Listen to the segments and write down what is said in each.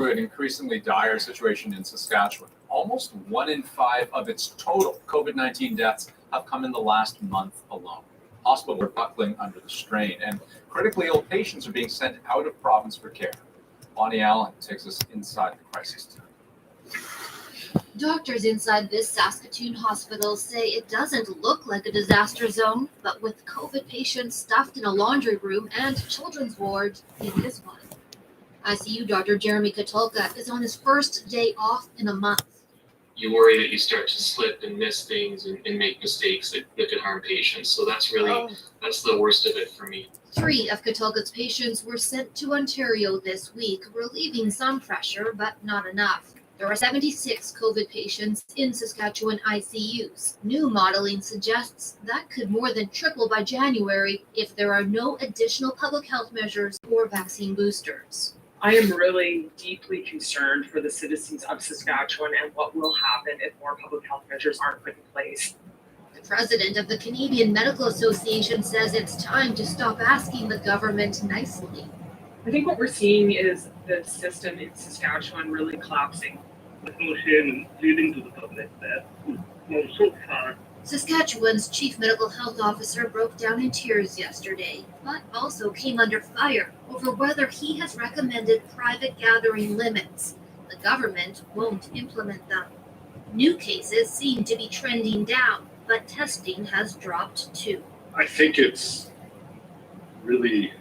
An increasingly dire situation in Saskatchewan. Almost 1 in 5 of its total COVID-19 deaths have come in the last month alone. Hospitals are buckling under the strain, and critically ill patients are being sent out of province for care. Bonnie Allen takes us inside the crisis tonight. Doctors inside this Saskatoon hospital say it doesn't look like a disaster zone, but with COVID patients stuffed in a laundry room and children's ward, it is one. ICU Dr. Jeremy Katulka is on his first day off in a month. You worry that you start to slip and miss things and make mistakes that could harm patients. So that's really, that's the worst of it for me. 3 of Katulka's patients were sent to Ontario this week, relieving some pressure, but not enough. There are 76 COVID patients in Saskatchewan ICUs. New modeling suggests that could more than triple by January if there are no additional public health measures or vaccine boosters. I am really deeply concerned for the citizens of Saskatchewan and what will happen if more public health measures aren't put in place. The president of the Canadian Medical Association says it's time to stop asking the government nicely. I think what we're seeing is the system in Saskatchewan really collapsing. There's no shame in pleading to the public that so far. Saskatchewan's chief medical health officer broke down in tears yesterday, but also came under fire over whether he has recommended private gathering limits. The government won't implement them. New cases seem to be trending down, but testing has dropped too. I think it's really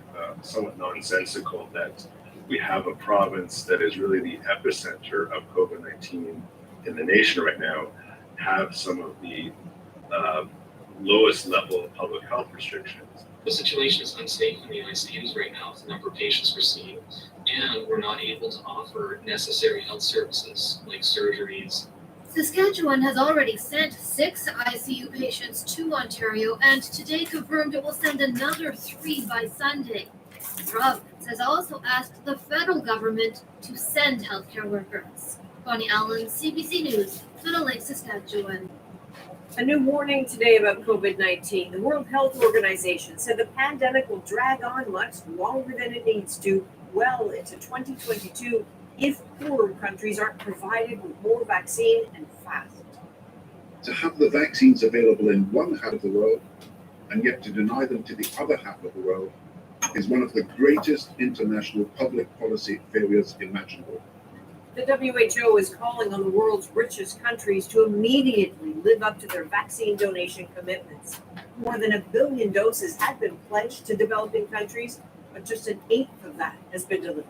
somewhat nonsensical that we have a province that is really the epicenter of COVID-19 in the nation right now, have some of the lowest level of public health restrictions. The situation is unsafe in the ICUs right now with the number of patients we're seeing, and we're not able to offer necessary health services like surgeries. Saskatchewan has already sent 6 ICU patients to Ontario and today confirmed it will send another 3 by Sunday. The province has also asked the federal government to send healthcare workers. Bonnie Allen, CBC News, Little Lake, Saskatchewan. A new warning today about COVID-19. The World Health Organization said the pandemic will drag on much longer than it needs to, well into 2022, if poorer countries aren't provided with more vaccine and fast. To have the vaccines available in one half of the world and yet to deny them to the other half of the world is one of the greatest international public policy failures imaginable. The WHO is calling on the world's richest countries to immediately live up to their vaccine donation commitments. More than 1 billion doses had been pledged to developing countries, but just 1/8 of that has been delivered.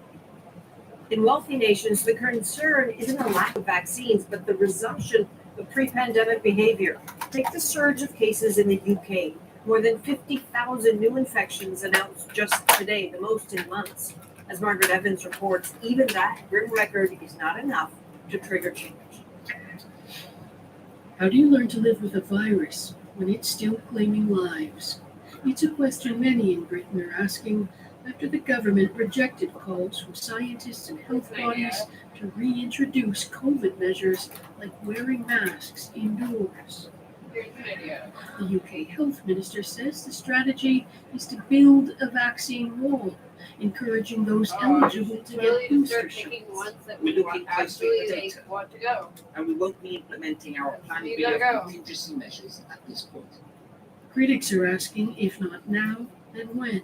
In wealthy nations, the concern isn't a lack of vaccines, but the resumption of pre-pandemic behavior. Take the surge of cases in the UK. More than 50,000 new infections announced just today, the most in months. As Margaret Evans reports, even that grim record is not enough to trigger change. How do you learn to live with a virus when it's still claiming lives? It's a question many in Britain are asking after the government rejected calls from scientists and health bodies to reintroduce COVID measures like wearing masks indoors. The UK Health Minister says the strategy is to build a vaccine wall, encouraging those eligible to get booster shots. We're looking closely at the data, and we won't be implementing our plan B of contingency measures at this point. Critics are asking, if not now, then when?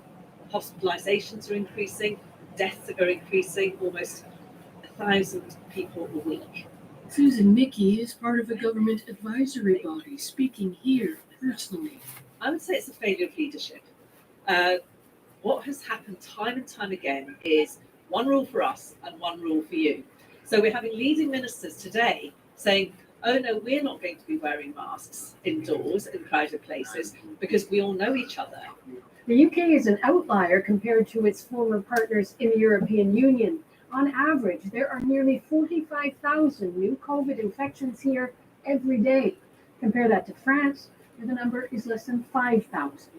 Hospitalizations are increasing, deaths are increasing, almost 1,000 people a week. Susan Mickey is part of a government advisory body, speaking here personally. I would say it's a failure of leadership. What has happened time and time again is one rule for us and one rule for you. So we're having leading ministers today saying, oh no, we're not going to be wearing masks indoors in crowded places because we all know each other. The UK is an outlier compared to its former partners in the European Union. On average, there are nearly 45,000 new COVID infections here every day. Compare that to France, where the number is less than 5,000.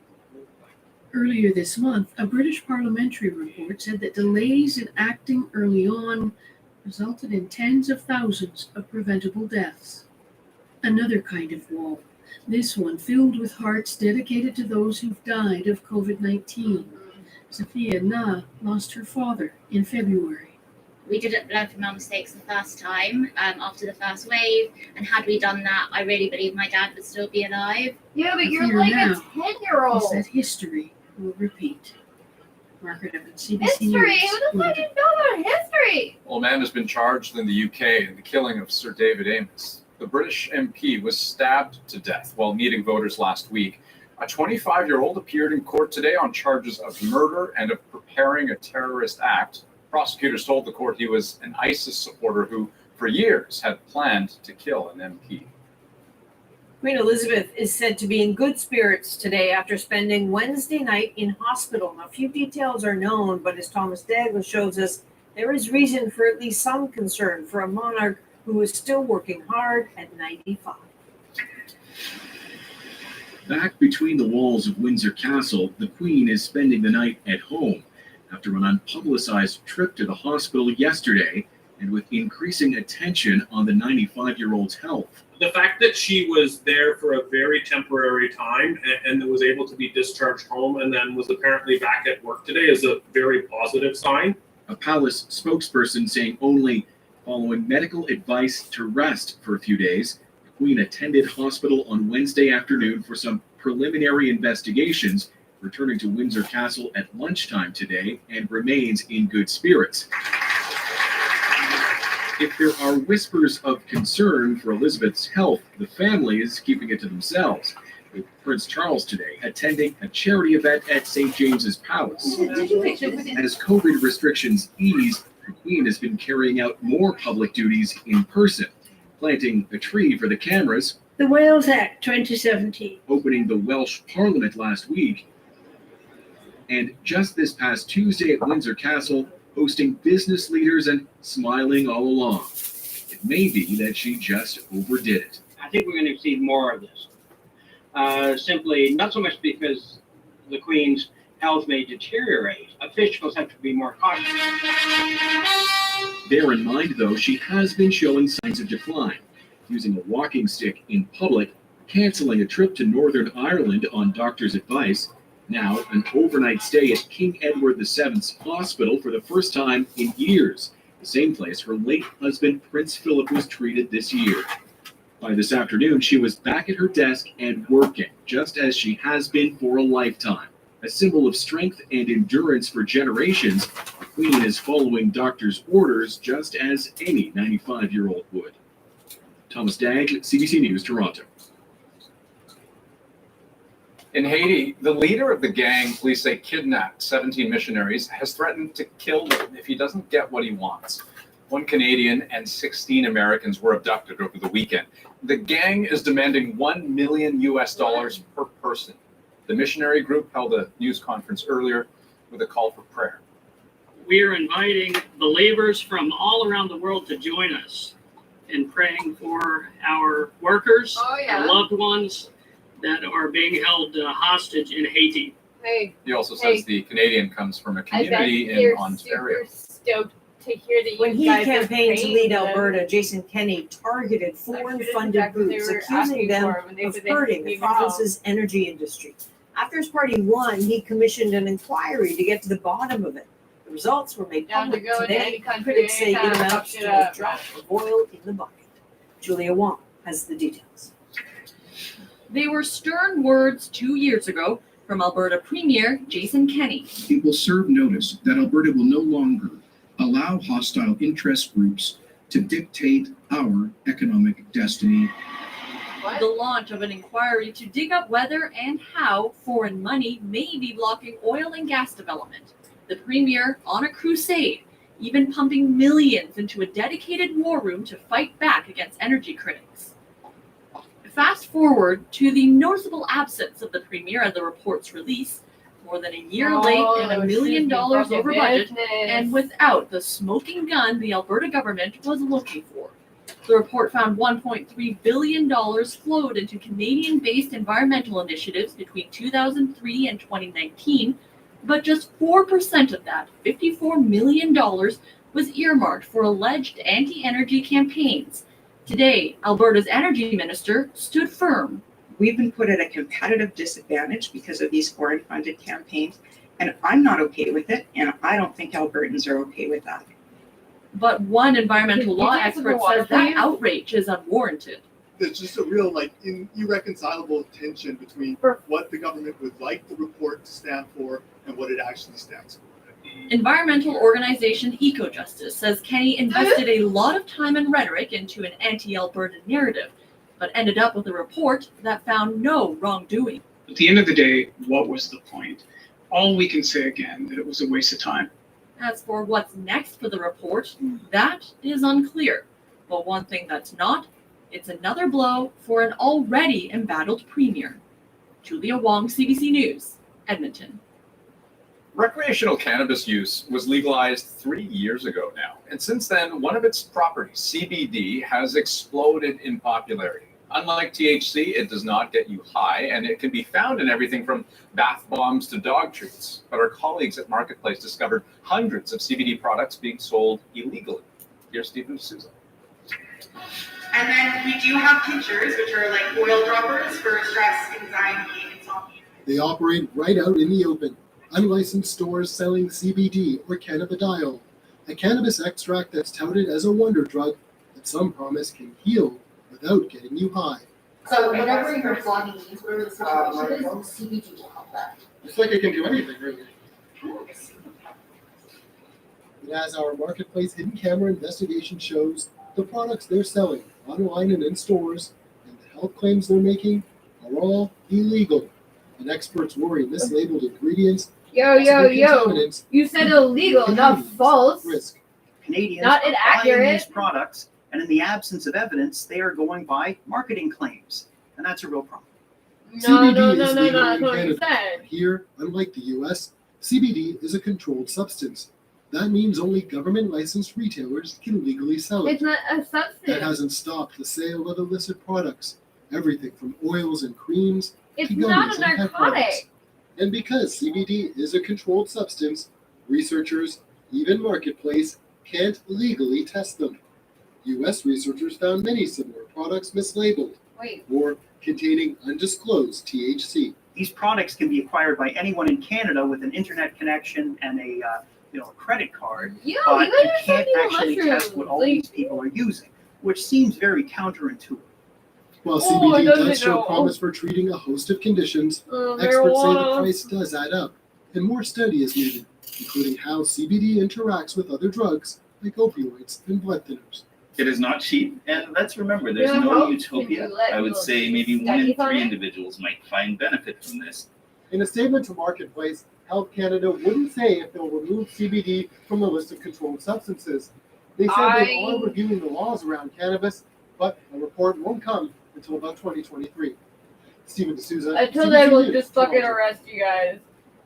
Earlier this month, a British parliamentary report said that delays in acting early on resulted in tens of thousands of preventable deaths. Another kind of wall, this one filled with hearts dedicated to those who've died of COVID-19. Sophia Na lost her father in February. We didn't learn from our mistakes the first time after the first wave. And had we done that, I really believe my dad would still be alive. Yeah, but The you're fear like now a 10-year-old. is that history will repeat. Margaret Evans, CBC History? News. Who the fuck didn't know about history? Well, a man has been charged in the UK in the killing of Sir David Amess. The British MP was stabbed to death while meeting voters last week. A 25-year-old appeared in court today on charges of murder and of preparing a terrorist act. Prosecutors told the court he was an ISIS supporter who, for years, had planned to kill an MP. Queen Elizabeth is said to be in good spirits today after spending Wednesday night in hospital. Now, few details are known, but as Thomas Douglas shows us, there is reason for at least some concern for a monarch who is still working hard at 95. Back between the walls of Windsor Castle, the Queen is spending the night at home after an unpublicized trip to the hospital yesterday, and with increasing attention on the 95-year-old's health. The fact that she was there for a very temporary time and was able to be discharged home and then was apparently back at work today is a very positive sign. A palace spokesperson saying only following medical advice to rest for a few days, the Queen attended hospital on Wednesday afternoon for some preliminary investigations, returning to Windsor Castle at lunchtime today and remains in good spirits. If there are whispers of concern for Elizabeth's health, the family is keeping it to themselves, with Prince Charles today attending a charity event at St. James's Palace. As COVID restrictions ease, the Queen has been carrying out more public duties in person, planting a tree for the cameras, the Wales Act 2017, opening the Welsh Parliament last week, and just this past Tuesday at Windsor Castle, hosting business leaders and smiling all along. It may be that she just overdid it. I think we're going to see more of this. Simply, not so much because the Queen's health may deteriorate. Officials have to be more cautious. Bear in mind, though, she has been showing signs of decline, using a walking stick in public, canceling a trip to Northern Ireland on doctor's advice, now an overnight stay at King Edward VII's hospital for the first time in years, the same place her late husband Prince Philip was treated this year. By this afternoon, she was back at her desk and working, just as she has been for a lifetime. A symbol of strength and endurance for generations, the Queen is following doctors' orders just as any 95-year-old would. Thomas Dagg, CBC News, Toronto. In Haiti, the leader of the gang police say kidnapped 17 missionaries has threatened to kill them if he doesn't get what he wants. 1 Canadian and 16 Americans were abducted over the weekend. The gang is demanding $1 million per person. The missionary group held a news conference earlier with a call for prayer. We are inviting believers from all around the world to join us in praying for our workers, our loved ones that are being held hostage in Haiti. He also says the Canadian comes from a community in Ontario. Stoked to hear that when he campaigned to lead Alberta, Jason Kenney targeted foreign-funded groups, accusing them of hurting the province's energy industry. After his party won, he commissioned an inquiry to get to the bottom of it. The results were made public today. Critics say it amounts to a drop of oil in the bucket. Julia Wong has the details. They were stern words 2 years ago from Alberta Premier Jason Kenney. It will serve notice that Alberta will no longer allow hostile interest groups to dictate our economic destiny. The launch of an inquiry to dig up whether and how foreign money may be blocking oil and gas development. The Premier on a crusade, even pumping millions into a dedicated war room to fight back against energy critics. Fast forward to the noticeable absence of the Premier at the report's release, more than a year late and $1 million over budget, and without the smoking gun the Alberta government was looking for. The report found $1.3 billion flowed into Canadian-based environmental initiatives between 2003 and 2019, but just 4% of that, $54 million, was earmarked for alleged anti-energy campaigns. Today, Alberta's energy minister stood firm. We've been put at a competitive disadvantage because of these foreign-funded campaigns, and I'm not okay with it, and I don't think Albertans are okay with that. But one environmental Can you law take some expert more water, says that please? outrage is unwarranted. There's just a real irreconcilable tension between what the government would like the report to stand for and what it actually stands for. Environmental organization EcoJustice says Kenney invested a lot of time and rhetoric into an anti-Alberta narrative, but ended up with a report that found no wrongdoing. At the end of the day, what was the point? All we can say again that it was a waste of time. As for what's next for the report, that is unclear. But one thing that's not, it's another blow for an already embattled premier. Julia Wong, CBC News, Edmonton. Recreational cannabis use was legalized 3 years ago now, and since then, one of its properties, CBD, has exploded in popularity. Unlike THC, it does not get you high, and it can be found in everything from bath bombs to dog treats. But our colleagues at Marketplace discovered hundreds of CBD products being sold illegally. Here's Stephen D'Souza. And then we do have tinctures, which are like oil droppers for stress, anxiety, insomnia. They operate right out in the open. Unlicensed stores selling CBD or cannabidiol, a cannabis extract that's touted as a wonder drug that some promise can heal without getting you high. So whatever your body needs, whatever the situation is, CBD will help that. It's like it can do anything, really. And as our Marketplace hidden camera investigation shows, the products they're selling online and in stores and the health claims they're making are all illegal. And experts worry mislabeled ingredients. Yo. You said illegal, not false. Risk. Canadians Not are buying inaccurate. these products, and in the absence of evidence, they are going by marketing claims, and that's a real problem. CBD is legal That's in what you Canada. said. Here, unlike the US, CBD is a controlled substance. That means only government licensed retailers can legally sell it. It's not a That substance. hasn't stopped the sale of illicit products, everything from oils and creams It's to not gummies a and pet products. narcotic. And because CBD is a controlled substance, researchers, even Marketplace, can't legally test them. US researchers found many similar products mislabeled or containing undisclosed THC. These products can be acquired by anyone in Canada with an internet connection and a credit card, Yo, but you you guys are can't talking actually mushrooms. test what all these people are using, which seems very counterintuitive. While Oh, CBD it doesn't does show know. promise for treating a host of conditions, experts say the marijuana. price does add up, and more study is needed, including how CBD interacts with other drugs like opioids and blood thinners. It is not cheap, and let's remember, there's Yeah, no how utopia. can you let I would those say maybe 1 in studies on 3 it? individuals might find benefit from this. In a statement to Marketplace, Health Canada wouldn't say if they'll remove CBD from the list of controlled substances. They said they are reviewing the laws around cannabis, but a report won't come until about 2023. Stephen D'Souza. Until CBC then, we'll News, just fucking Toronto. arrest you guys.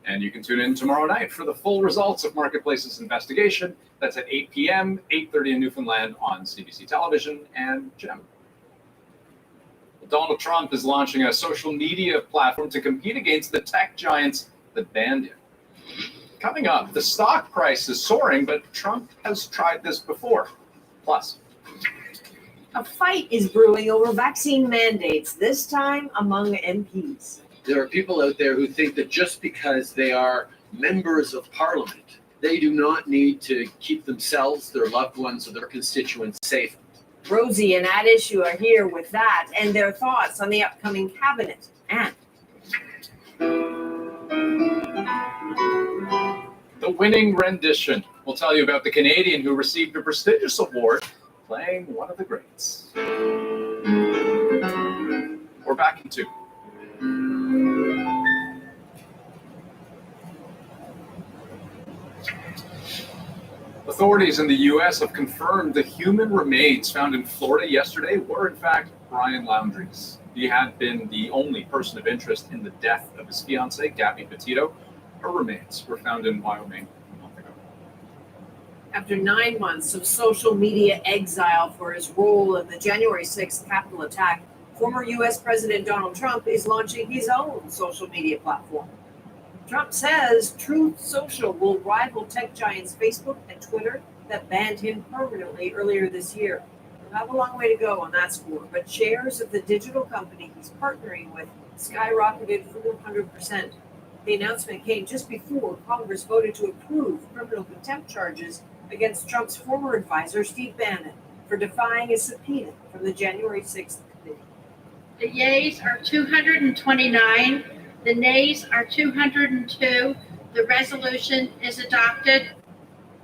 And you can tune in tomorrow night for the full results of Marketplace's investigation. That's at 8 p.m., 8:30 in Newfoundland on CBC Television and GEM. Donald Trump is launching a social media platform to compete against the tech giants that banned him. Coming up, the stock price is soaring, but Trump has tried this before. Plus, A fight is brewing over vaccine mandates, this time among MPs. There are people out there who think that just because they are members of parliament, they do not need to keep themselves, their loved ones, or their constituents safe. Rosie and At Issue are here with that and their thoughts on the upcoming cabinet. And the winning rendition. We'll tell you about the Canadian who received a prestigious award playing one of the greats. We're back in 2. Authorities in the U.S. have confirmed the human remains found in Florida yesterday were, in fact, Brian Laundrie's. He had been the only person of interest in the death of his fiancée, Gabby Petito. Her remains were found in Wyoming a month ago. after 9 months of social media exile for his role in the January 6th Capitol attack, former U.S. President Donald Trump is launching his own social media platform. Trump says Truth Social will rival tech giants Facebook and Twitter that banned him permanently earlier this year. We'll have a long way to go on that score, but shares of the digital company he's partnering with skyrocketed 400%. The announcement came just before Congress voted to approve criminal contempt charges against Trump's former advisor, Steve Bannon, for defying a subpoena from the January 6th committee. The yeas are 229, the nays are 202. The resolution is adopted.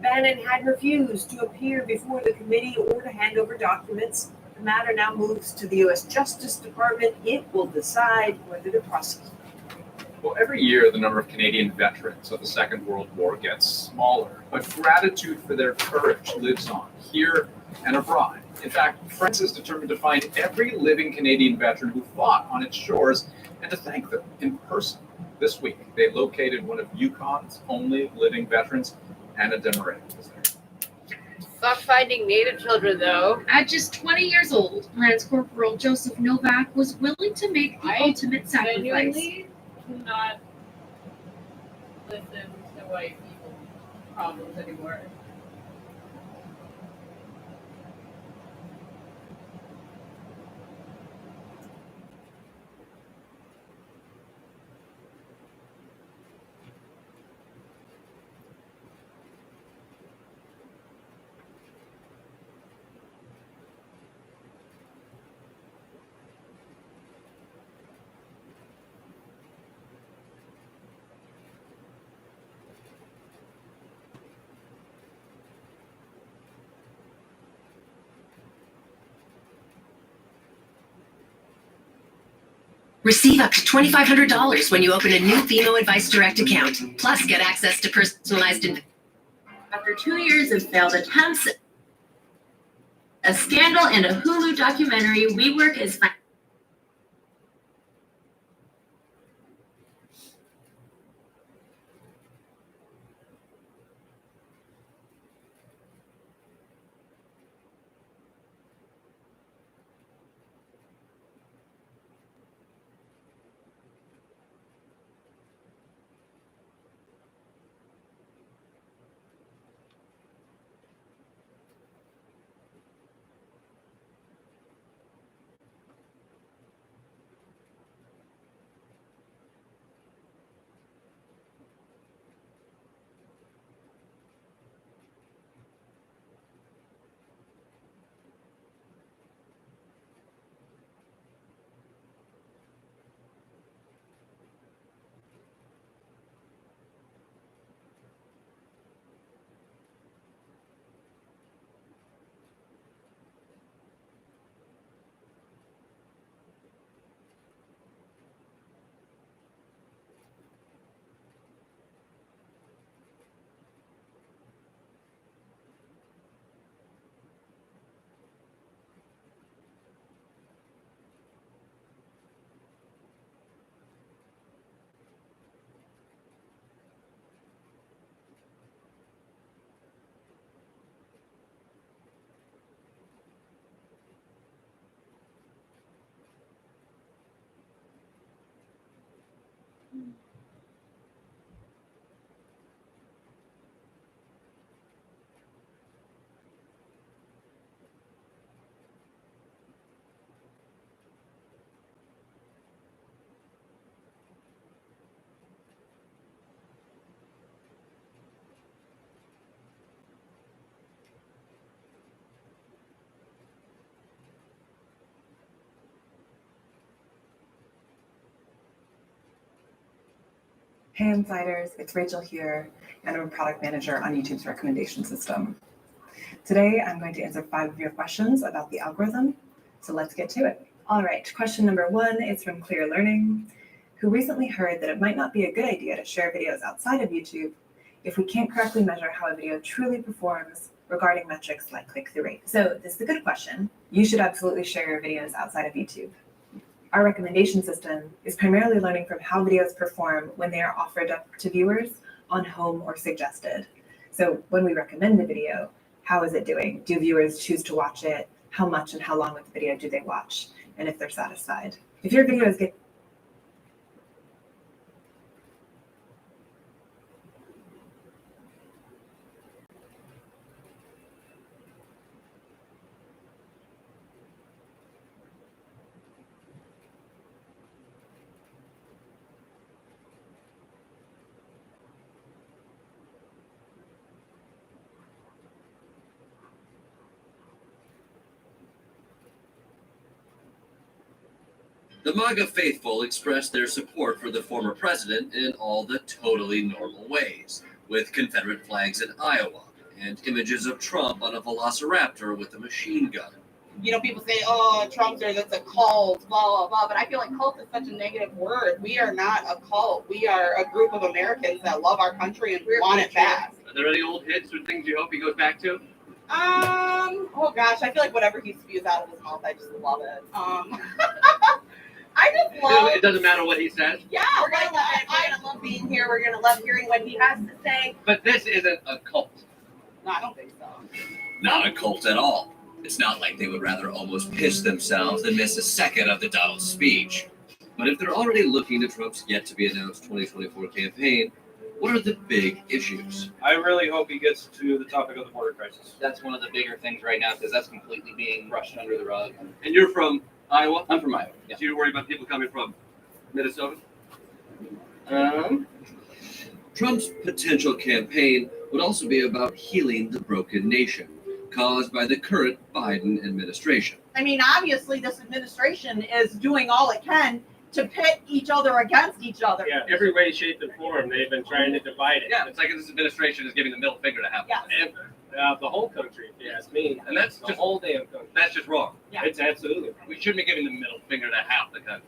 Bannon had refused to appear before the committee or to hand over documents. The matter now moves to the U.S. Justice Department. It will decide whether to prosecute. Well, every year the number of Canadian veterans of the Second World War gets smaller, but gratitude for their courage lives on here and abroad. In fact, France is determined to find every living Canadian veteran who fought on its shores and to thank them in person. This week, they located one of Yukon's only living veterans. Anna Demarais was there. Fuck finding Native children, though. At just 20 years old, Lance Corporal Joseph Novak was willing to make the ultimate sacrifice. Genuinely cannot listen to white people's problems anymore. Receive up to $2,500 when you open a new BMO Advice Direct account. Plus, get access to personalized. After 2 years of failed attempts, a scandal, and a Hulu documentary, WeWork is. Hey Insiders, it's Rachel here, and I'm a product manager on YouTube's recommendation system. Today, I'm going to answer 5 of your questions about the algorithm, so let's get to it. All right, question number 1 is from Clear Learning, who recently heard that it might not be a good idea to share videos outside of YouTube if we can't correctly measure how a video truly performs regarding metrics like click-through rate. So this is a good question. You should absolutely share your videos outside of YouTube. Our recommendation system is primarily learning from how videos perform when they are offered up to viewers on home or suggested. So when we recommend the video, how is it doing? Do viewers choose to watch it? How much and how long of the video do they watch? And if they're satisfied. If your videos get The MAGA faithful expressed their support for the former president in all the totally normal ways, with Confederate flags in Iowa and images of Trump on a velociraptor with a machine gun. You know, people say, oh, Trump's there, that's a cult, blah, blah, blah. But I feel like cult is such a negative word. We are not a cult. We are a group of Americans that love our country and want it back. Are there any old hits or things you hope he goes back to? Oh gosh, I feel like whatever he spews out of his mouth, I just love it. I just love. It doesn't matter what he says. Yeah, we're gonna love it. I love being here. We're gonna love hearing what he has to say. But this isn't a cult. No, I don't think so. Not a cult at all. It's not like they would rather almost piss themselves than miss a second of the Donald speech. But if they're already looking to Trump's yet-to-be-announced 2024 campaign, what are the big issues? I really hope he gets to the topic of the border crisis. That's one of the bigger things right now because that's completely being brushed under the rug. And you're from Iowa? I'm from Iowa. Yeah. So you're worried about people coming from Minnesota? Trump's potential campaign would also be about healing the broken nation caused by the current Biden administration. I mean, obviously, this administration is doing all it can to pit each other against each other. Yeah, every way, shape, and form, they've been trying to divide it. Yeah, it's like this administration is giving the middle finger to half The whole country, if you ask me. And that's the just whole damn country. That's just wrong. Yeah. It's absolutely. We shouldn't be giving the middle finger to half the country.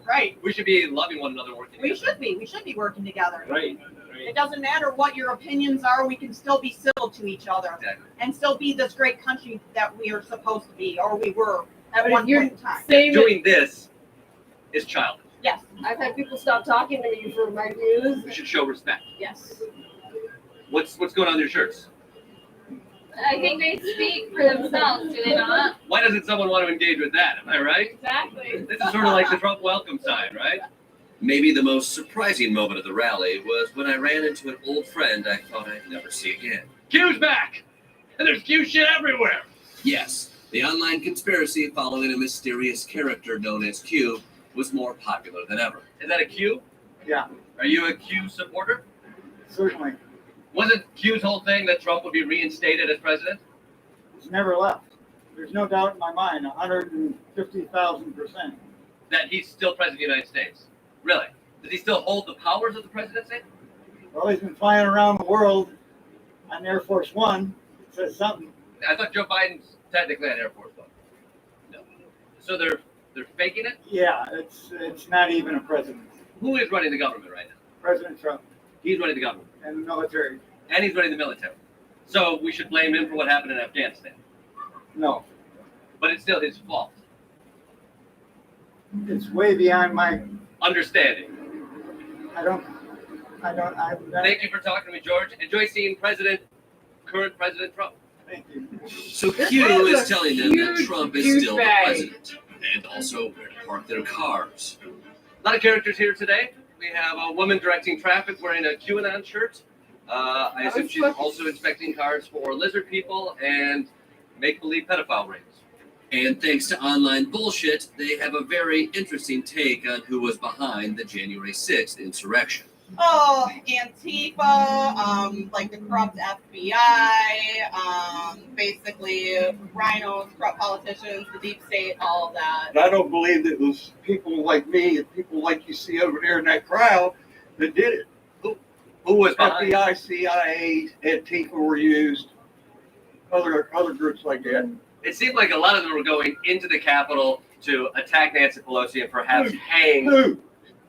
Right. We should be loving one another, working We together. should be. We should be working together. Right. It doesn't matter what your opinions are. We can still be civil to each other and still be this great country that we are supposed to be, or we were at one point in time. Doing this is childish. Yes. I've had people stop talking to me for my views. We should show respect. Yes. What's going on in your shirts? I think they speak for themselves, do they not? Why doesn't someone want to engage with that? Am I right? Exactly. This is sort of like the Trump welcome sign, right? Maybe the most surprising moment of the rally was when I ran into an old friend I thought I'd never see again. Q's back! And there's Q shit everywhere! Yes, the online conspiracy following a mysterious character known as Q was more popular than ever. Is that a Q? Yeah, Are you a Q supporter? certainly. Wasn't Q's whole thing that Trump would be reinstated as president? It's never left. There's no doubt in my mind, 150,000%. That he's still president of the United States? Really? Does he still hold the powers of the presidency? Well, he's been flying around the world on Air Force One. It says something. I thought Joe Biden's technically on Air Force One. No. So they're faking it? Yeah, it's not even a president. Who is running the government right now? President Trump He's running the government. and the military. And he's running the military. So we should blame him for what happened in Afghanistan. No, But it's still his fault. it's way beyond my. Understanding. I'm Thank you for talking to me, George. Enjoy seeing current President Trump. Thank you. So Q is telling them that Trump is still the president and also where to park their cars. A lot of characters here today. We have a woman directing traffic wearing a QAnon shirt. I assume she's also inspecting cars for lizard people and make-believe pedophile rings. And thanks to online bullshit, they have a very interesting take on who was behind the January 6th insurrection. Oh, Antifa, like the corrupt FBI, basically rhinos, corrupt politicians, the deep state, all of that. I don't believe that it was people like me and people like you see over there in that crowd that did it. Who was behind? FBI, CIA, Antifa were used. Other groups like that. It seemed like a lot of them were going into the Capitol to attack Nancy Pelosi and perhaps hang. Who?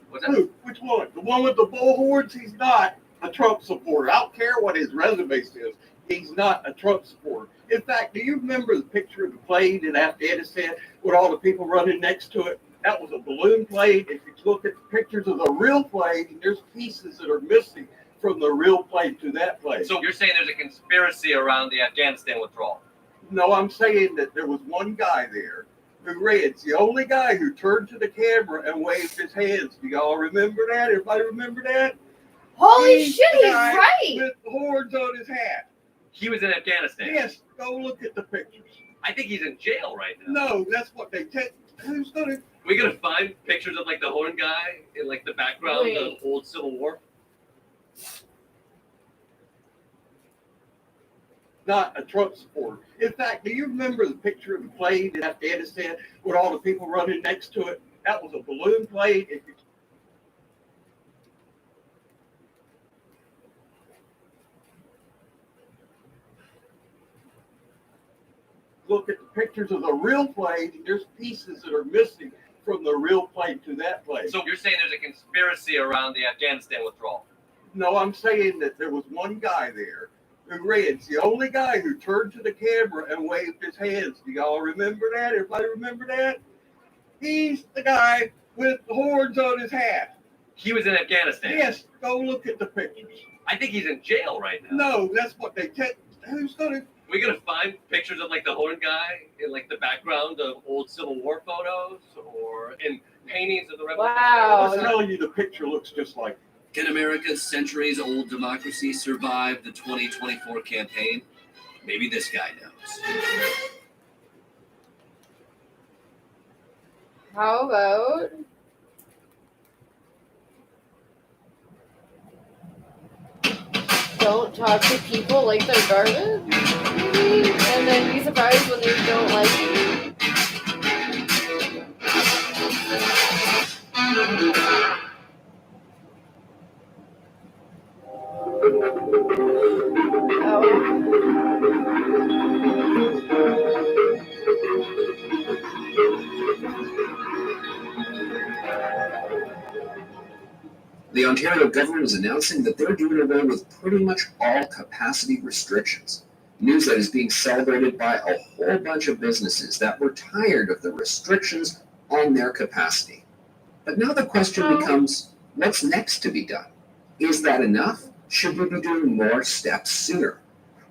What's that? Who? Which one? The one with the bullhorns? He's not a Trump supporter. I don't care what his resume says. He's not a Trump supporter. In fact, do you remember the picture of the plane in Afghanistan with all the people running next to it? That was a balloon plane. If you look at the pictures of the real plane, there's pieces that are missing from the real plane to that plane. So you're saying there's a conspiracy around the Afghanistan withdrawal? No, I'm saying that there was one guy there who ran. It's the only guy who turned to the camera and waved his hands. Do y'all remember that? Everybody remember that? Holy shit, the he's guy right. With horns on his hat. He was in Afghanistan. Yes, go look at the pictures. I think he's in jail right now. No, that's what they take. Who's gonna? We gonna find pictures of like the horn guy in like the background of the old Civil War? Not a Trump supporter. In fact, do you remember the picture of the plane in Afghanistan with all the people running next to it? That was a balloon plate. If you look at the pictures of the real plate, there's pieces that are missing from the real plate to that plate. So you're saying there's a conspiracy around the Afghanistan withdrawal? No, I'm saying that there was one guy there who ran. It's the only guy who turned to the camera and waved his hands. Do y'all remember that? Everybody remember that? He's the guy with the horns on his hat. He was in Afghanistan? Yes, go look at the pictures. I think he's in jail right now. No, that's what they take. Who's gonna? We're gonna find pictures of like the horn guy in like the background of old Civil War photos or in paintings of the revolution. I'm telling you, the picture looks just like. Can America's centuries-old democracy survive the 2024 campaign? Maybe this guy knows. How about don't talk to people like they're garbage, maybe? And then be surprised when they don't like you. The Ontario government is announcing that they're doing away with pretty much all capacity restrictions. News that is being celebrated by a whole bunch of businesses that were tired of the restrictions on their capacity. But now the question becomes, what's next to be done? Is that enough? Should we be doing more steps sooner?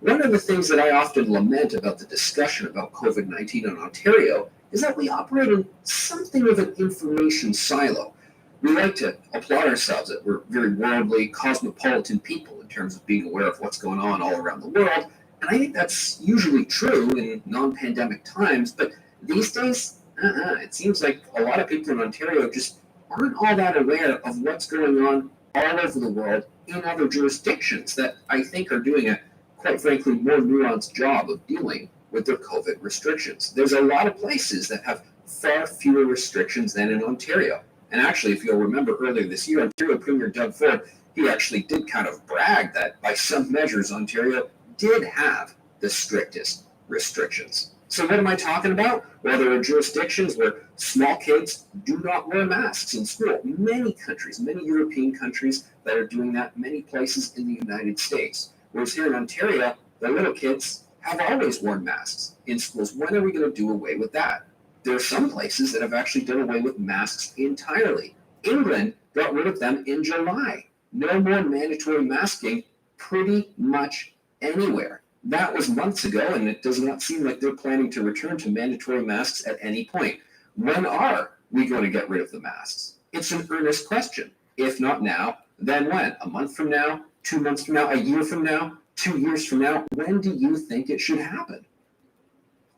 One of the things that I often lament about the discussion about COVID-19 in Ontario is that we operate in something of an information silo. We like to applaud ourselves that we're very worldly, cosmopolitan people in terms of being aware of what's going on all around the world. And I think that's usually true in non-pandemic times. But these days, it seems like a lot of people in Ontario just aren't all that aware of what's going on all over the world in other jurisdictions that I think are doing a, quite frankly, more nuanced job of dealing with their COVID restrictions. There's a lot of places that have far fewer restrictions than in Ontario. And actually, if you'll remember earlier this year, Ontario Premier Doug Ford, he actually did kind of brag that by some measures, Ontario did have the strictest restrictions. So what am I talking about? Well, there are jurisdictions where small kids do not wear masks in school. Many countries, many European countries that are doing that, many places in the United States. Whereas here in Ontario, the little kids have always worn masks in schools. When are we going to do away with that? There are some places that have actually done away with masks entirely. England got rid of them in July. No more mandatory masking pretty much anywhere. That was months ago, and it does not seem like they're planning to return to mandatory masks at any point. When are we going to get rid of the masks? It's an earnest question. If not now, then when? A month from now? 2 months from now? A year from now? 2 years from now? When do you think it should happen?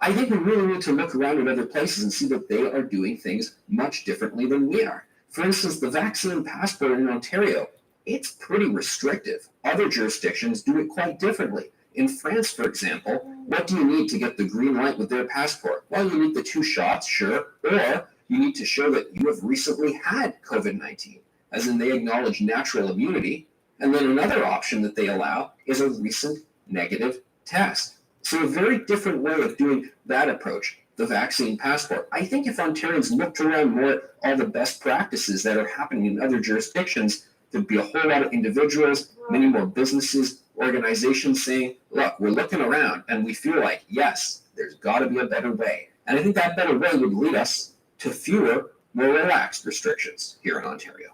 I think we really need to look around at other places and see that they are doing things much differently than we are. For instance, the vaccine passport in Ontario, it's pretty restrictive. Other jurisdictions do it quite differently. In France, for example, what do you need to get the green light with their passport? Well, you need the 2 shots, sure, or you need to show that you have recently had COVID-19, as in they acknowledge natural immunity. And then another option that they allow is a recent negative test. So a very different way of doing that approach, the vaccine passport. I think if Ontarians looked around more at all the best practices that are happening in other jurisdictions, there'd be a whole lot of individuals, many more businesses, organizations saying, look, we're looking around and we feel like, yes, there's got to be a better way. And I think that better way would lead us to fewer, more relaxed restrictions here in Ontario.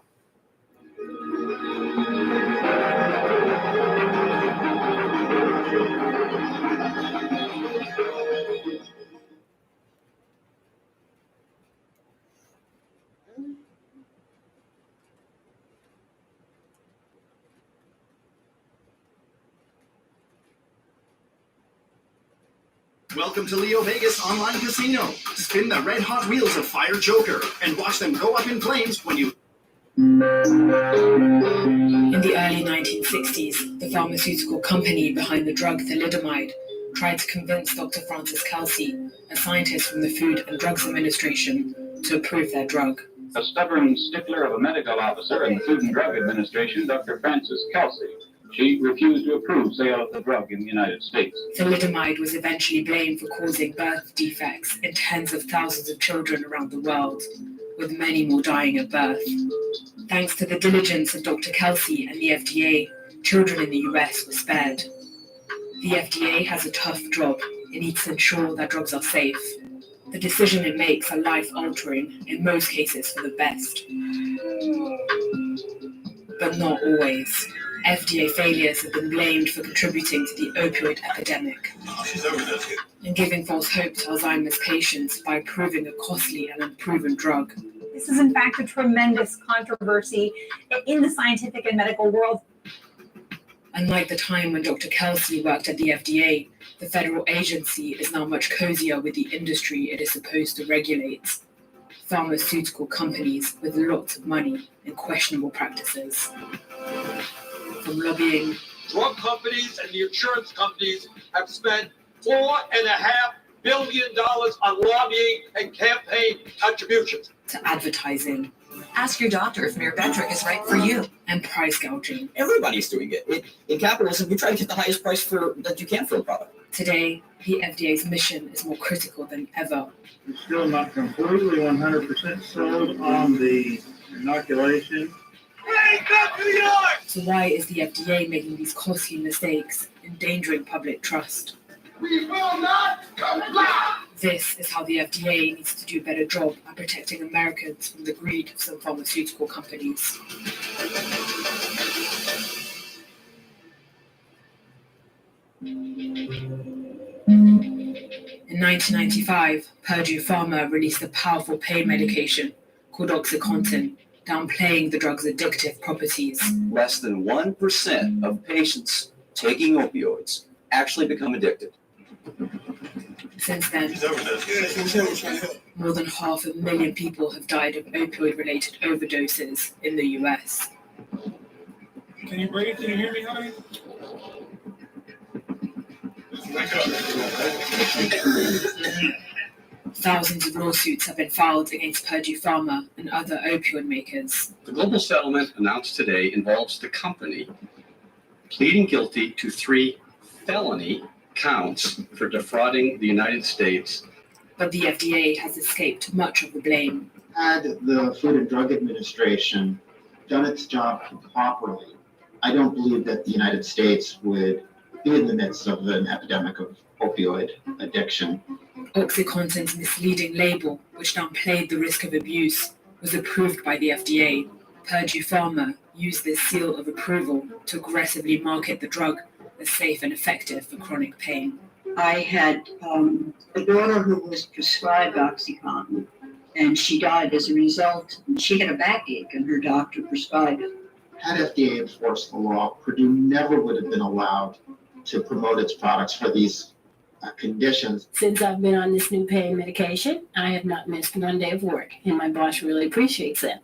Welcome to Leo Vegas Online Casino. Spin the red-hot wheels of Fire Joker and watch them go up in flames when you... In the early 1960s, the pharmaceutical company behind the drug thalidomide tried to convince Dr. Francis Kelsey, a scientist from the Food and Drugs Administration, to approve their drug. A stubborn stickler of a medical officer in the Food and Drug Administration, Dr. Frances Kelsey. She refused to approve sale of the drug in the United States. Thalidomide was eventually blamed for causing birth defects in tens of thousands of children around the world, with many more dying at birth. Thanks to the diligence of Dr. Kelsey and the FDA, children in the US were spared. The FDA has a tough job. It needs to ensure that drugs are safe. The decision it makes are life-altering, in most cases for the best. But not always. FDA failures have been blamed for contributing to the opioid epidemic and giving false hope to Alzheimer's patients by approving a costly and unproven drug. This is in fact a tremendous controversy in the scientific and medical world. Unlike the time when Dr. Kelsey worked at the FDA, the federal agency is now much cozier with the industry it is supposed to regulate. Pharmaceutical companies with lots of money and questionable practices. From lobbying. Drug companies and the insurance companies have spent $4.5 billion on lobbying and campaign contributions. To advertising. Ask your doctor if Myrbetriq is right for you. And price gouging. Everybody's doing it. In capitalism, you try to get the highest price that you can for a product. Today, the FDA's mission is more critical than ever. We're still not completely 100% sold on the inoculation. So why is the FDA making these costly mistakes, endangering public trust? We will not comply! This is how the FDA needs to do a better job at protecting Americans from the greed of some pharmaceutical companies. In 1995, Purdue Pharma released a powerful pain medication called OxyContin, downplaying the drug's addictive properties. Less than 1% of patients taking opioids actually become addicted. Since then, more than 500,000 people have died of opioid-related overdoses in the US. Can you breathe? Can you hear me, honey? Thousands of lawsuits have been filed against Purdue Pharma and other opioid makers. The global settlement announced today involves the company pleading guilty to 3 felony counts for defrauding the United States. But the FDA has escaped much of the blame. Had the Food and Drug Administration done its job properly, I don't believe that the United States would be in the midst of an epidemic of opioid addiction. OxyContin's misleading label, which downplayed the risk of abuse, was approved by the FDA. Purdue Pharma used this seal of approval to aggressively market the drug as safe and effective for chronic pain. I had a daughter who was prescribed OxyContin, and she died as a result. She had a backache, and her doctor prescribed it. Had FDA enforced the law, Purdue never would have been allowed to promote its products for these conditions. Since I've been on this new pain medication, I have not missed one day of work, and my boss really appreciates that.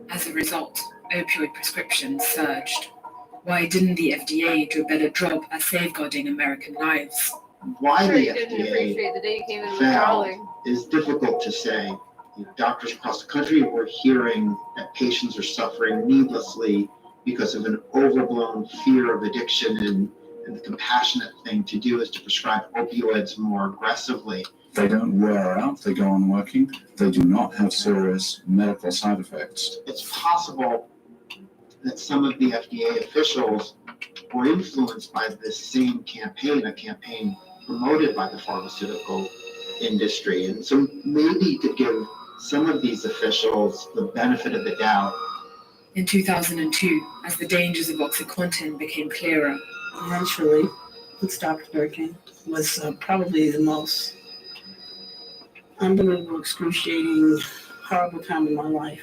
As a result, opioid prescriptions surged. Why didn't the FDA do a better job at safeguarding American lives? Why the didn't appreciate the day you came in with failed crawling. is difficult to say. Doctors across the country were hearing that patients are suffering needlessly because of an overblown fear of addiction, and the compassionate thing to do is to prescribe opioids more aggressively. They don't wear out, they go on working, they do not have serious medical side effects. It's possible that some of the FDA officials were influenced by this same campaign, a campaign promoted by the pharmaceutical industry. And so maybe to give some of these officials the benefit of the doubt. In 2002, as the dangers of OxyContin became clearer, eventually it stopped working. Was probably the most unbelievable, excruciating, horrible time in my life.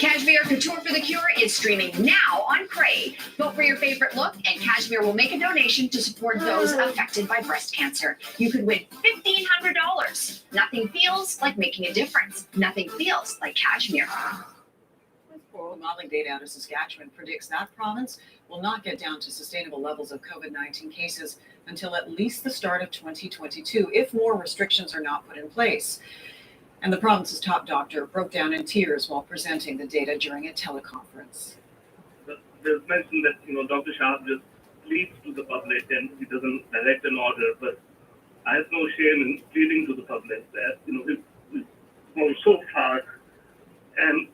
Cashmere Couture for the Cure is streaming now on Crave. Vote for your favorite look, and Cashmere will make a donation to support those affected by breast cancer. You could win $1,500. Nothing feels like making a difference. Nothing feels like Cashmere. Modeling data out of Saskatchewan predicts that province will not get down to sustainable levels of COVID-19 cases until at least the start of 2022, if more restrictions are not put in place. And the province's top doctor broke down in tears while presenting the data during a teleconference. There's mention that, Dr. Shah just pleads to the public and he doesn't direct an order, but I have no shame in pleading to the public that, we've gone so far and,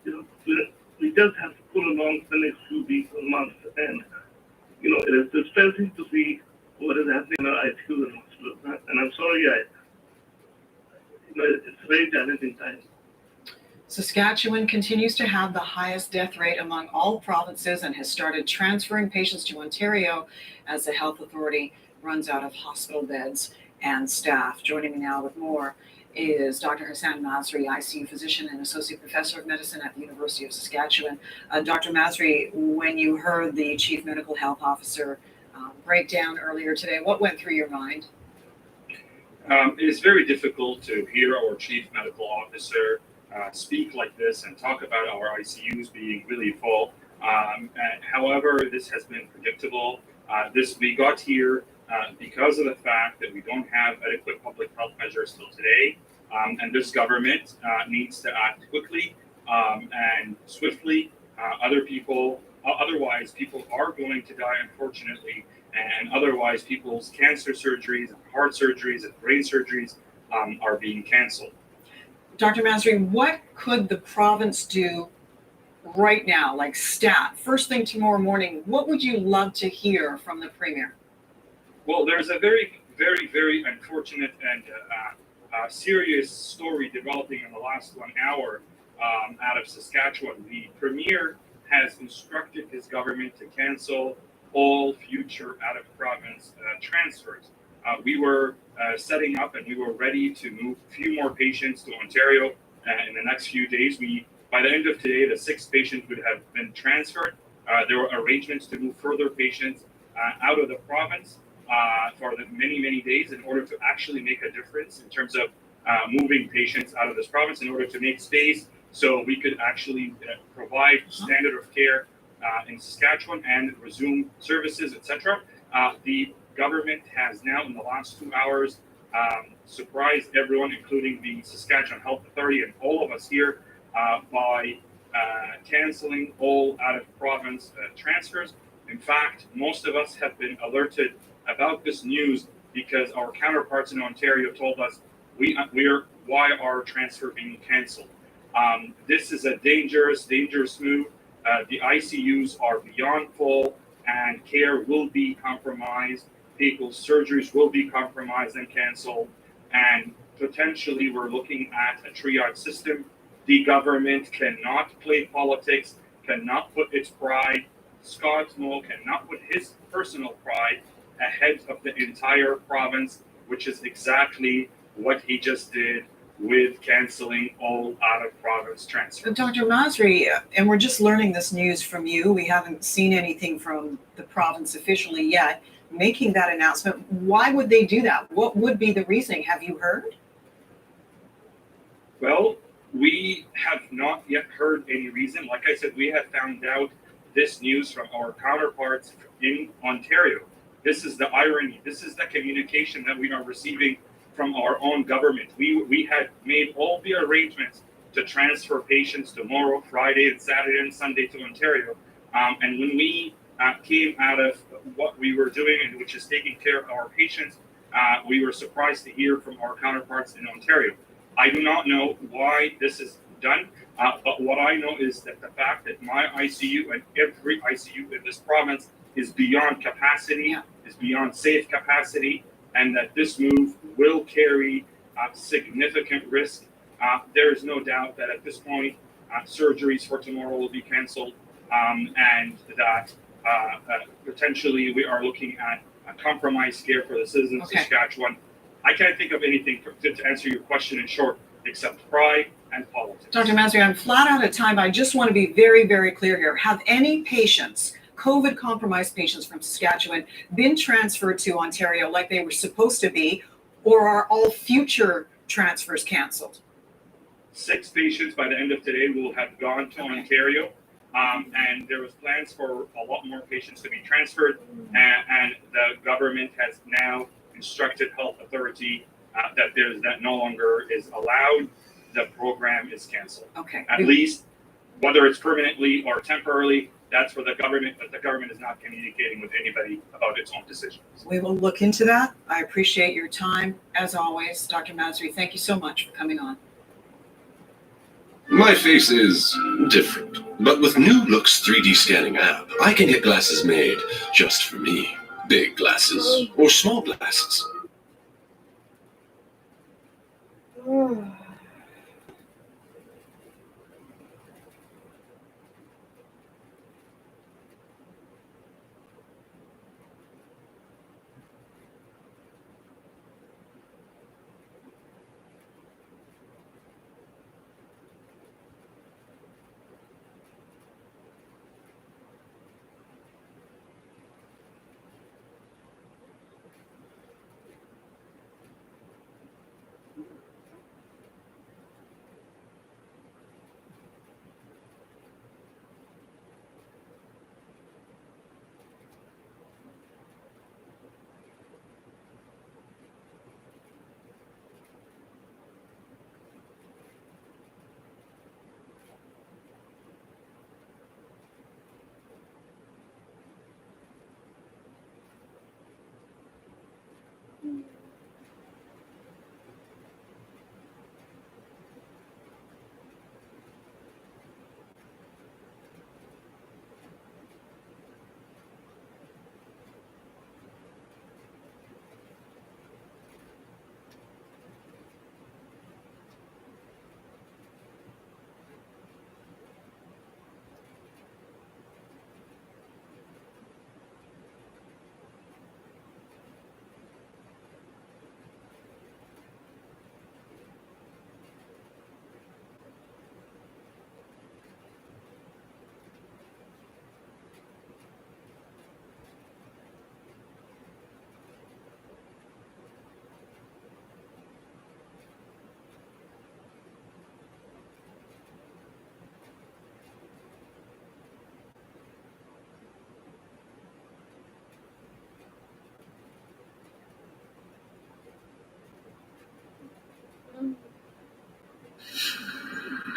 we just have to pull along the next few weeks or months. And, it is distressing to see what is happening in our ICU and hospitals. And I'm sorry, it's a very challenging time. Saskatchewan continues to have the highest death rate among all provinces and has started transferring patients to Ontario as the health authority runs out of hospital beds and staff. Joining me now with more is Dr. Hassan Masri, ICU physician and associate professor of medicine at the University of Saskatchewan. Dr. Masri, when you heard the chief medical health officer break down earlier today, what went through your mind? It is very difficult to hear our chief medical officer speak like this and talk about our ICUs being really full. However, this has been predictable. We got here because of the fact that we don't have adequate public health measures till today, and this government needs to act quickly and swiftly. Otherwise, people are going to die, unfortunately, and otherwise people's cancer surgeries, and heart surgeries, and brain surgeries are being canceled. Dr. Masri, what could the province do right now, like stat, first thing tomorrow morning? What would you love to hear from the Premier? Well, there's a very, very, very unfortunate and serious story developing in the last 1 hour out of Saskatchewan. The Premier has instructed his government to cancel all future out-of-province transfers. We were setting up and we were ready to move a few more patients to Ontario in the next few days. By the end of today, the 6 patients would have been transferred. There were arrangements to move further patients out of the province for the many, many days in order to actually make a difference in terms of moving patients out of this province in order to make space so we could actually provide standard of care in Saskatchewan and resume services, etc. The government has now, in the last 2 hours, surprised everyone, including the Saskatchewan Health Authority and all of us here, by canceling all out-of-province transfers. In fact, most of us have been alerted about this news because our counterparts in Ontario told us why our transfer being canceled. This is a dangerous move. The ICUs are beyond full and care will be compromised. People's surgeries will be compromised and canceled. And potentially we're looking at a triage system. The government cannot play politics, cannot put its pride. Scott Moe cannot put his personal pride ahead of the entire province, which is exactly what he just did with canceling all out-of-province transfers. Dr. Masri, and we're just learning this news from you. We haven't seen anything from the province officially yet making that announcement. Why would they do that? What would be the reasoning? Have you heard? Well, we have not yet heard any reason. Like I said, we have found out this news from our counterparts in Ontario. This is the irony. This is the communication that we are receiving from our own government. We had made all the arrangements to transfer patients tomorrow, Friday, and Saturday and Sunday to Ontario. And when we came out of what we were doing, and which is taking care of our patients, we were surprised to hear from our counterparts in Ontario. I do not know why this is done, but what I know is that the fact that my ICU and every ICU in this province is beyond capacity, is beyond safe capacity, and that this move will carry significant risk. There is no doubt that at this point, surgeries for tomorrow will be canceled, and that potentially we are looking at a compromised care for the citizens of Saskatchewan. I can't think of anything to answer your question in short, except pride and politics. Dr. Masri, I'm flat out of time, but I just want to be very, very clear here. Have any patients, COVID-compromised patients from Saskatchewan, been transferred to Ontario like they were supposed to be, or are all future transfers canceled? 6 patients by the end of today will have gone to Ontario, and there was plans for a lot more patients to be transferred, and the government has now instructed health authority that no longer is allowed. The program is canceled. Okay. At least, whether it's permanently or temporarily, that's for the government, but the government is not communicating with anybody about its own decisions. We will look into that. I appreciate your time, as always. Dr. Masri, thank you so much for coming on. My face is different, but with New Look's 3D scanning app, I can get glasses made just for me. Big glasses or small glasses.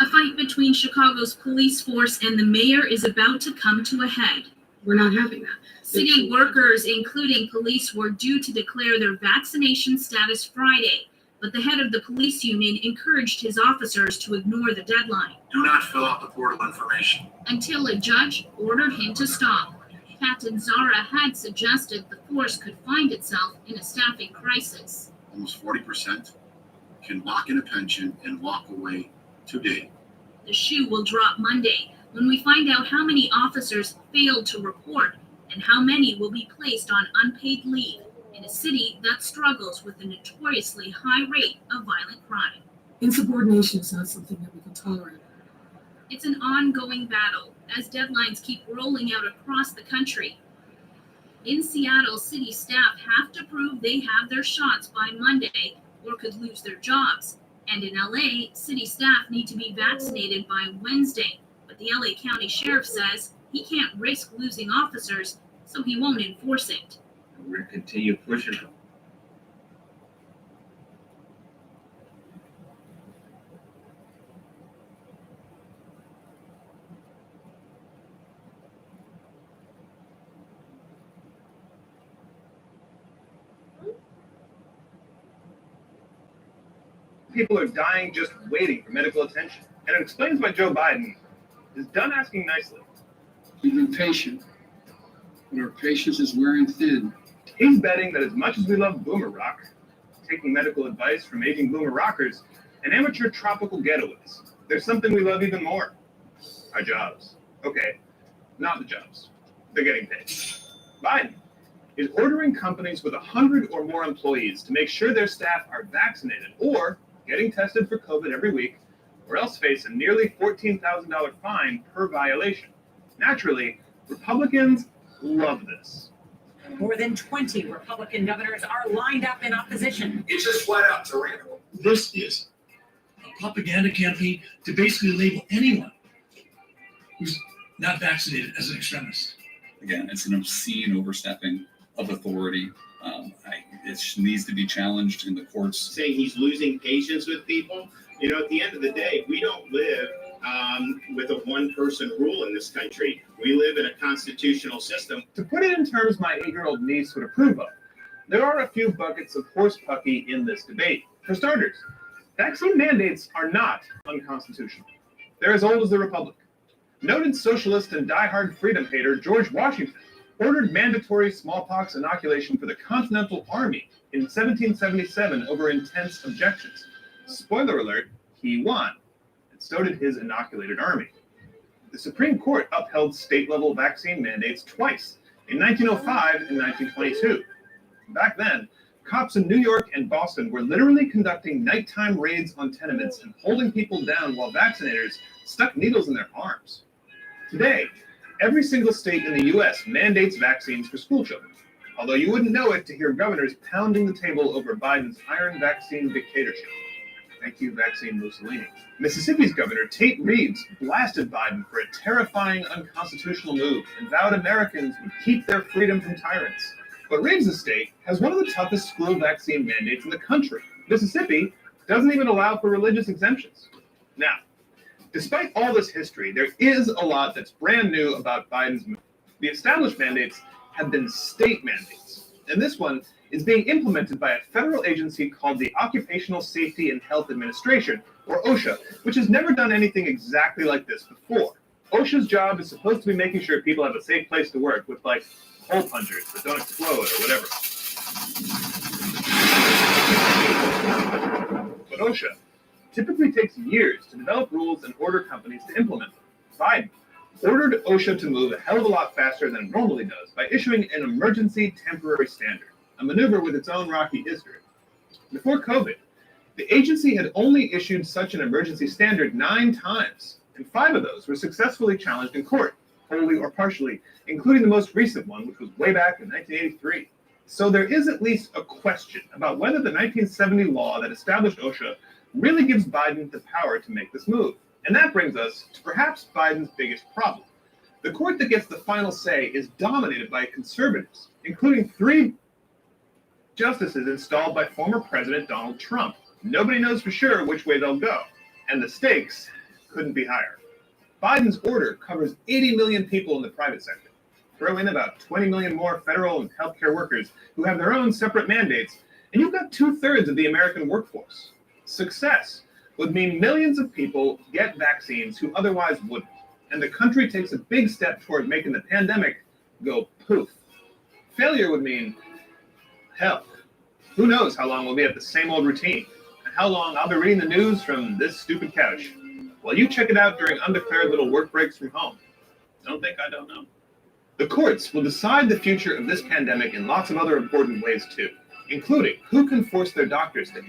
A fight between Chicago's police force and the mayor is about to come to a head. We're not having that. City workers, including police, were due to declare their vaccination status Friday, but the head of the police union encouraged his officers to ignore the deadline. Do not fill out the portal information. Until a judge ordered him to stop. Captain Zara had suggested the force could find itself in a staffing crisis. Almost 40% can lock in a pension and walk away today. The shoe will drop Monday when we find out how many officers failed to report and how many will be placed on unpaid leave in a city that struggles with a notoriously high rate of violent crime. Insubordination is not something that we can tolerate. It's an ongoing battle as deadlines keep rolling out across the country. In Seattle, city staff have to prove they have their shots by Monday or could lose their jobs. And in LA, city staff need to be vaccinated by Wednesday. But the LA County Sheriff says he can't risk losing officers, so he won't enforce it. We're going to continue pushing them. People are dying just waiting for medical attention. And it explains why Joe Biden is done asking nicely. We've been patient, but our patience is wearing thin. He's betting that as much as we love boomer rock, taking medical advice from aging boomer rockers, and amateur tropical getaways, there's something we love even more. Our jobs. Okay, not the jobs. They're getting paid. Biden is ordering companies with 100 or more employees to make sure their staff are vaccinated or getting tested for COVID every week, or else face a nearly $14,000 fine per violation. Naturally, Republicans love this. More than 20 Republican governors are lined up in opposition. It's just flat out tyrannical. This is a propaganda campaign to basically label anyone who's not vaccinated as an extremist. Again, it's an obscene overstepping of authority. It needs to be challenged in the courts. Saying he's losing patience with people. You know, at the end of the day, we don't live with a one-person rule in this country. We live in a constitutional system. To put it in terms my 8-year-old niece would approve of, there are a few buckets of horse pucky in this debate. For starters, vaccine mandates are not unconstitutional. They're as old as the Republic. Noted socialist and diehard freedom hater George Washington ordered mandatory smallpox inoculation for the Continental Army in 1777 over intense objections. Spoiler alert, he won, and so did his inoculated army. The Supreme Court upheld state-level vaccine mandates twice, in 1905 and 1922. Back then, cops in New York and Boston were literally conducting nighttime raids on tenements and holding people down while vaccinators stuck needles in their arms. Today, every single state in the U.S. mandates vaccines for school children, although you wouldn't know it to hear governors pounding the table over Biden's iron vaccine dictatorship. Thank you, Vaccine Mussolini. Mississippi's Governor Tate Reeves blasted Biden for a terrifying unconstitutional move and vowed Americans would keep their freedom from tyrants. But Reeves' state has one of the toughest school vaccine mandates in the country. Mississippi doesn't even allow for religious exemptions. Now, despite all this history, there is a lot that's brand new about Biden's move. The established mandates have been state mandates, and this one is being implemented by a federal agency called the Occupational Safety and Health Administration, or OSHA, which has never done anything exactly like this before. OSHA's job is supposed to be making sure people have a safe place to work with, like, hole punchers that don't explode or whatever. But OSHA typically takes years to develop rules and order companies to implement them. Biden ordered OSHA to move a hell of a lot faster than it normally does by issuing an emergency temporary standard, a maneuver with its own rocky history. Before COVID, the agency had only issued such an emergency standard 9 times, and 5 of those were successfully challenged in court, wholly or partially, including the most recent one, which was way back in 1983. So there is at least a question about whether the 1970 law that established OSHA really gives Biden the power to make this move. And that brings us to perhaps Biden's biggest problem. The court that gets the final say is dominated by conservatives, including 3 justices installed by former President Donald Trump. Nobody knows for sure which way they'll go, and the stakes couldn't be higher. Biden's order covers 80 million people in the private sector. Throw in about 20 million more federal and healthcare workers who have their own separate mandates, and you've got 2/3 of the American workforce. Success would mean millions of people get vaccines who otherwise wouldn't, and the country takes a big step toward making the pandemic go poof. Failure would mean, hell, who knows how long we'll be at the same old routine, and how long I'll be reading the news from this stupid couch, while you check it out during undeclared little work breaks from home. Don't think I don't know. The courts will decide the future of this pandemic in lots of other important ways too, including who can force their doctors to.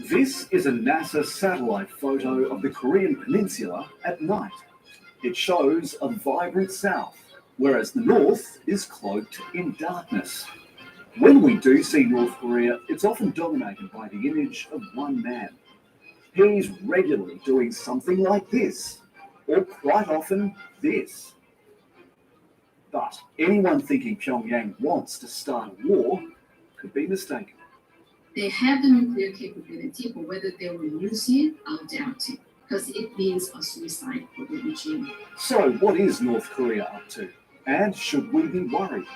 This is a NASA satellite photo of the Korean Peninsula at night. It shows a vibrant south, whereas the north is cloaked in darkness. When we do see North Korea, it's often dominated by the image of one man. He's regularly doing something like this, or quite often this. But anyone thinking Pyongyang wants to start a war could be mistaken. They have the nuclear capability, but whether they will use it, I'll doubt it, because it means a suicide for the regime. So what is North Korea up to? And should we be worried?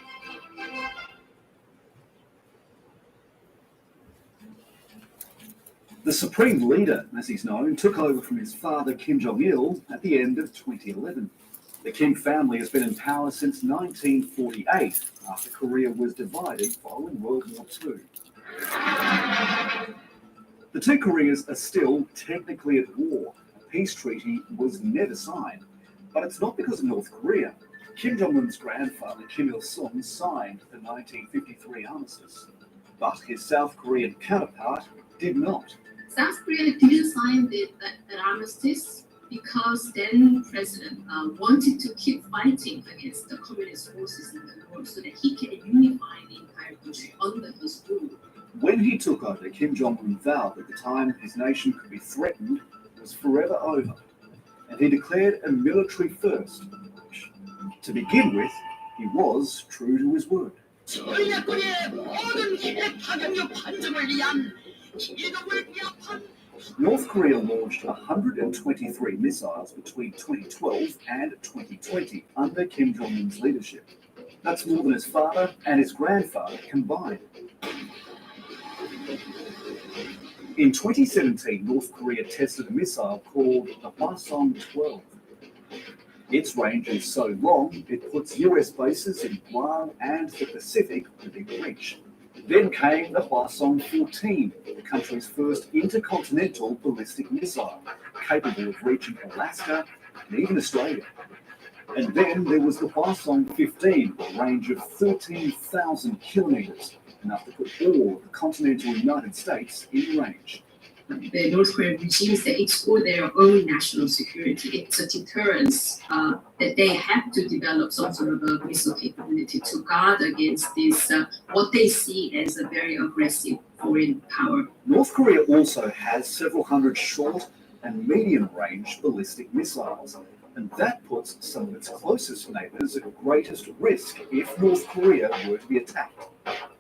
The Supreme Leader, as he's known, took over from his father Kim Jong-il at the end of 2011. The Kim family has been in power since 1948, after Korea was divided following World War II. The two Koreas are still technically at war. A peace treaty was never signed. But it's not because of North Korea. Kim Jong-un's grandfather, Kim Il-sung, signed the 1953 armistice. But his South Korean counterpart did not. South Korea didn't sign that armistice because then president wanted to keep fighting against the communist forces in the north so that he can unify the entire country under his rule. When he took over, Kim Jong-un vowed that the time his nation could be threatened was forever over, and he declared a military first. To begin with, he was true to his word. North Korea launched 123 missiles between 2012 and 2020 under Kim Jong-un's leadership. That's more than his father and his grandfather combined. In 2017, North Korea tested a missile called the Hwasong-12. Its range is so long, it puts US bases in Guam and the Pacific within reach. Then came the Hwasong-14, the country's first intercontinental ballistic missile, capable of reaching Alaska and even Australia. And then there was the Hwasong-15, a range of 13,000 kilometers, enough to put all of the continental United States in range. The North Korean regime said it's for their own national security. It's a deterrence that they have to develop some sort of a missile capability to guard against this, what they see as a very aggressive foreign power. North Korea also has several hundred short and medium-range ballistic missiles, and that puts some of its closest neighbors at greatest risk if North Korea were to be attacked.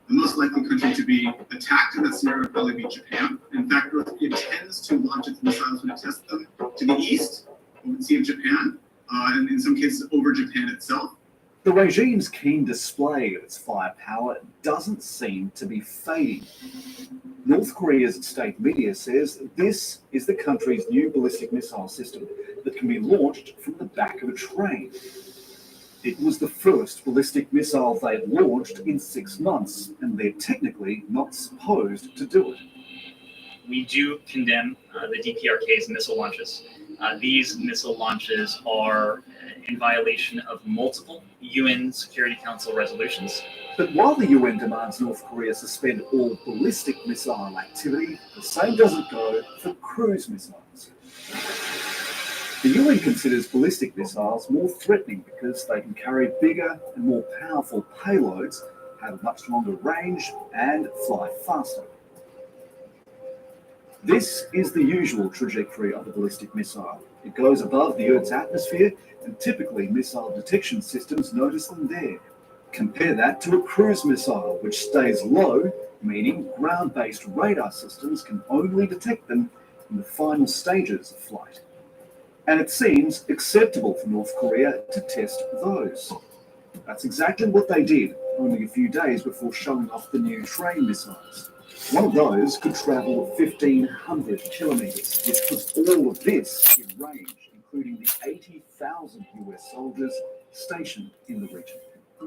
The most likely country to be attacked in that scenario would probably be Japan. In fact, North Korea tends to launch its missiles when it tests them to the east, over the Sea of Japan, and in some cases over Japan itself. The regime's keen display of its firepower doesn't seem to be fading. North Korea's state media says this is the country's new ballistic missile system that can be launched from the back of a train. It was the first ballistic missile they had launched in 6 months, and they're technically not supposed to do it. We do condemn the DPRK's missile launches. These missile launches are in violation of multiple UN Security Council resolutions. But while the UN demands North Korea suspend all ballistic missile activity, the same doesn't go for cruise missiles. The UN considers ballistic missiles more threatening because they can carry bigger and more powerful payloads, have a much longer range, and fly faster. This is the usual trajectory of a ballistic missile. It goes above the Earth's atmosphere, and typically missile detection systems notice them there. Compare that to a cruise missile, which stays low, meaning ground-based radar systems can only detect them in the final stages of flight. And it seems acceptable for North Korea to test those. That's exactly what they did only a few days before showing off the new train missiles. One of those could travel 1,500 kilometers, which puts all of this in range, including the 80,000 US soldiers stationed in the region.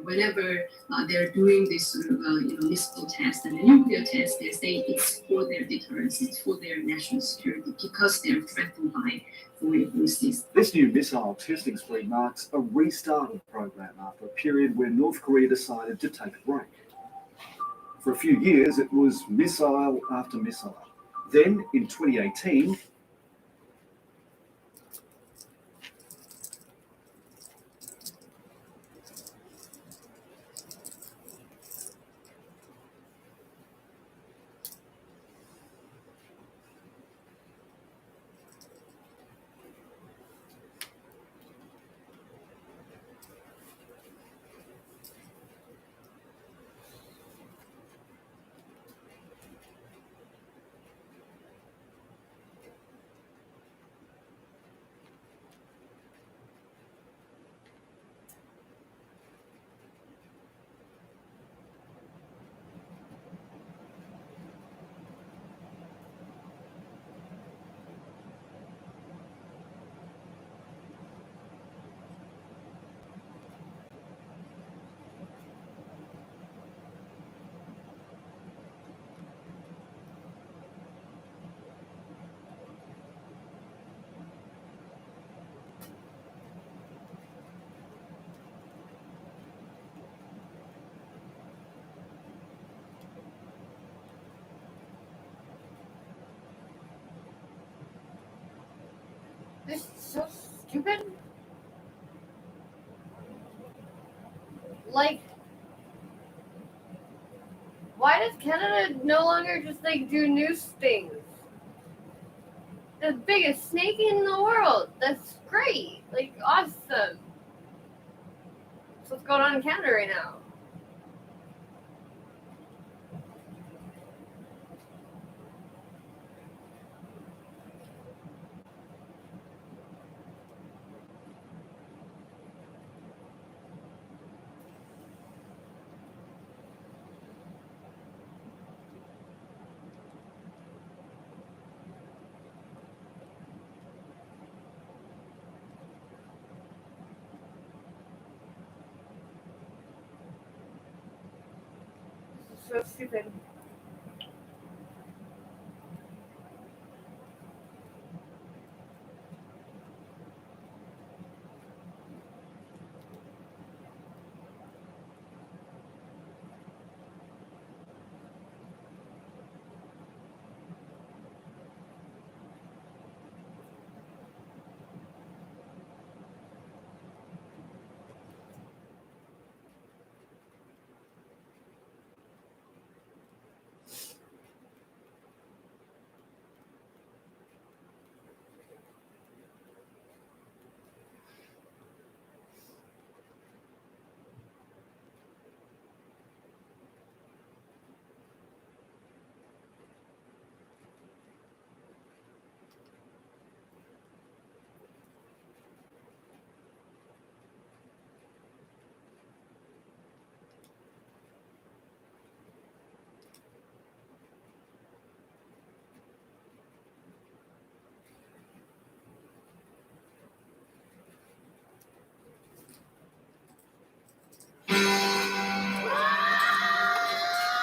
Whenever they're doing this sort of missile test and a nuclear test, they say it's for their deterrence, it's for their national security, because they're threatened by foreign forces. This new missile testing spree marks a restart of the program after a period where North Korea decided to take a break. For a few years, it was missile after missile. Then, in 2018, so stupid. Like, why does Canada no longer just like do news things? The biggest snake in the world. That's great. Like, awesome. That's what's going on in Canada right now. So stupid.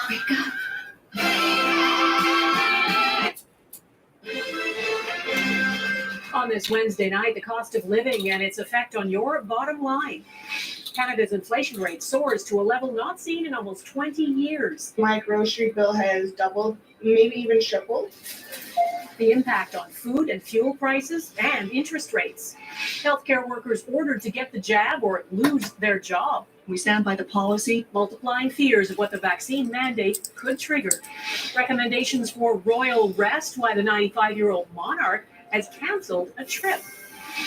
Wake up. On this Wednesday night, the cost of living and its effect on your bottom line. Canada's inflation rate soars to a level not seen in almost 20 years. My grocery bill has doubled, maybe even tripled. The impact on food and fuel prices and interest rates. Healthcare workers ordered to get the jab or lose their job. We stand by the policy, multiplying fears of what the vaccine mandate could trigger. Recommendations for royal rest, why the 95-year-old monarch has canceled a trip.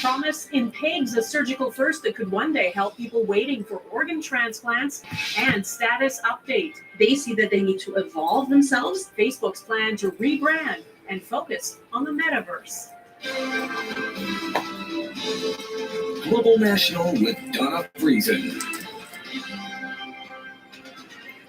Promise in pigs a surgical first that could one day help people waiting for organ transplants, and status update. They see that they need to evolve themselves. Facebook's plan to rebrand and focus on the metaverse. Global National with Donna Friesen.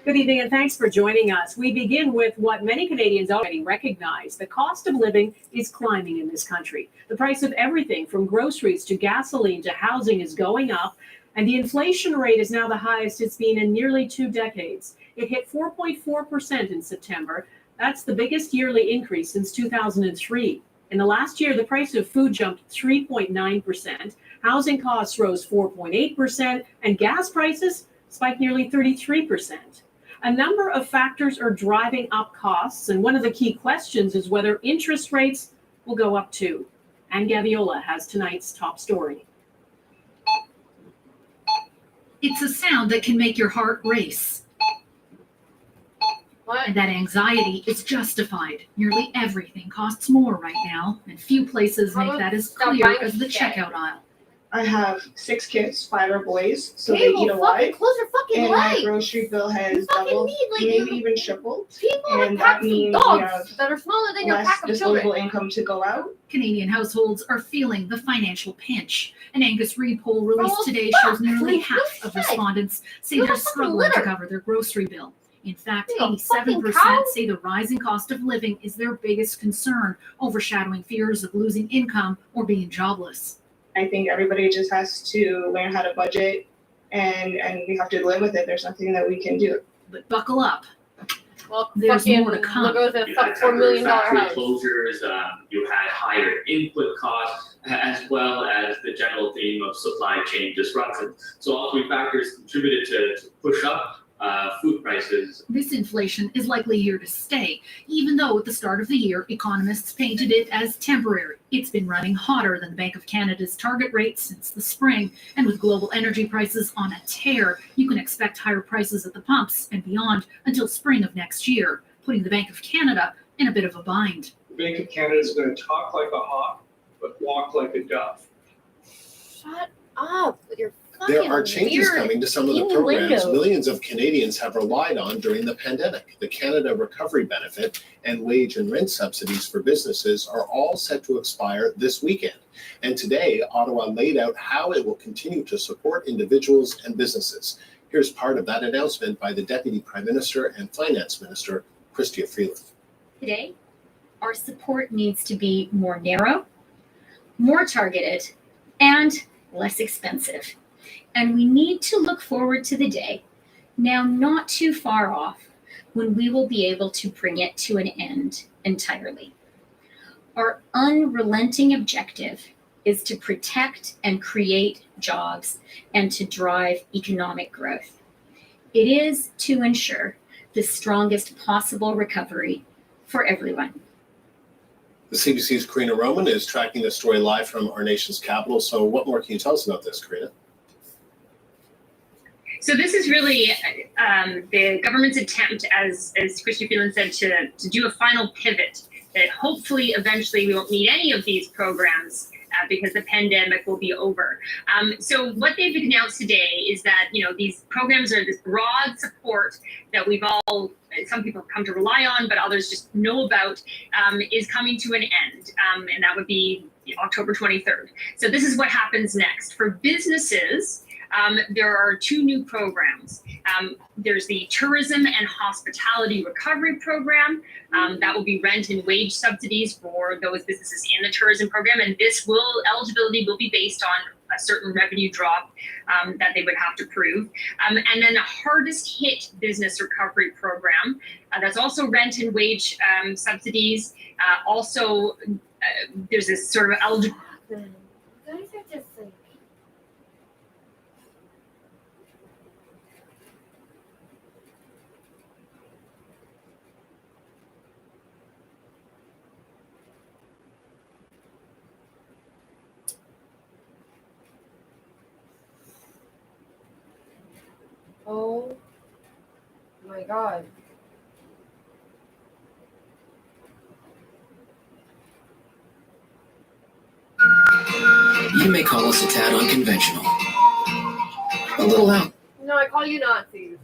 Good evening and thanks for joining us. We begin with what many Canadians already recognize. The cost of living is climbing in this country. The price of everything from groceries to gasoline to housing is going up, and the inflation rate is now the highest it's been in nearly 2 decades. It hit 4.4% in September. That's the biggest yearly increase since 2003. In the last year, the price of food jumped 3.9%, housing costs rose 4.8%, and gas prices spiked nearly 33%. A number of factors are driving up costs, and one of the key questions is whether interest rates will go up too. Ann Gaviola has tonight's top story. It's a sound that can make your heart race. What? And that anxiety is justified. Nearly everything costs more right now, and few places make that as clear as the checkout aisle. I have 6 kids, 5 are boys, so Hey, they eat a well, lot. fucking close your fucking And my legs. grocery bill has You fucking doubled, need, like, maybe even tripled. People have And that packs of means we dogs have that are smaller than your less pack of disposable children. income to go out. Canadian households are feeling the financial pinch. An Angus Reid poll released Oh, today fuck. shows nearly Like, half no of shit. respondents say You're they're a fucking struggling to litter. cover their grocery bill. In fact, You're a fucking 87% cow. say the rising cost of living is their biggest concern, overshadowing fears of losing income or being jobless. I think everybody just has to learn how to budget, and we have to live with it. There's nothing that we can do. But buckle up. Well, There's fucking more to come. look at that You fucking had $4 temporary million factory house. closures, you had higher input costs, as well as the general theme of supply chain disruption. So all 3 factors contributed to push up food prices. This inflation is likely here to stay, even though at the start of the year, economists painted it as temporary. It's been running hotter than the Bank of Canada's target rate since the spring, and with global energy prices on a tear, you can expect higher prices at the pumps and beyond until spring of next year, putting the Bank of Canada in a bit of a bind. The Bank of Canada is going to talk like a hawk, but walk like a dove. Shut up with your There are changes weird coming to some of the teeny programs windows. millions of Canadians have relied on during the pandemic. The Canada Recovery Benefit and wage and rent subsidies for businesses are all set to expire this weekend. And today, Ottawa laid out how it will continue to support individuals and businesses. Here's part of that announcement by the Deputy Prime Minister and Finance Minister, Chrystia Freeland. Today, our support needs to be more narrow, more targeted, and less expensive. And we need to look forward to the day, now not too far off, when we will be able to bring it to an end entirely. Our unrelenting objective is to protect and create jobs and to drive economic growth. It is to ensure the strongest possible recovery for everyone. The CBC's Karina Roman is tracking the story live from our nation's capital. So what more can you tell us about this, Karina? So this is really the government's attempt, as Chrystia Freeland said, to do a final pivot that hopefully eventually we won't need any of these programs because the pandemic will be over. So what they've announced today is that, these programs are this broad support that we've all, some people have come to rely on, but others just know about, is coming to an end. And that would be October 23rd. So this is what happens next. For businesses, there are two new programs. There's the Tourism and Hospitality Recovery Program. That will be rent and wage subsidies for those businesses in the tourism program. And eligibility will be based on a certain revenue drop that they would have to prove. And then the hardest hit business recovery program, that's also rent and wage subsidies. Also, there's this sort of You guys are just like. Oh my God. You may call us a tad unconventional. A little out. No, I call you Nazis.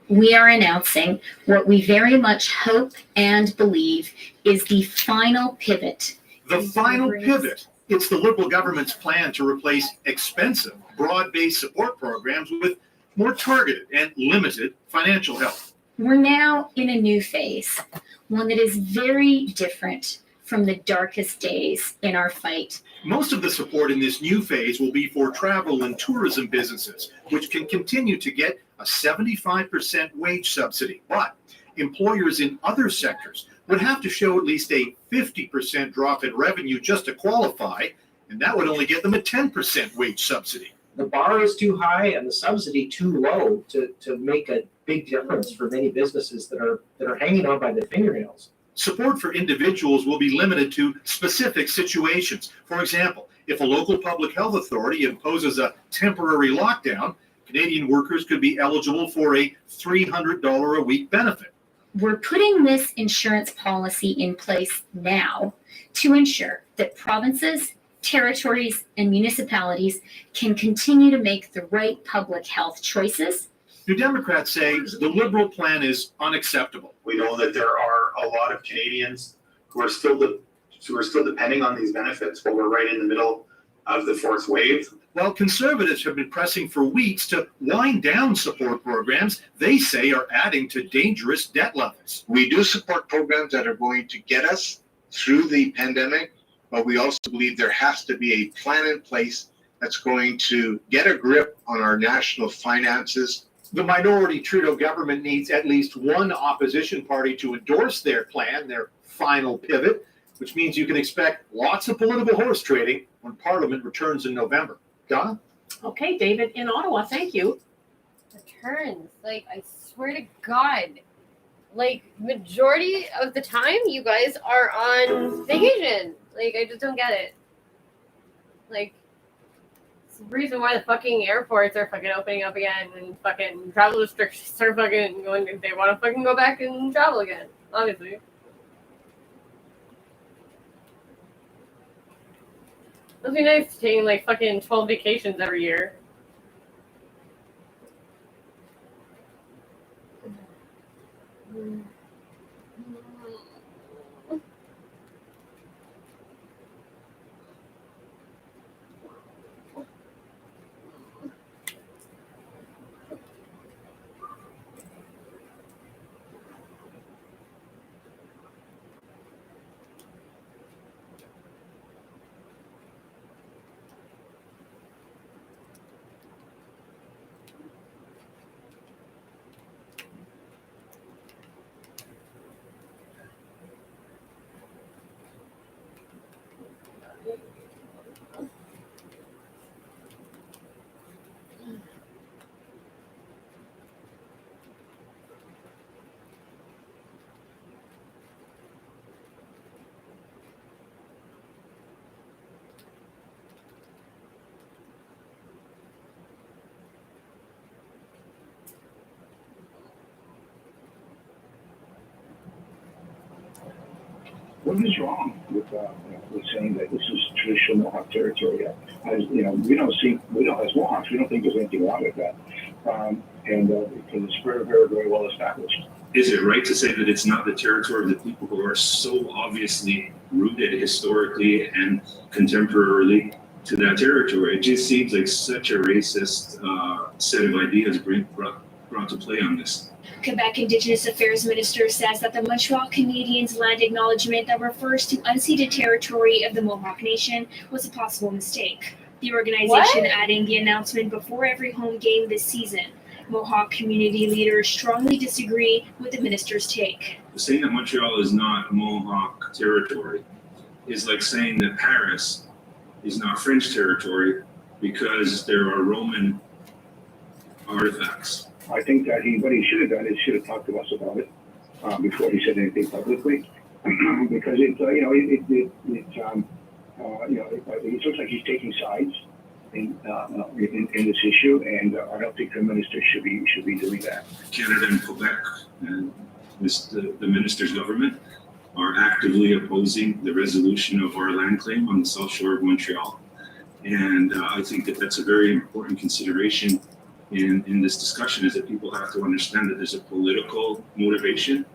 We are announcing what we very much hope and believe is the final pivot. The final pivot. It's the Liberal government's plan to replace expensive, broad-based support programs with more targeted and limited financial help. We're now in a new phase, one that is very different from the darkest days in our fight. Most of the support in this new phase will be for travel and tourism businesses, which can continue to get a 75% wage subsidy. But employers in other sectors would have to show at least a 50% drop in revenue just to qualify, and that would only get them a 10% wage subsidy. The bar is too high and the subsidy too low to make a big difference for many businesses that are hanging on by their fingernails. Support for individuals will be limited to specific situations. For example, if a local public health authority imposes a temporary lockdown, Canadian workers could be eligible for a $300 a week benefit. We're putting this insurance policy in place now to ensure that provinces, territories, and municipalities can continue to make the right public health choices. New Democrats say the Liberal plan is unacceptable. We know that there are a lot of Canadians who are still depending on these benefits while we're right in the middle of the fourth wave. While Conservatives have been pressing for weeks to wind down support programs they say are adding to dangerous debt levels. We do support programs that are going to get us through the pandemic, but we also believe there has to be a plan in place that's going to get a grip on our national finances. The minority Trudeau government needs at least one opposition party to endorse their plan, their final pivot, which means you can expect lots of political horse trading when Parliament returns in November. Donna? Okay, David in Ottawa, thank you. Returns. Like, I swear to God, like majority of the time, you guys are on vacation. Like, I just don't get it. Like, it's the reason why the fucking airports are fucking opening up again and fucking travel restrictions are fucking going. They want to fucking go back and travel again, obviously. It'd be nice taking like fucking 12 vacations every year. What is wrong with saying that this is traditional Mohawk territory? As we don't as Mohawks, we don't think there's anything wrong with that, because it's very, very, very well established. Is it right to say that it's not the territory of the people who are so obviously rooted historically and contemporarily to that territory? It just seems like such a racist set of ideas brought to play on this. Quebec Indigenous Affairs Minister says that the Montreal Canadiens land acknowledgement that refers to unceded territory of the Mohawk Nation was a possible mistake. The organization adding the announcement before every home game this season. Mohawk community leaders strongly disagree with the minister's take. Saying that Montreal is not Mohawk territory is like saying that Paris is not French territory because there are Roman artifacts. I think that what he should have done is should have talked to us about it before he said anything publicly, because it looks like he's taking sides in this issue, and I don't think the minister should be doing that. Canada and Quebec and the minister's government are actively opposing the resolution of our land claim on the South Shore of Montreal, and I think that that's a very important consideration in this discussion, is that people have to understand that there's a political motivation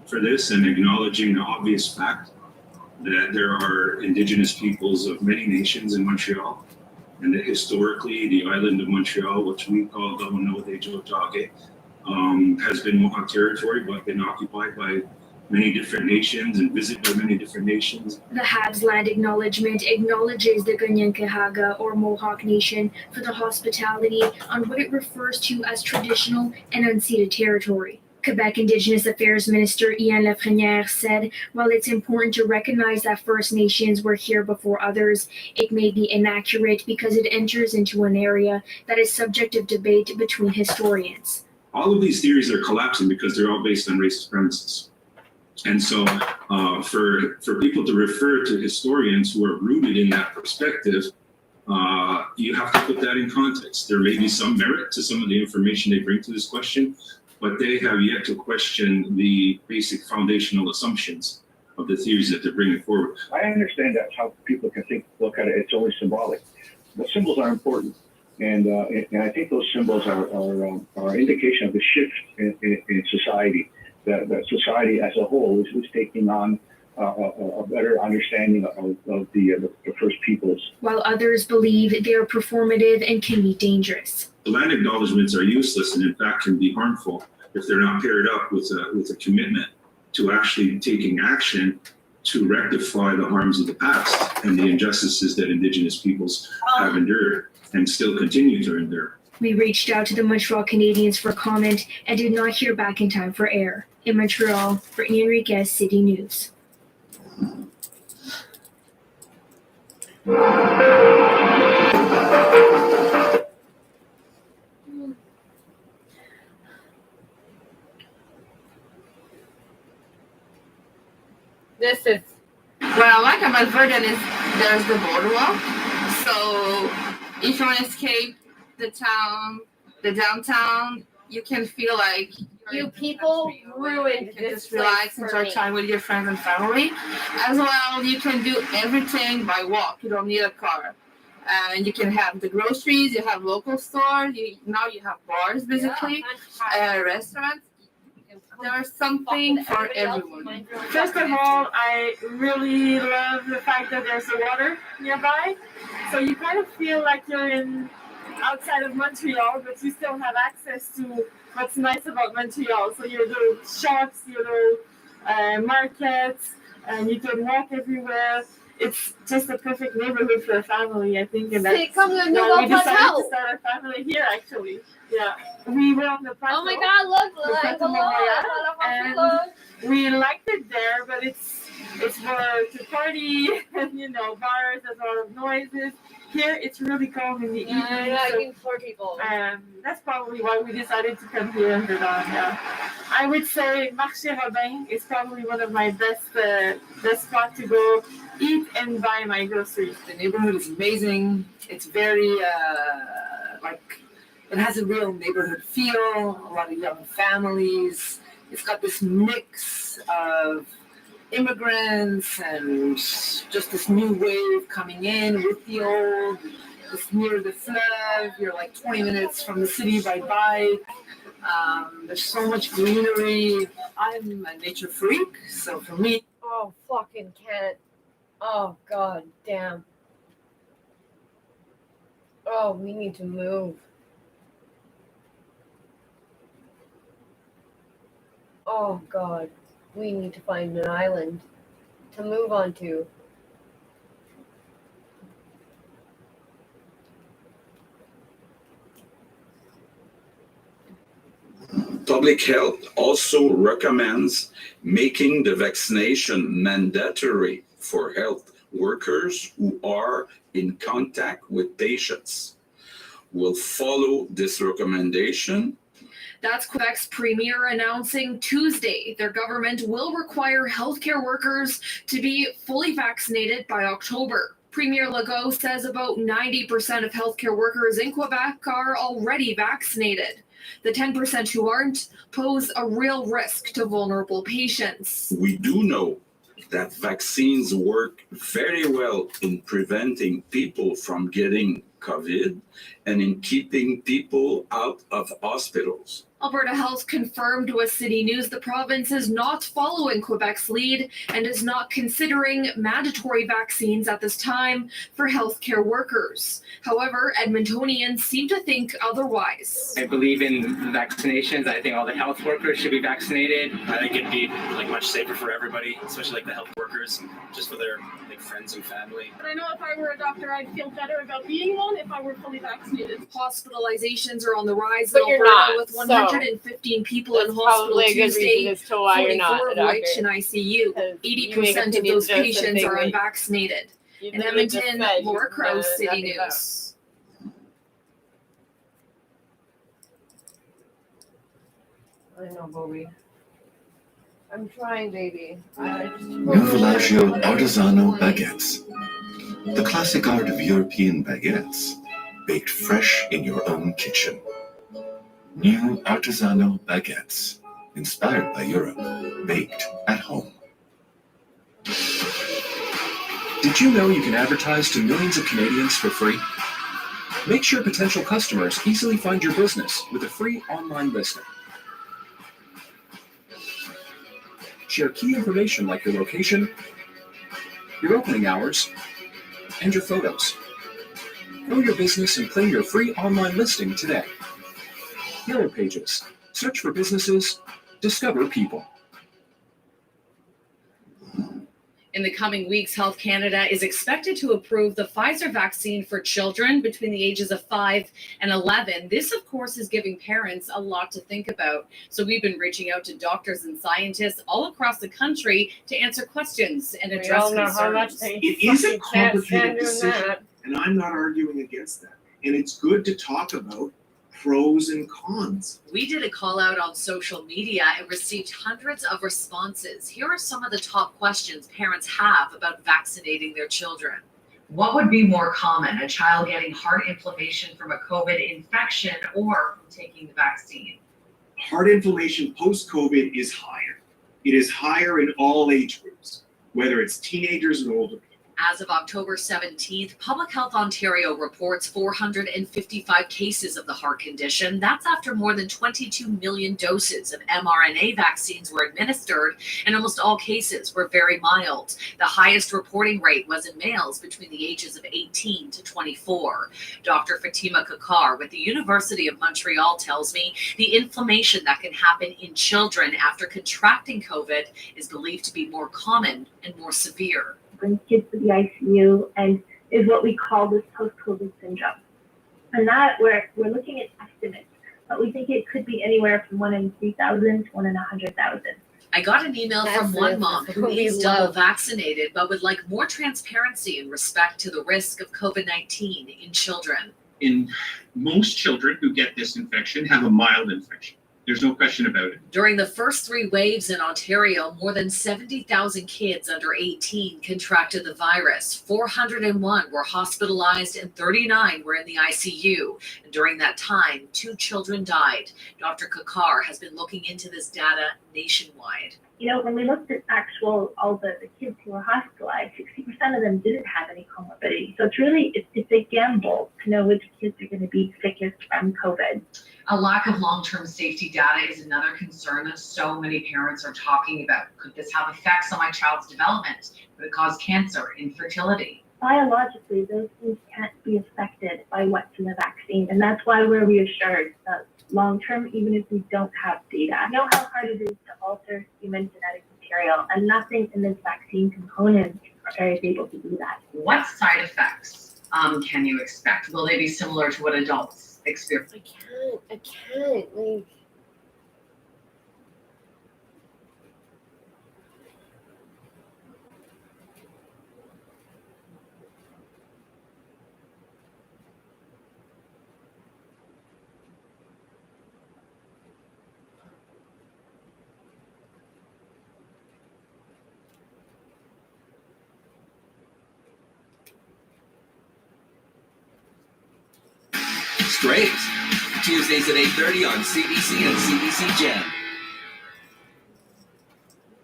for this, and acknowledging the obvious fact that there are Indigenous peoples of many nations in Montreal, and that historically the island of Montreal, which we call Gawanode, has been Mohawk territory, but been occupied by many different nations and visited by many different nations. The Habs land acknowledgement acknowledges the Ganyankahaga or Mohawk Nation for the hospitality on what it refers to as traditional and unceded territory. Quebec Indigenous Affairs Minister Ian Lafrenière said, while it's important to recognize that First Nations were here before others, it may be inaccurate because it enters into an area that is subject of debate between historians. All of these theories are collapsing because they're all based on racist premises. And so for people to refer to historians who are rooted in that perspective, you have to put that in context. There may be some merit to some of the information they bring to this question, but they have yet to question the basic foundational assumptions of the theories that they're bringing forward. I understand that's how people can look at it. It's only symbolic. But symbols are important. And I think those symbols are an indication of the shift in society. That society as a whole is taking on a better understanding of the First Peoples. While others believe they are performative and can be dangerous. The land acknowledgements are useless and in fact can be harmful if they're not paired up with a commitment to actually taking action to rectify the harms of the past and the injustices that Indigenous peoples have endured and still continue to endure. We reached out to the Montreal Canadiens for comment and did not hear back in time for air. In Montreal, Brittany Enriquez, City News. This is What I like about Verdun is there's the boardwalk. So if you want to escape the town, the downtown, you can feel like you people ruined you can this just relax, place enjoy for me. time with your friends and family. As well, you can do everything by walk. You don't need a car. And you can have the groceries, you have local stores, now you have bars basically, restaurants. There's something for everyone. First of all, I really love the fact that there's the water nearby. So you kind of feel like you're outside of Montreal, but you still have access to what's nice about Montreal. So your little shops, your little markets, and you can walk everywhere. It's just a perfect neighborhood for a family, I think. And that's Comme le why nouveau we decided plateau. to start a family here, actually. Yeah, we were on the plateau. Oh my God! Look, the like Plateau hello, and we liked it there, but it's more to party and bars. There's a lot of noises. Here, it's really calm in the evening. I So, think 4 people. that's probably why we decided to come here in Verdun. Yeah. I would say Marché Robin is probably one of my best spots to go eat and buy my groceries. The neighborhood is amazing. It's very it has a real neighborhood feel. A lot of young families. It's got this mix of immigrants and just this new wave coming in with the old. It's near the fleuve. You're like 20 minutes from the city by bike. There's so much greenery. I'm a nature freak, so for me. Oh, fucking cat. Oh, God damn. Oh, we need to move. Oh, God. We need to find an island to move on to. Public Health also recommends making the vaccination mandatory for health workers who are in contact with patients. We'll follow this recommendation. That's Quebec's premier announcing Tuesday their government will require healthcare workers to be fully vaccinated by October. Premier Legault says about 90% of healthcare workers in Quebec are already vaccinated. The 10% who aren't pose a real risk to vulnerable patients. We do know that vaccines work very well in preventing people from getting COVID and in keeping people out of hospitals. Alberta Health confirmed with City News the province is not following Quebec's lead and is not considering mandatory vaccines at this time for healthcare workers. However, Edmontonians seem to think otherwise. I believe in vaccinations. I think all the health workers should be vaccinated. I think it'd be much safer for everybody, especially the health workers, just for their friends and family. But I know if I were a doctor, I'd feel better about being one if I were fully vaccinated. Hospitalizations are on the rise But in you're Alberta, not, with so 115 people in that's hospital probably a good Tuesday, reason as to why you're not 44 a of which doctor. in ICU. 80% of opinions those just a patients thing are that unvaccinated. you In literally just Edmonton, said Laura you Krause, know City nothing about. News. I know, Bobby. I'm trying, baby. New Villaggio Artisanal Baguettes. The classic art of European baguettes, baked fresh in your own kitchen. New Artisanal Baguettes, inspired by Europe, baked at home. Did you know you can advertise to millions of Canadians for free? Make sure potential customers easily find your business with a free online listing. Share key information like your location, your opening hours, and your photos. Grow your business and claim your free online listing today. Yellow Pages. Search for businesses. Discover people. In the coming weeks, Health Canada is expected to approve the Pfizer vaccine for children between the ages of 5 and 11. This, of course, is giving parents a lot to think about. So we've been reaching out to doctors and scientists all across the country to answer questions and We address all know how much concerns. they It is a fucking can't stand complicated doing decision, that. and I'm not arguing against that. And it's good to talk about pros and cons. We did a call out on social media and received hundreds of responses. Here are some of the top questions parents have about vaccinating their children. What would be more common, a child getting heart inflammation from a COVID infection or from taking the vaccine? Heart inflammation post-COVID is higher. It is higher in all age groups, whether it's teenagers and older. As of October 17th, Public Health Ontario reports 455 cases of the heart condition. That's after more than 22 million doses of mRNA vaccines were administered, and almost all cases were very mild. The highest reporting rate was in males between the ages of 18 to 24. Dr. Fatima Kakar with the University of Montreal tells me the inflammation that can happen in children after contracting COVID is believed to be more common and more severe. Brings kids to the ICU and is what we call this post-COVID syndrome. And that we're looking at estimates, but we think it could be anywhere from 1 in 3,000 to 1 in 100,000. I got an email from one mom who is double vaccinated but would like more transparency in respect to the risk of COVID-19 in children. In most children who get this infection have a mild infection. There's no question about it. During the first 3 waves in Ontario, more than 70,000 kids under 18 contracted the virus. 401 were hospitalized and 39 were in the ICU. And during that time, 2 children died. Dr. Kakar has been looking into this data nationwide. You know, when we looked at all the kids who were hospitalized, 60% of them didn't have any comorbidity. So it's a gamble to know which kids are going to be sickest from COVID. A lack of long-term safety data is another concern that so many parents are talking about. Could this have effects on my child's development? Could it cause cancer, infertility? Biologically, those things can't be affected by what's in the vaccine. And that's why we're reassured that long-term, even if we don't have data, we know how hard it is to alter human genetic material, and nothing in this vaccine component is able to do that. What side effects can you expect? Will they be similar to what adults experience? I can't, like. Straight. Tuesdays at 8:30 on CBC and CBC Gem.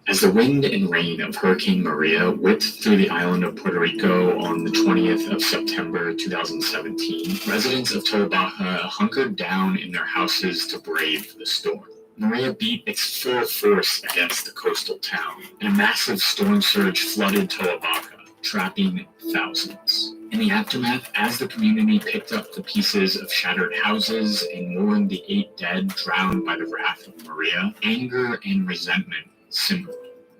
As the wind and rain of Hurricane Maria whipped through the island of Puerto Rico on the 20th of September 2017, residents of Toa Baja hunkered down in their houses to brave the storm. Maria beat its full force against the coastal town, and a massive storm surge flooded Toa Baja, trapping thousands. In the aftermath, as the community picked up the pieces of shattered houses and mourned the 8 dead drowned by the wrath of Maria, anger and resentment simmered.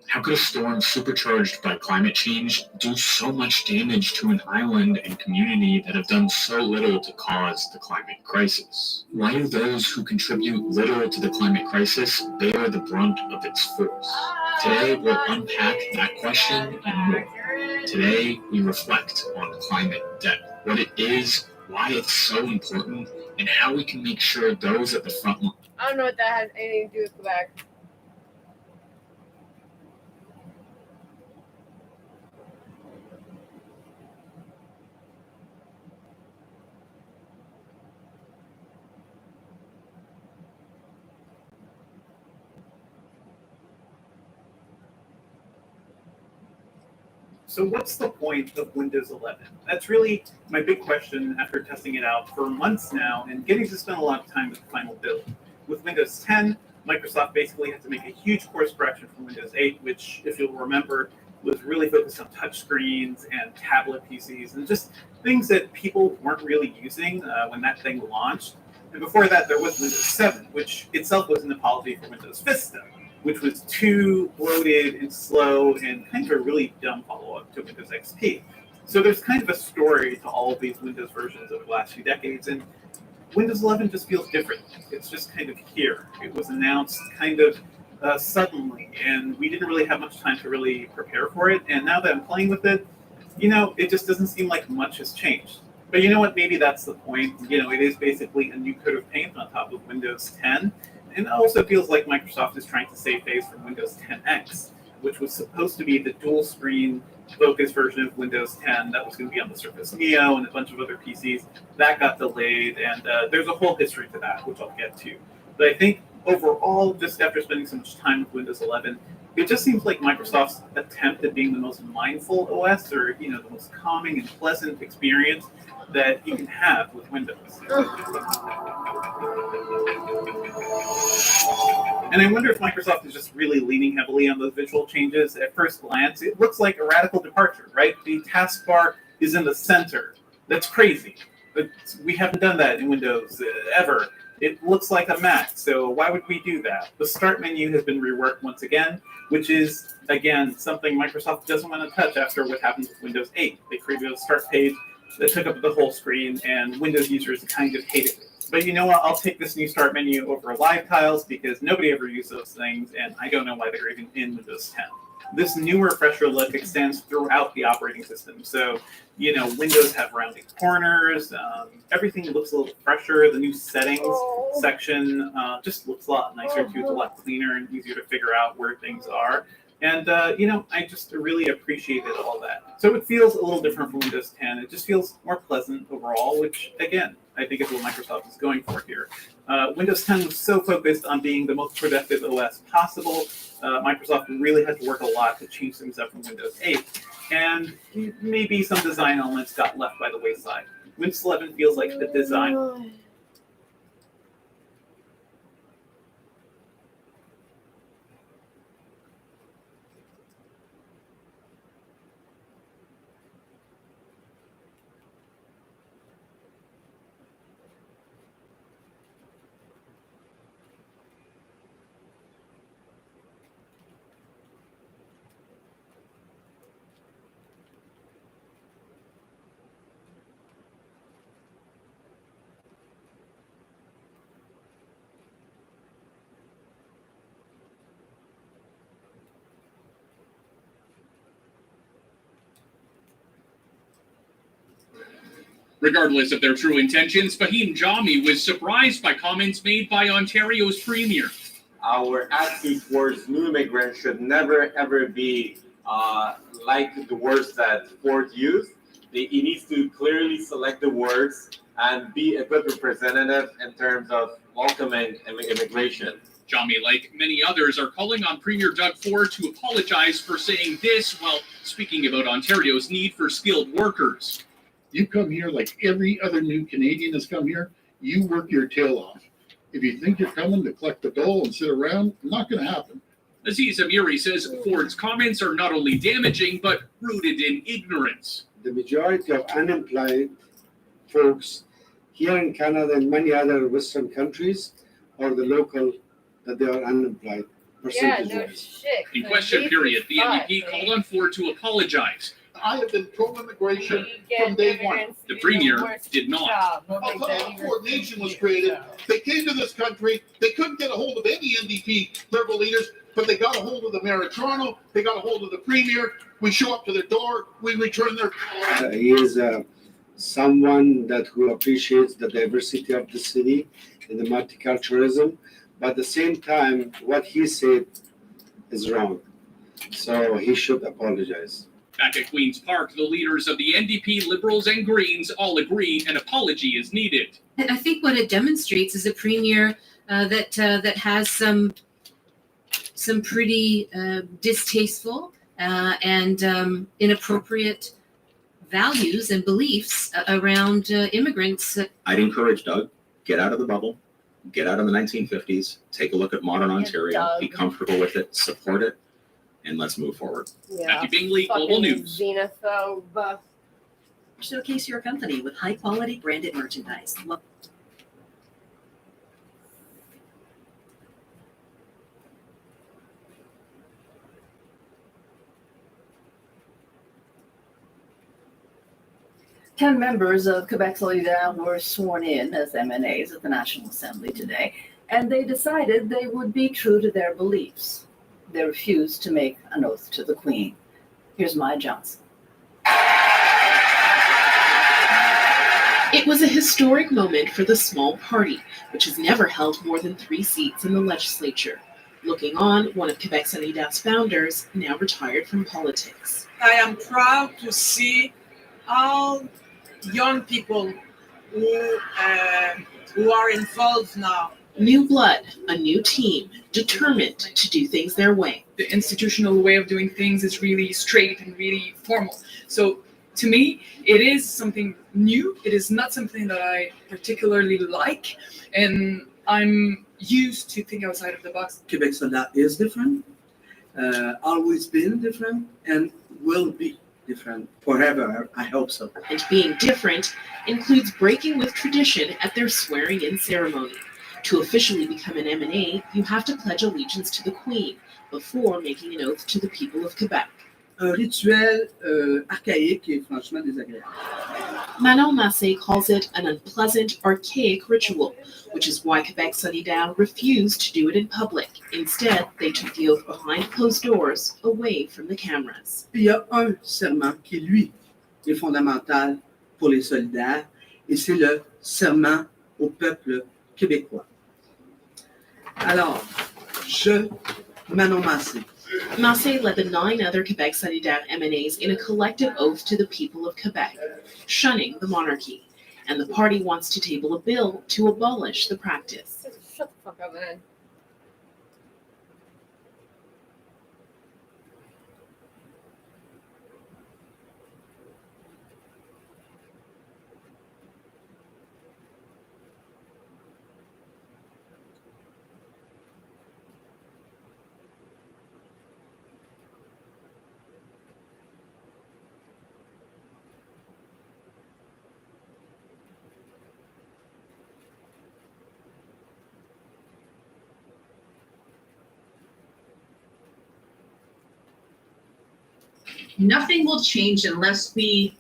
How could a storm supercharged by climate change do so much damage to an island and community that have done so little to cause the climate crisis? Why do those who contribute little to the climate crisis bear the brunt of its force? Today, we'll unpack that question and more. Today, we reflect on climate debt, what it is, why it's so important, and how we can make sure those at the front line. I don't know what that has anything to do with Quebec. So what's the point of Windows 11? That's really my big question after testing it out for months now and getting to spend a lot of time with the final build. With Windows 10, Microsoft basically had to make a huge course correction from Windows 8, which, if you'll remember, was really focused on touchscreens and tablet PCs and just things that people weren't really using when that thing launched. And before that, there was Windows 7, which itself was an apology for Windows Vista, which was too bloated and slow and kind of a really dumb follow-up to Windows XP. So there's kind of a story to all of these Windows versions over the last few decades, and Windows 11 just feels different. It's just kind of here. It was announced kind of suddenly, and we didn't really have much time to really prepare for it, and now that I'm playing with it, you know, it just doesn't seem like much has changed. But you know what? Maybe that's the point. You know, it is basically a new coat of paint on top of Windows 10. And it also feels like Microsoft is trying to save face from Windows 10X, which was supposed to be the dual screen focus version of Windows 10 that was going to be on the Surface Neo and a bunch of other PCs. That got delayed, and there's a whole history to that, which I'll get to. But I think overall, just after spending so much time with Windows 11, it just seems like Microsoft's attempt at being the most mindful OS, or the most calming and pleasant experience that you can have with Windows. And I wonder if Microsoft is just really leaning heavily on those visual changes. At first glance, it looks like a radical departure, right? The taskbar is in the center. That's crazy. We haven't done that in Windows ever. It looks like a Mac, so why would we do that? The Start menu has been reworked once again, which is, again, something Microsoft doesn't want to touch after what happened with Windows 8. They created a Start page that took up the whole screen, and Windows users kind of hated it. But you know what? I'll take this new Start menu over live tiles because nobody ever used those things, and I don't know why they're even in Windows 10. This newer, fresher look extends throughout the operating system. So, Windows have rounded corners. Everything looks a little fresher. The new settings section just looks a lot nicer, too. It's a lot cleaner and easier to figure out where things are. And, I just really appreciated all that. So it feels a little different from Windows 10. It just feels more pleasant overall, which, again, I think is what Microsoft is going for here. Windows 10 was so focused on being the most productive OS possible. Microsoft really had to work a lot to change things up from Windows 8. And maybe some design elements got left by the wayside. Windows 11 feels like the design. Regardless of their true intentions, Fahim Jami was surprised by comments made by Ontario's Premier. Our attitude towards new immigrants should never, ever be like the words that Ford used. He needs to clearly select the words and be a good representative in terms of welcoming immigration. Jami, like many others, are calling on Premier Doug Ford to apologize for saying this while speaking about Ontario's need for skilled workers. You come here like every other new Canadian has come here, you work your tail off. If you think you're coming to collect the dole and sit around, not going to happen. Aziz Amiri says Ford's comments are not only damaging, but rooted in ignorance. The majority of unemployed folks here in Canada and many other Western countries are the local that they are unemployed. Yeah, no shit. In question period, the NDP called on Ford to apologize. I have been pro-immigration from day one. The Premier did not. I'll tell you how Ford Nation was created. They came to this country. They couldn't get a hold of any NDP Liberal leaders, but they got a hold of the Mayor of Toronto. They got a hold of the Premier. We show up to their door. We return their. He is someone who appreciates the diversity of the city and the multiculturalism, but at the same time, what he said is wrong. So he should apologize. Back at Queen's Park, the leaders of the NDP, Liberals, and Greens all agree an apology is needed. And I think what it demonstrates is a premier that has some pretty distasteful and inappropriate values and beliefs around immigrants. I'd encourage Doug, get out of the bubble, get out of the 1950s, take a look at modern Ontario, be comfortable with it, support it, and let's move forward. Yeah. Matthew Bingley, Global News. Xenophobe. Showcase your company with high-quality branded merchandise. Ten members of Quebec Solidaire were sworn in as MNAs at the National Assembly today, and they decided they would be true to their beliefs. They refused to make an oath to the Queen. Here's Maya Johnson. It was a historic moment for the small party, which has never held more than 3 seats in the legislature. Looking on, one of Quebec Solidaires' founders, now retired from politics. I am proud to see all young people who are involved now. New blood, a new team, determined to do things their way. The institutional way of doing things is really straight and really formal. So to me, it is something new. It is not something that I particularly like, and I'm used to think outside of the box. Quebec Solidaire is different, always been different, and will be different forever. I hope so. And being different includes breaking with tradition at their swearing-in ceremony. To officially become an M&A, you have to pledge allegiance to the Queen before making an oath to the people of Quebec. Un rituel archaïque et franchement désagréable. Manon Massé calls it an unpleasant, archaic ritual, which is why Quebec Solidaire refused to do it in public. Instead, they took the oath behind closed doors, away from the cameras. Il y a un serment qui, lui, est fondamental pour les solidaires, et c'est le serment au peuple québécois. Alors, je, Manon Massé. Massé led the 9 other Quebec Solidaire M&As in a collective oath to the people of Quebec, shunning the monarchy. And the party wants to table a bill to abolish the practice. Shut the fuck up, man. Nothing will change unless we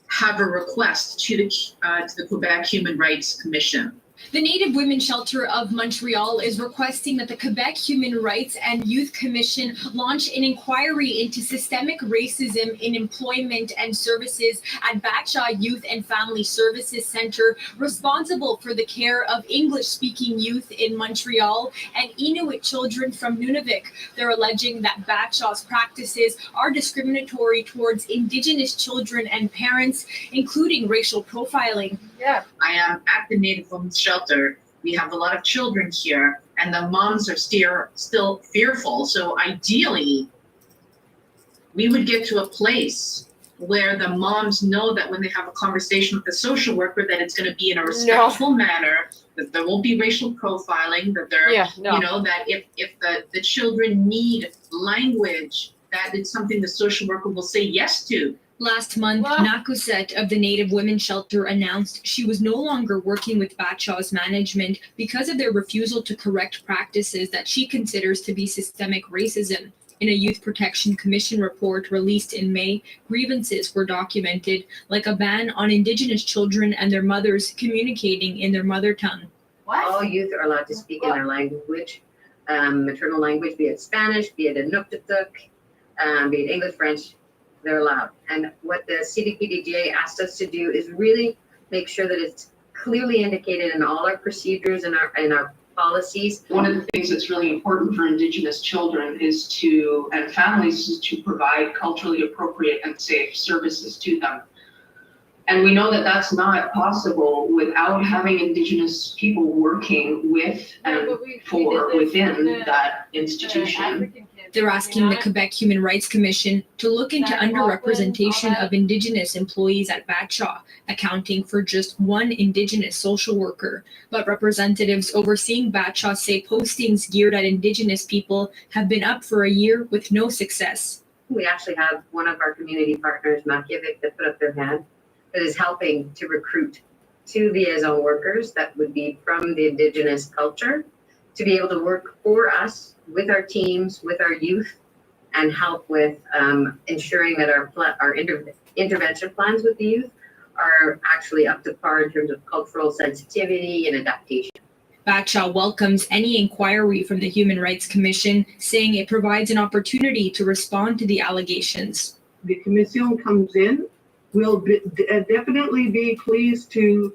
have a request to the Quebec Human Rights Commission. The Native Women's Shelter of Montreal is requesting that the Quebec Human Rights and Youth Commission launch an inquiry into systemic racism in employment and services at Batshaw Youth and Family Services Center, responsible for the care of English-speaking youth in Montreal and Inuit children from Nunavik. They're alleging that Batshaw's practices are discriminatory towards Indigenous children and parents, including racial profiling. Yeah, I am at the Native Women's Shelter. We have a lot of children here, and the moms are still fearful. So ideally, we would get to a place where the moms know that when they have a conversation with the social worker, that it's going to be in a respectful manner, that there won't be racial profiling, that there, you know, that if the children need language, that it's something the social worker will say yes to. Last month, Nakuset of the Native Women's Shelter announced she was no longer working with Batshaw's management because of their refusal to correct practices that she considers to be systemic racism. In a Youth Protection Commission report released in May, grievances were documented, like a ban on Indigenous children and their mothers communicating in their mother tongue. All youth are allowed to speak in their language, maternal language, be it Spanish, be it Inuktitut, be it English, French. They're allowed. And what the CDPDGA asked us to do is really make sure that it's clearly indicated in all our procedures and our policies. One of the things that's really important for Indigenous children is and families is to provide culturally appropriate and safe services to them. And we know that that's not possible without having Indigenous people working with and within that institution. They're asking the Quebec Human Rights Commission to look into underrepresentation of Indigenous employees at Batshaw, accounting for just 1 Indigenous social worker. But representatives overseeing Batshaw say postings geared at Indigenous people have been up for a year with no success. We actually have one of our community partners, Makivik, that put up their hand, that is helping to recruit 2 liaison workers that would be from the Indigenous culture to be able to work for us with our teams, with our youth, and help with ensuring that our intervention plans with the youth are actually up to par in terms of cultural sensitivity and adaptation. Batshaw welcomes any inquiry from the Human Rights Commission, saying it provides an opportunity to respond to the allegations. The commission comes in, we'll definitely be pleased to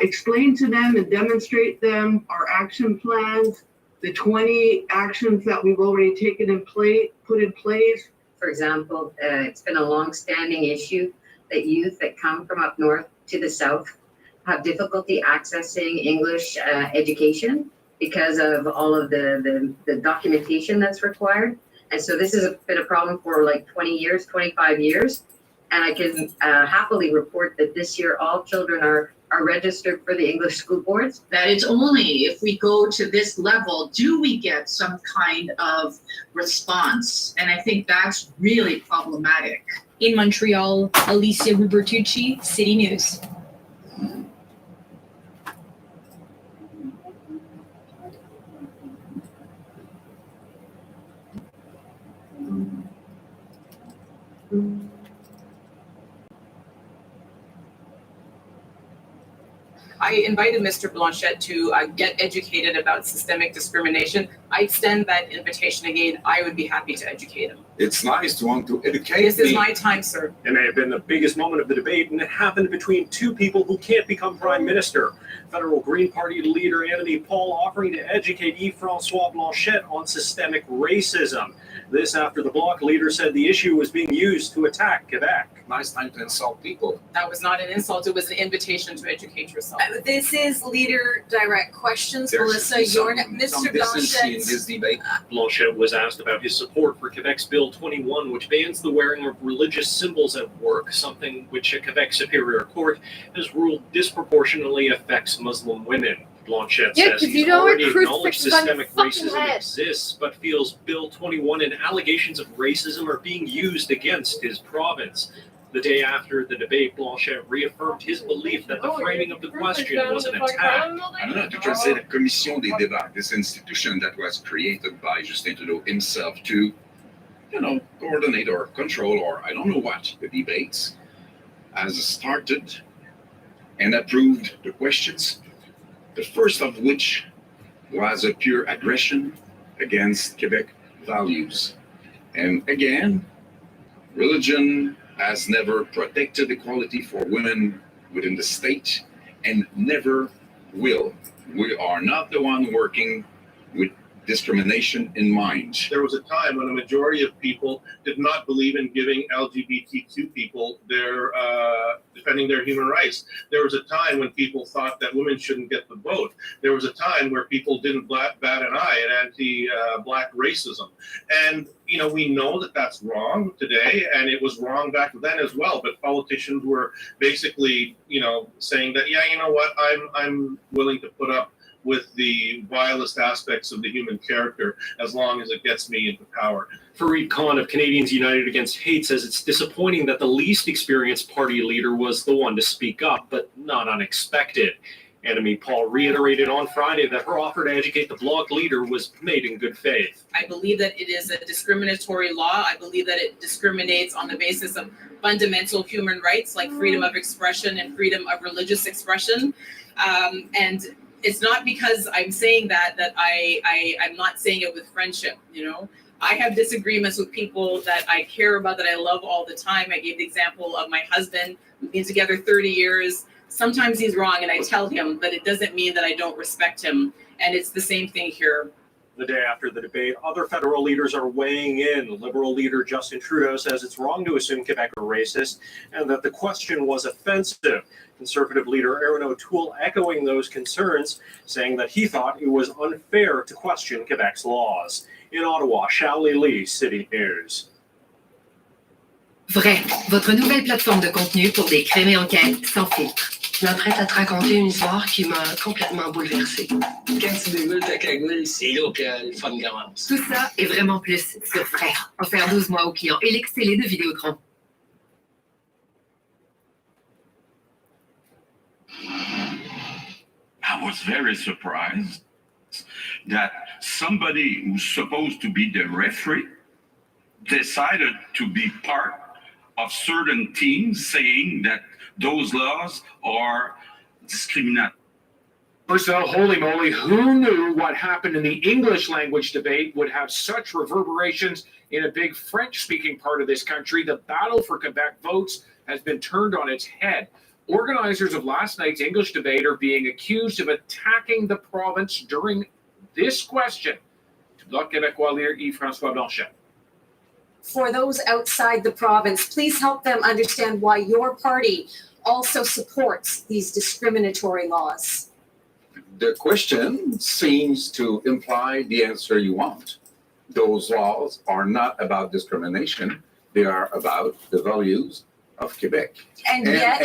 explain to them and demonstrate them our action plans, the 20 actions that we've already taken in put in place. For example, it's been a long-standing issue that youth that come from up north to the south have difficulty accessing English education because of all of the documentation that's required. And so this has been a problem for like 20 years, 25 years. And I can happily report that this year all children are registered for the English school boards. That it's only if we go to this level do we get some kind of response. And I think that's really problematic. In Montreal, Alicia Rubertucci, City News. I invited Mr. Blanchette to get educated about systemic discrimination. I extend that invitation again. I would be happy to educate him. It's nice to want to educate This is me. my time, sir. It may have been the biggest moment of the debate, and it happened between two people who can't become prime minister. Federal Green Party leader Anthony Paul offering to educate Yves-François Blanchet on systemic racism. This after the Bloc leader said the issue was being used to attack Quebec. Nice time to insult people. That was not an insult. It was an invitation to educate yourself. This is leader direct questions. There's Melissa, some Mr. decency in Blanchet. this debate. Blanchet was asked about his support for Quebec's Bill 21, which bans the wearing of religious symbols at work, something which a Quebec Superior Court has ruled disproportionately affects Muslim women. Blanchet says he's already acknowledged systemic racism exists, but feels Bill 21 and allegations of racism are being used against his province. The day after the debate, Blanchet reaffirmed his belief that the framing of the question was an attack. I don't know, to just say the Commission des Débats, this institution that was created by Justin Trudeau himself to, coordinate or control or I don't know what, the debates, has started and approved the questions, the first of which was a pure aggression against Quebec values. And again, religion has never protected equality for women within the state and never will. We are not the one working with discrimination in mind. There was a time when a majority of people did not believe in giving LGBTQ people their defending their human rights. There was a time when people thought that women shouldn't get the vote. There was a time where people didn't bat an eye at anti-Black racism. And we know that that's wrong today, and it was wrong back then as well. But politicians were basically, saying that, yeah, you know what, I'm willing to put up with the vilest aspects of the human character as long as it gets me into power. Fareed Khan of Canadians United Against Hate says it's disappointing that the least experienced party leader was the one to speak up, but not unexpected. Anthony Paul reiterated on Friday that her offer to educate the Bloc leader was made in good faith. I believe that it is a discriminatory law. I believe that it discriminates on the basis of fundamental human rights like freedom of expression and freedom of religious expression. And it's not because I'm saying that I'm not saying it with friendship, I have disagreements with people that I care about, that I love all the time. I gave the example of my husband. We've been together 30 years. Sometimes he's wrong and I tell him, but it doesn't mean that I don't respect him. And it's the same thing here. The day after the debate, other federal leaders are weighing in. Liberal leader Justin Trudeau says it's wrong to assume Quebec are racist and that the question was offensive. Conservative leader Aaron O'Toole echoing those concerns, saying that he thought it was unfair to question Quebec's laws. In Ottawa, Shaoli Lee, City News. Vrai, votre nouvelle plateforme de contenu pour des crimes et enquêtes sans filtre. Je m'apprête à te raconter une histoire qui m'a complètement bouleversée. Quand tu déroules ta cagoule, c'est là que le fun commence. Tout ça et vraiment plus sur Vrai. Offert 12 mois aux clients et l'excellé de Vidéotron. I was very surprised that somebody who's supposed to be the referee decided to be part of certain teams saying that those laws are discriminatory. So, holy moly, who knew what happened in the English language debate would have such reverberations in a big French-speaking part of this country? The battle for Quebec votes has been turned on its head. Organizers of last night's English debate are being accused of attacking the province during this question. To Bloc Québécois leader Yves-François Blanchet. For those outside the province, please help them understand why your party also supports these discriminatory laws. The question seems to imply the answer you want. Those laws are not about discrimination. They are about the values of Quebec. And yet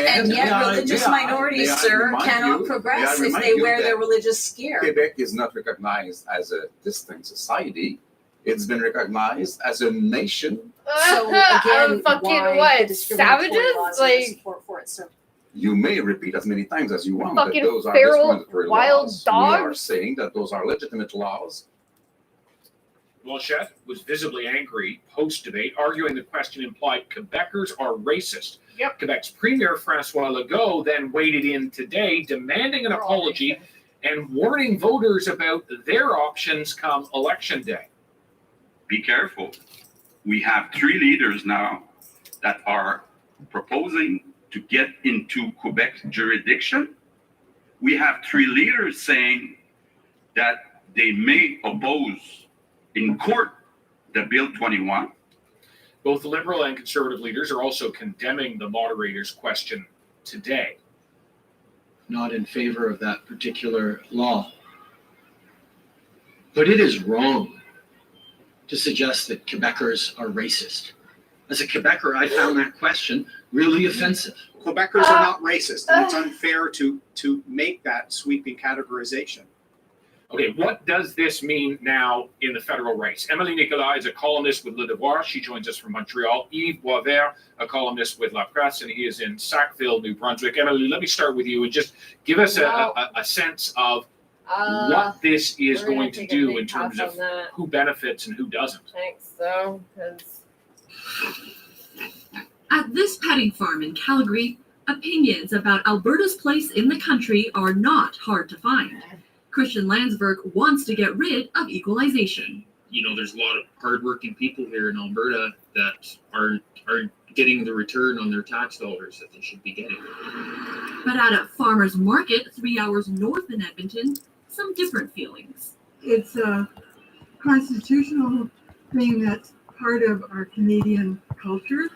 religious minorities, sir, cannot progress if they wear their religious gear. Quebec is not recognized as a distinct society. It's been recognized as a nation. So again, fucking why what? the discriminatory Savages? laws Like- and support for it, sir? You may repeat as many times as you want, but Fucking those are feral discriminatory wild laws. We are dogs? saying that those are legitimate laws. Blanchet was visibly angry post-debate, arguing the question implied Quebecers are racist. Yep. Quebec's Premier François Legault then waded in today, demanding an apology and warning voters about their options come election day. Be careful. We have 3 leaders now that are proposing to get into Quebec jurisdiction. We have 3 leaders saying that they may oppose in court the Bill 21. Both Liberal and Conservative leaders are also condemning the moderator's question today. Not in favor of that particular law. But it is wrong to suggest that Quebecers are racist. As a Quebecer, I found that question really offensive. Quebecers are not racist, and it's unfair to make that sweeping categorization. Okay, what does this mean now in the federal race? Emily Nicolas is a columnist with Le Devoir. She joins us from Montreal. Yves Boisvert, a columnist with La Presse, and he is in Sackville, New Brunswick. Emily, let me start with you and just give us a sense of what this is going to do in terms of who benefits and who doesn't. Thanks, though, because At this petting farm in Calgary, opinions about Alberta's place in the country are not hard to find. Christian Landsberg wants to get rid of equalization. You know, there's a lot of hardworking people here in Alberta that aren't getting the return on their tax dollars that they should be getting. But at a farmer's market 3 hours north in Edmonton, some different feelings. It's a constitutional thing that's part of our Canadian culture.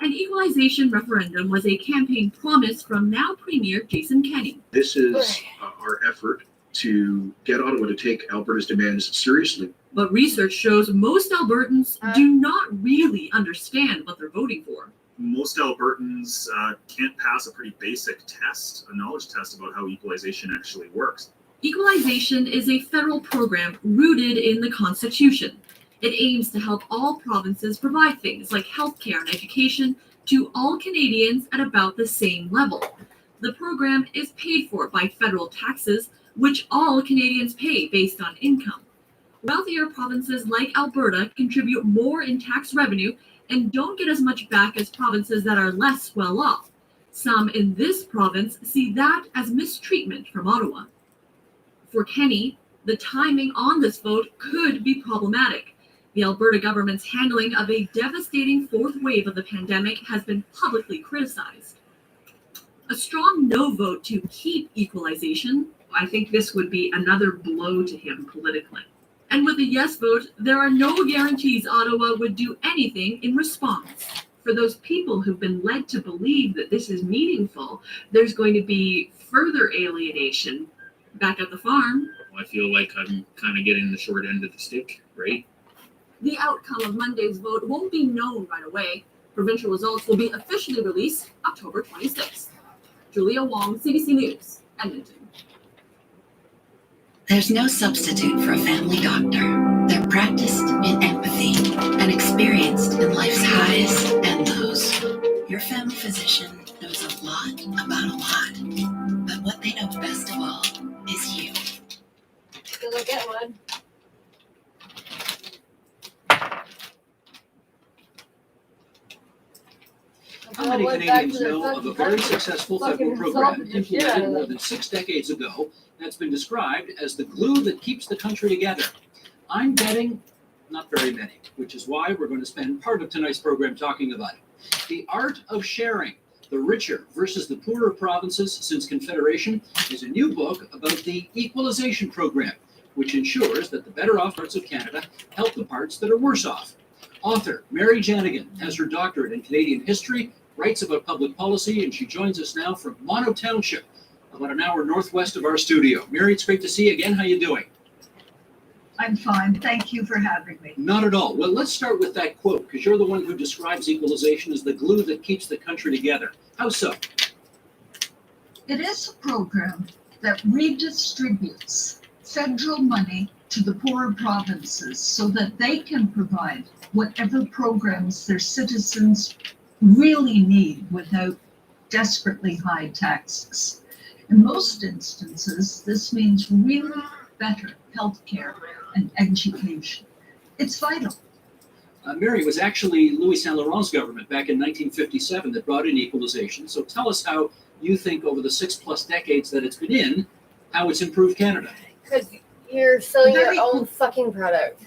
An equalization referendum was a campaign promise from now Premier Jason Kenney. This is our effort to get Ottawa to take Alberta's demands seriously. But research shows most Albertans do not really understand what they're voting for. Most Albertans can't pass a pretty basic test, a knowledge test about how equalization actually works. Equalization is a federal program rooted in the Constitution. It aims to help all provinces provide things like healthcare and education to all Canadians at about the same level. The program is paid for by federal taxes, which all Canadians pay based on income. Wealthier provinces like Alberta contribute more in tax revenue and don't get as much back as provinces that are less well off. Some in this province see that as mistreatment from Ottawa. For Kenney, the timing on this vote could be problematic. The Alberta government's handling of a devastating 4th wave of the pandemic has been publicly criticized. A strong no vote to keep equalization, I think this would be another blow to him politically. And with a yes vote, there are no guarantees Ottawa would do anything in response. For those people who've been led to believe that this is meaningful, there's going to be further alienation back at the farm. I feel like I'm kind of getting the short end of the stick, right? The outcome of Monday's vote won't be known right away. Provincial results will be officially released October 26th. Julia Wong, CBC News, Edmonton. There's no substitute for a family doctor. They're practiced in empathy and experienced in life's highs and lows. Your family physician knows a lot about a lot, but what they know best of all is you. Still don't get one. How many Canadians know of a very successful federal program implemented more than 6 decades ago that's been described as the glue that keeps the country together? I'm betting not very many, which is why we're going to spend part of tonight's program talking about it. The art of sharing. The Richer versus the Poorer Provinces Since Confederation is a new book about the equalization program, which ensures that the better off parts of Canada help the parts that are worse off. Author Mary Janigan has her doctorate in Canadian history, writes about public policy, and she joins us now from Mono Township, about an hour northwest of our studio. Mary, it's great to see you again. How you doing? I'm fine. Thank you for having me. Not at all. Well, let's start with that quote, because you're the one who describes equalization as the glue that keeps the country together. How so? It is a program that redistributes federal money to the poorer provinces so that they can provide whatever programs their citizens really need without desperately high taxes. In most instances, this means really better healthcare and education. It's vital. Mary, it was actually Louis Saint Laurent's government back in 1957 that brought in equalization. So tell us how you think over the 6+ decades that it's been in, how it's improved Canada. Because you're selling your own fucking product.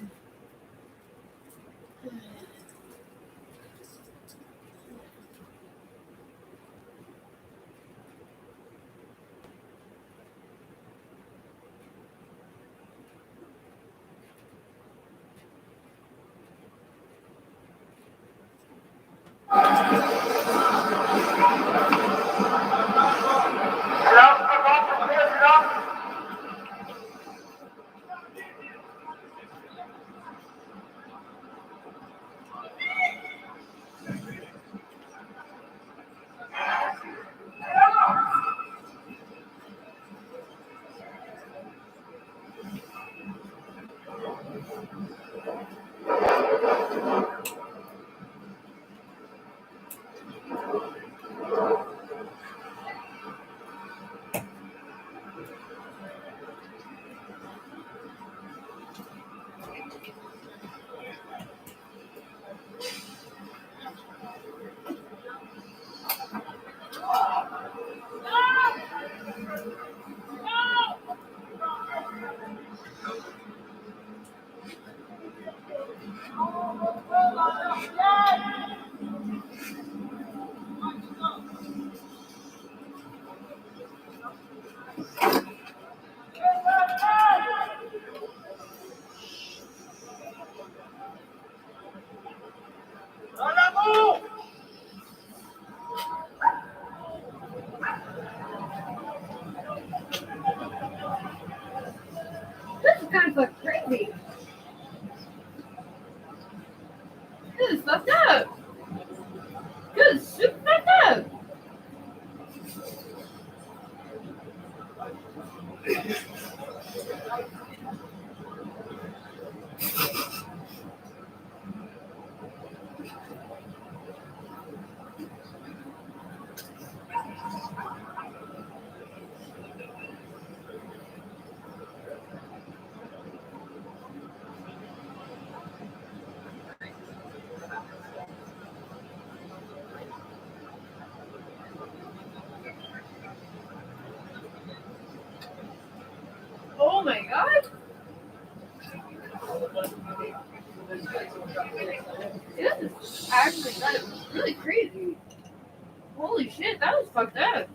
This is kind of fucking crazy. This is fucked up. This is super fucked up. Oh my god. This is actually kind of really crazy. Holy shit, that was fucked up.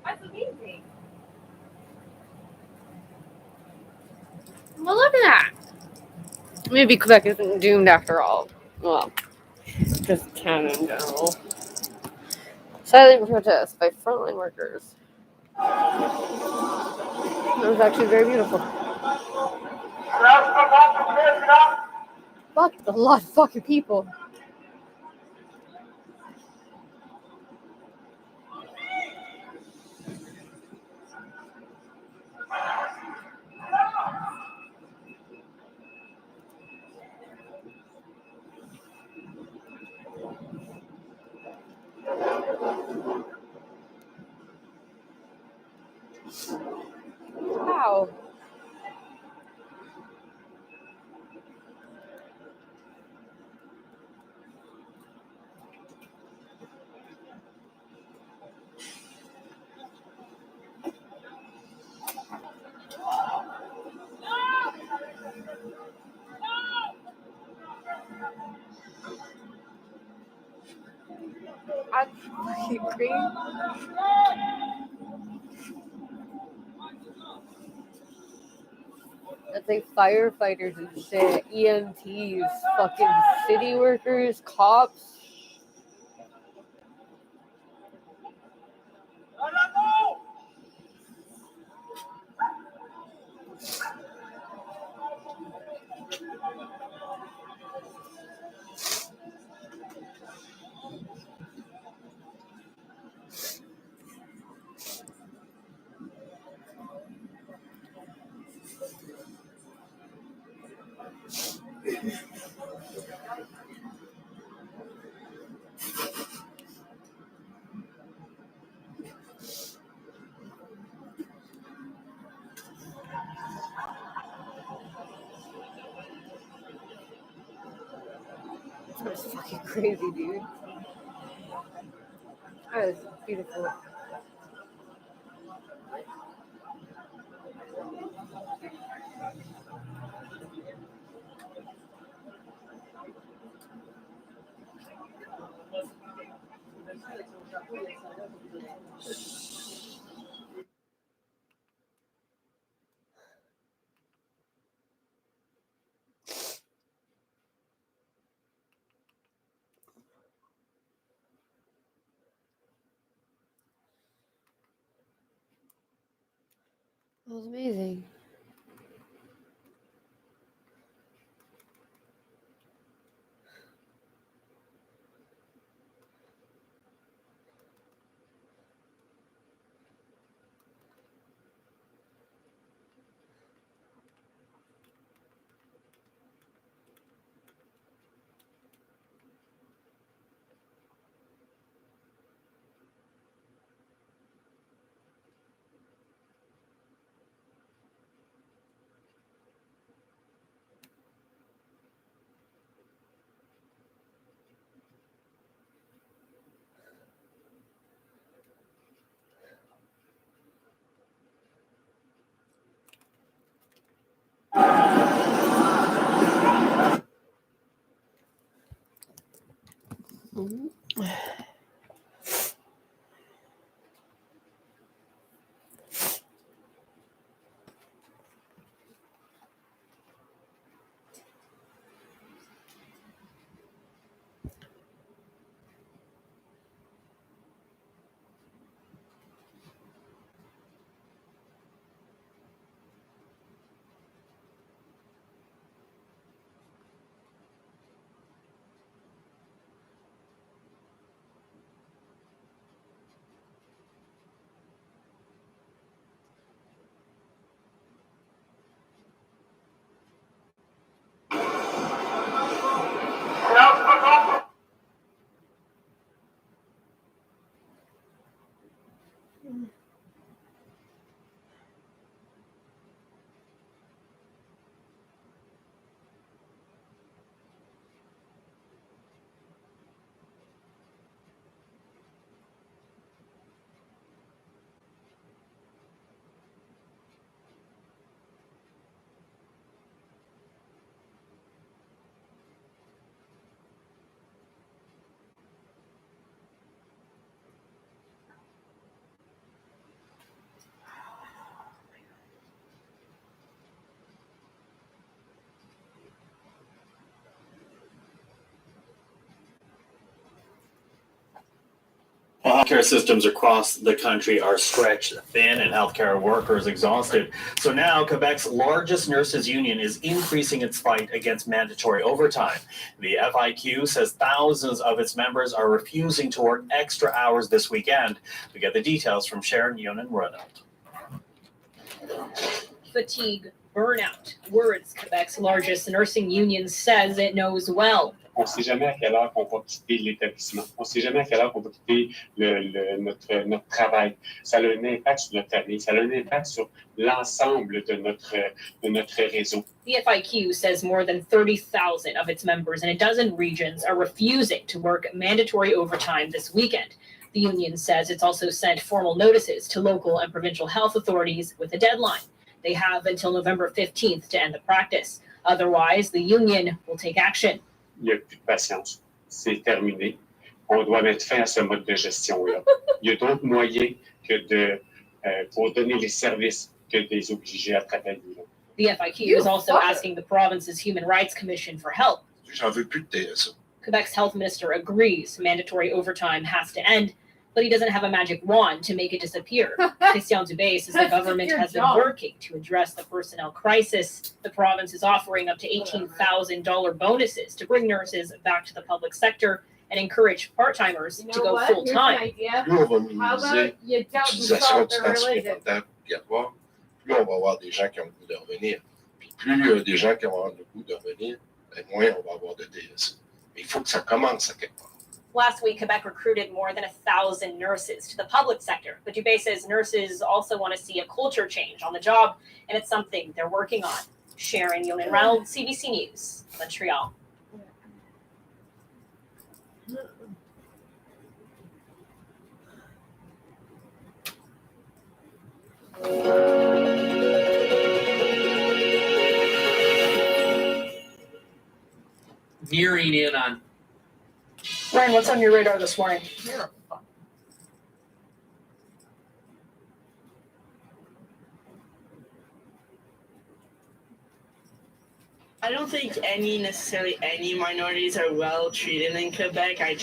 That's amazing. Well, look at that. Maybe Quebec isn't doomed after all. Well, just Canada in general. Silent protest by frontline workers. That was actually very beautiful. Fuck, a lot of fucking people. Wow. That's fucking crazy. That's like firefighters and shit, EMTs, fucking city workers, cops. That's fucking crazy, dude. That is beautiful. That was amazing. Healthcare systems across the country are stretched thin and healthcare workers exhausted. So now Quebec's largest nurses union is increasing its fight against mandatory overtime. The FIQ says thousands of its members are refusing to work extra hours this weekend. We get the details from Sharon Yonan-Ronald. Fatigue, burnout, words Quebec's largest nursing union says it knows well. On ne sait jamais à quelle heure on va quitter l'établissement. On ne sait jamais à quelle heure on va quitter notre travail. Ça a un impact sur notre famille. Ça a un impact sur l'ensemble de notre réseau. The FIQ says more than 30,000 of its members in a dozen regions are refusing to work mandatory overtime this weekend. The union says it's also sent formal notices to local and provincial health authorities with a deadline. They have until November 15th to end the practice. Otherwise, the union will take action. il n'y a plus de patience. C'est terminé. On doit mettre fin à ce mode de gestion-là. Il y a d'autres moyens que pour donner les services que de les obliger à travailler. The FIQ is also asking the province's Human Rights Commission for help. J'en veux plus de TSA. Quebec's health minister agrees mandatory overtime has to end, but he doesn't have a magic wand to make it disappear. Christian Dubé says the government has been working to address the personnel crisis. The province is offering up to $18,000 bonuses to bring nurses back to the public sector and encourage part-timers to go full-time. Plus on va How about minimiser you don't l'utilisation insult du their temps religion? supplémentaire obligatoire, plus on va avoir des gens qui ont le goût de revenir. Puis plus il y a des gens qui vont avoir le goût de revenir, ben moins on va avoir de TSA. Mais il faut que ça commence à quelque part. Last week, Quebec recruited more than 1,000 nurses to the public sector. But Dubé says nurses also want to see a culture change on the job, and it's something they're working on. Sharon Yeoman-Reynolds, CBC News, Montreal. Nearing in on. Ryan, what's on your radar this morning? I don't think necessarily any minorities are well treated in Quebec. I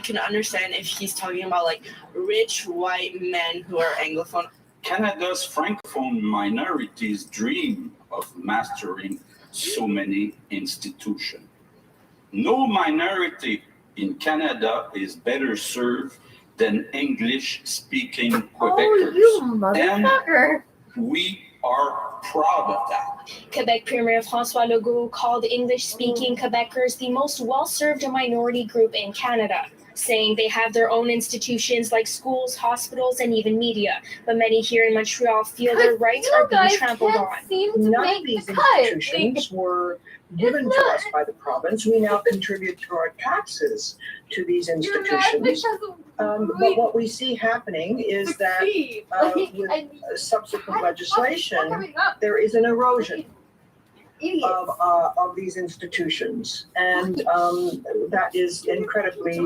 can understand if he's talking about like rich white men who are Anglophone. Canada's Francophone minorities dream of mastering so many institutions. No minority in Canada is better served than English-speaking Quebecers. Oh, you motherfucker. And we are proud of that. Quebec Premier François Legault called English-speaking Quebecers the most well-served minority group in Canada, saying they have their own institutions like schools, hospitals, and even media. But many here in Montreal feel their rights are being trampled on. None of these institutions were given to us by the province. We now contribute to our taxes to these institutions. But what we see happening is that with subsequent legislation, there is an erosion of these institutions. And that is incredibly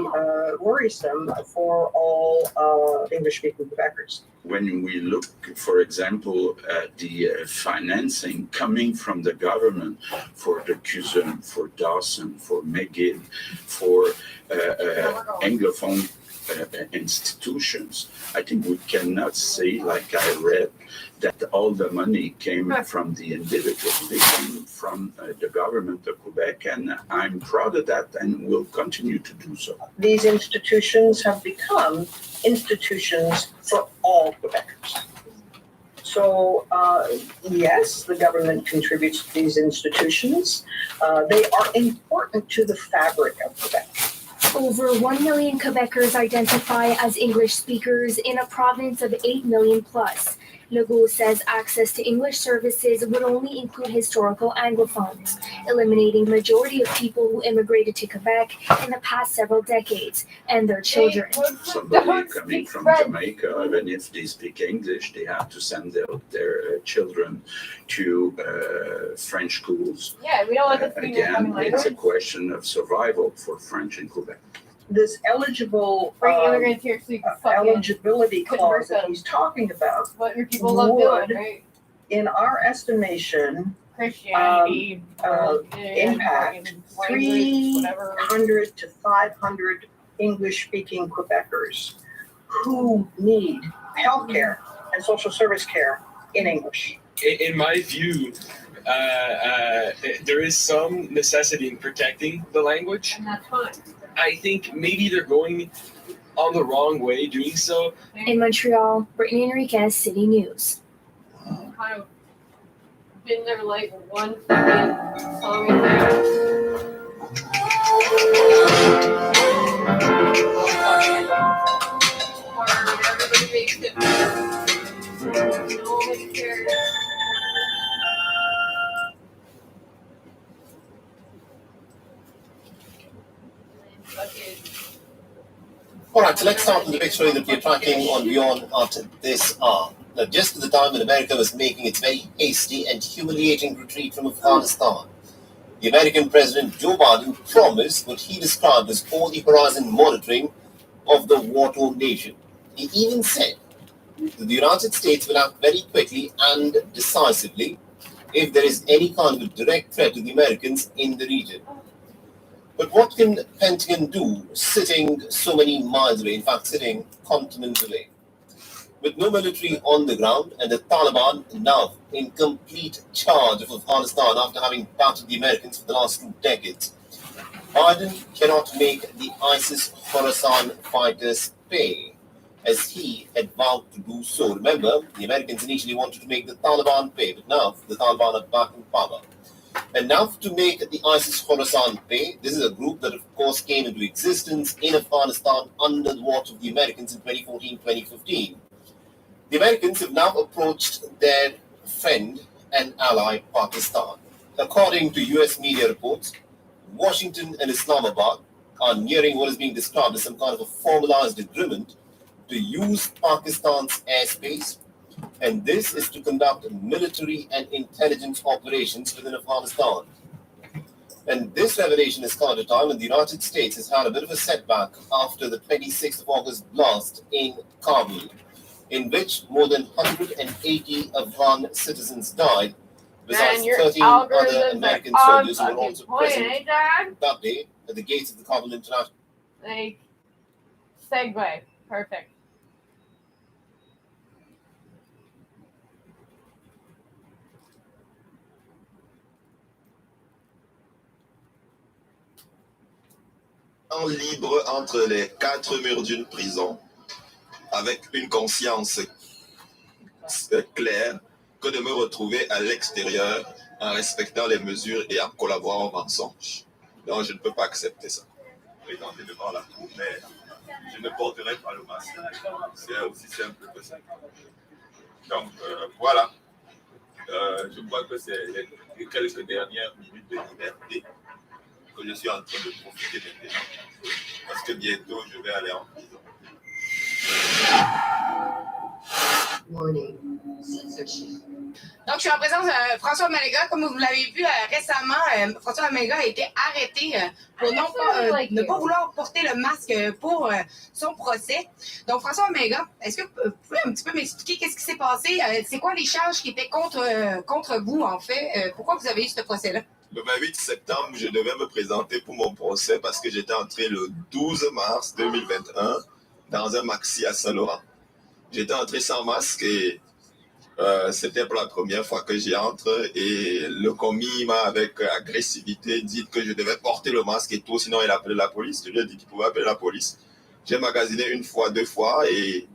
worrisome for all English-speaking Quebecers. When we look, for example, at the financing coming from the government for the CUSUM, for Dawson, for McGill, for Anglophone institutions, I think we cannot say, like I read, that all the money came from the individual. They came from the government of Quebec, and I'm proud of that and will continue to do so. These institutions have become institutions for all Quebecers. So, yes, the government contributes to these institutions. They are important to the fabric of Quebec. Over 1 million Quebecers identify as English speakers in a province of 8 million plus. Legault says access to English services would only include historical Anglophones, eliminating the majority of people who immigrated to Quebec in the past several decades, and their children. Somebody coming from Jamaica, even if they speak English, they have to send their children to French schools. Yeah, we don't want the Again, it's a question of survival for French in Quebec. This eligible Bring immigrants here so you can fucking eligibility put clause work that he's talking about what your people love doing, would, right? in our estimation, Christianity, impact 300 to 500 English-speaking Quebecers who need healthcare and social service care in English. In my view, there is some necessity in protecting the language. And that's fine. I think maybe they're going on the wrong way doing so. In Montreal, Brittany Enriquez, City News. Kind of been there like one second song in there. Or everybody makes it. Nobody cares. All right, so let's start with the big story that we're tracking on Beyond after this hour. Now, just at the time when America was making its very hasty and humiliating retreat from Afghanistan, The American President Joe Biden promised what he described as all-the-horizon monitoring of the war-torn nation. He even said that the United States will act very quickly and decisively if there is any kind of direct threat to the Americans in the region. But what can the Pentagon do sitting so many miles away, in fact sitting continents away? With no military on the ground and the Taliban now in complete charge of Afghanistan after having battered the Americans for the last 2 decades, Biden cannot make the ISIS Khorasan fighters pay, as he had vowed to do so. Remember, the Americans initially wanted to make the Taliban pay, but now the Taliban are back in power. And now to make the ISIS Khorasan pay, this is a group that of course came into existence in Afghanistan under the watch of the Americans in 2014-2015. The Americans have now approached their friend and ally Pakistan. According to US media reports, Washington and Islamabad are nearing what is being described as some kind of a formalized agreement to use Pakistan's airspace, and this is to conduct military and intelligence operations within Afghanistan. And this revelation has come at a time when the United States has had a bit of a setback after the 26th of August blast in Kabul, in which more than 180 Afghan citizens died, besides 13 other American soldiers who were also present that day at the gates of the Kabul International. Like, segue. Perfect. Libre entre les 4 murs d'une prison, avec une conscience claire, que de me retrouver à l'extérieur en respectant les mesures et en collaborant au mensonge. Non, je ne peux pas accepter ça. Présenter devant la cour, mais je ne porterai pas le masque. C'est aussi simple que ça. Donc, voilà. Je crois que c'est les quelques dernières minutes de liberté que je suis en train de profiter maintenant. Parce que bientôt, je vais aller en prison. Donc, je suis en présence de François Maléga. Comme vous l'avez vu récemment, François Maléga a été arrêté pour ne pas vouloir porter le masque pour son procès. Donc, François Maléga, est-ce que vous pouvez un petit peu m'expliquer qu'est-ce qui s'est passé? C'est quoi les charges qui étaient contre vous, en fait? Pourquoi vous avez eu ce procès-là? Le 28 septembre, je devais me présenter pour mon procès parce que j'étais entré le 12 mars 2021 dans un maxi à Saint-Laurent. J'étais entré sans masque et c'était pour la première fois que j'y entre et le commis m'a avec agressivité dit que je devais porter le masque et tout, sinon il appelait la police. Je lui ai dit qu'il pouvait appeler la police. J'ai magasiné 1 fois, 2 fois et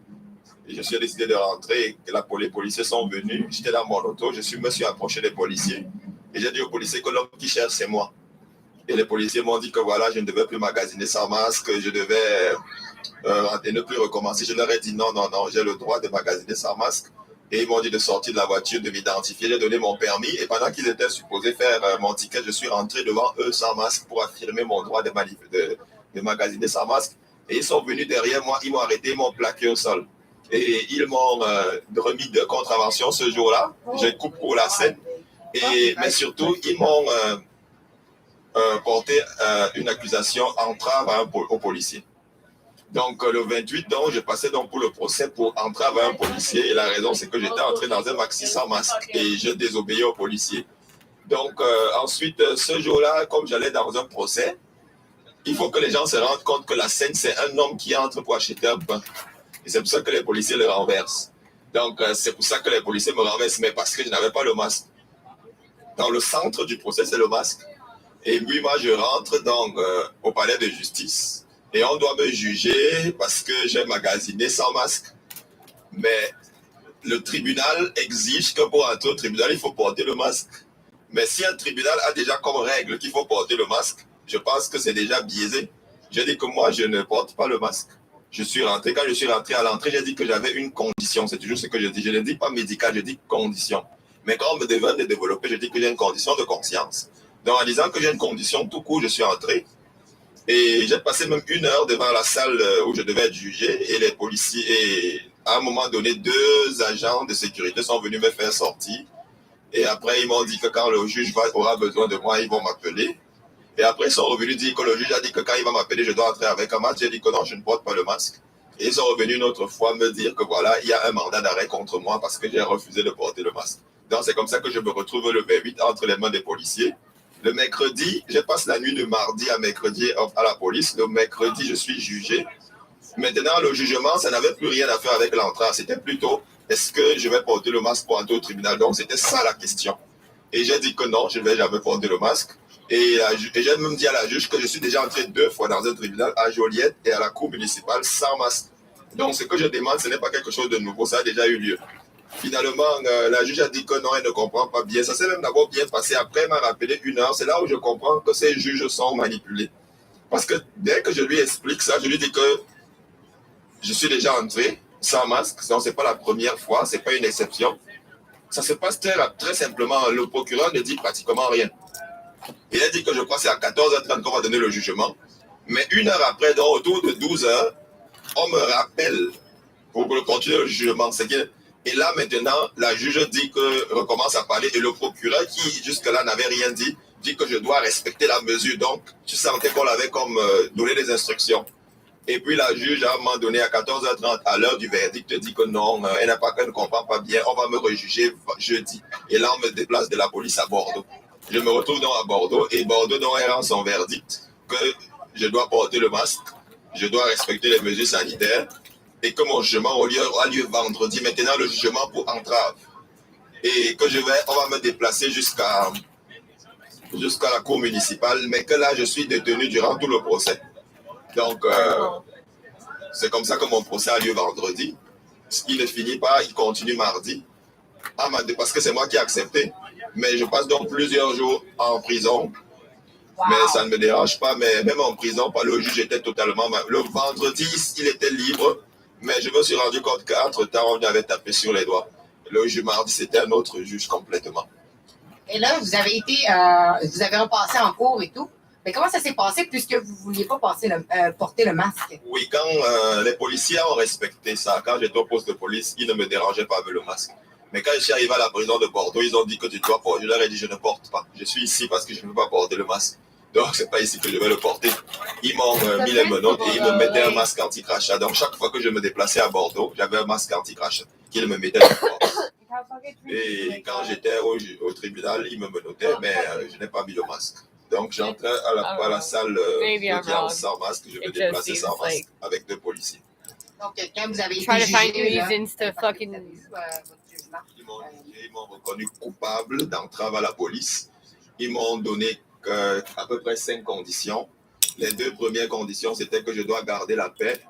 je suis décidé de rentrer. Les policiers sont venus, j'étais dans mon auto, je me suis approché des policiers et j'ai dit aux policiers que l'homme qui cherche c'est moi. Et les policiers m'ont dit que voilà, je ne devais plus magasiner sans masque, je devais ne plus recommencer. Je leur ai dit non, j'ai le droit de magasiner sans masque. Et ils m'ont dit de sortir de la voiture, de m'identifier. J'ai donné mon permis et pendant qu'ils étaient supposés faire mon ticket, je suis rentré devant eux sans masque pour affirmer mon droit de magasiner sans masque. Et ils sont venus derrière moi, ils m'ont arrêté, ils m'ont plaqué au sol. Et ils m'ont remis de contravention ce jour-là. Je coupe pour la scène. Mais surtout, ils m'ont porté une accusation entrave aux policiers. Donc le 28, donc, je passais donc pour le procès pour entrave à un policier et la raison c'est que j'étais entré dans un maxi sans masque et je désobéis aux policiers. Donc ensuite, ce jour-là, comme j'allais dans un procès, il faut que les gens se rendent compte que la scène c'est un homme qui entre pour acheter un pain. Et c'est pour ça que les policiers le renversent. Donc c'est pour ça que les policiers me renversent, mais parce que je n'avais pas le masque. Dans le centre du procès, c'est le masque. Et puis moi, je rentre donc au palais de justice. Et on doit me juger parce que j'ai magasiné sans masque. Mais le tribunal exige que pour entrer au tribunal, il faut porter le masque. Mais si un tribunal a déjà comme règle qu'il faut porter le masque, je pense que c'est déjà biaisé. J'ai dit que moi, je ne porte pas le masque. Je suis rentré. Quand je suis rentré à l'entrée, j'ai dit que j'avais une condition. C'est toujours ce que je dis. Je ne dis pas médical, je dis condition. Mais quand on me demande de développer, je dis que j'ai une condition de conscience. Donc en disant que j'ai une condition, tout court, je suis entré. Et j'ai passé même 1 heure devant la salle où je devais être jugé et les policiers, et à un moment donné, 2 agents de sécurité sont venus me faire sortir Et après, ils m'ont dit que quand le juge aura besoin de moi, ils vont m'appeler. Et après, ils sont revenus dire que le juge a dit que quand il va m'appeler, je dois entrer avec un masque. J'ai dit que non, je ne porte pas le masque. Et ils sont revenus une autre fois me dire que voilà, il y a un mandat d'arrêt contre moi parce que j'ai refusé de porter le masque. Donc c'est comme ça que je me retrouve le 28 entre les mains des policiers. Le mercredi, je passe la nuit de mardi à mercredi à la police. Le mercredi, je suis jugé. Maintenant, le jugement, ça n'avait plus rien à faire avec l'entrée. C'était plutôt, est-ce que je vais porter le masque pour entrer au tribunal? Donc c'était ça la question. Et j'ai dit que non, je ne vais jamais porter le masque. Et j'ai même dit à la juge que je suis déjà entré 2 fois dans un tribunal à Joliette et à la cour municipale sans masque. Donc ce que je demande, ce n'est pas quelque chose de nouveau, ça a déjà eu lieu. Finalement, la juge a dit que non, elle ne comprend pas bien. Ça s'est même d'abord bien passé. Après, elle m'a rappelé 1 heure. C'est là où je comprends que ces juges sont manipulés. Parce que dès que je lui explique ça, je lui dis que je suis déjà entré sans masque. Donc ce n'est pas la première fois, ce n'est pas une exception. Ça se passe très simplement. Le procureur ne dit pratiquement rien. Il a dit que je crois que c'est à 14h30 qu'on va donner le jugement. Mais 1 heure après, donc autour de 12h, on me rappelle pour continuer le jugement. Et là, maintenant, la juge dit que recommence à parler. Et le procureur, qui jusque-là n'avait rien dit, dit que je dois respecter la mesure. Donc, tu sentais qu'on avait comme donné des instructions. Et puis la juge, à un moment donné, à 14h30, à l'heure du verdict, dit que non, elle ne comprend pas bien. On va me rejuger jeudi. Et là, on me déplace de la police à Bordeaux. Je me retrouve donc à Bordeaux et Bordeaux donc elle rend son verdict que je dois porter le masque, je dois respecter les mesures sanitaires et que mon jugement aura lieu vendredi. Maintenant le jugement pour entrave et que on va me déplacer jusqu'à la cour municipale, mais que là je suis détenu durant tout le procès. Donc c'est comme ça que mon procès a lieu vendredi. Il ne finit pas, il continue mardi. Parce que c'est moi qui ai accepté. Mais je passe donc plusieurs jours en prison. Wow. Mais ça ne me dérange pas. Mais même en prison, le juge était totalement... Le vendredi, il était libre. Mais je me suis rendu compte qu'entre-temps, on lui avait tapé sur les doigts. Le juge mardi, c'était un autre juge complètement. Et là, vous avez repassé en cours et tout. Mais comment ça s'est passé puisque vous ne vouliez pas porter le masque? Oui, quand les policiers ont respecté ça, quand j'étais au poste de police, ils ne me dérangeaient pas avec le masque. Mais quand je suis arrivé à la prison de Bordeaux, ils ont dit que tu dois porter. Je leur ai dit je ne porte pas. Je suis ici parce que je ne veux pas porter le masque. Donc c'est pas ici que je vais le porter. Ils m'ont mis les menottes et ils me mettaient un masque anti-crachat. Donc chaque fois que je me déplaçais à Bordeaux, j'avais un masque anti-crachat qu'ils me mettaient de force. Et quand j'étais au tribunal, ils me menottaient, mais je n'ai pas mis le masque. Donc j'entrais à la salle d'audience sans masque, je me déplaçais sans masque avec 2 policiers. Donc quand vous avez été Try to find jugé, reasons to fucking. Ils m'ont reconnu coupable d'entrave à la police. Ils m'ont donné à peu près 5 conditions. Les 2 premières conditions, c'était que je dois garder la paix.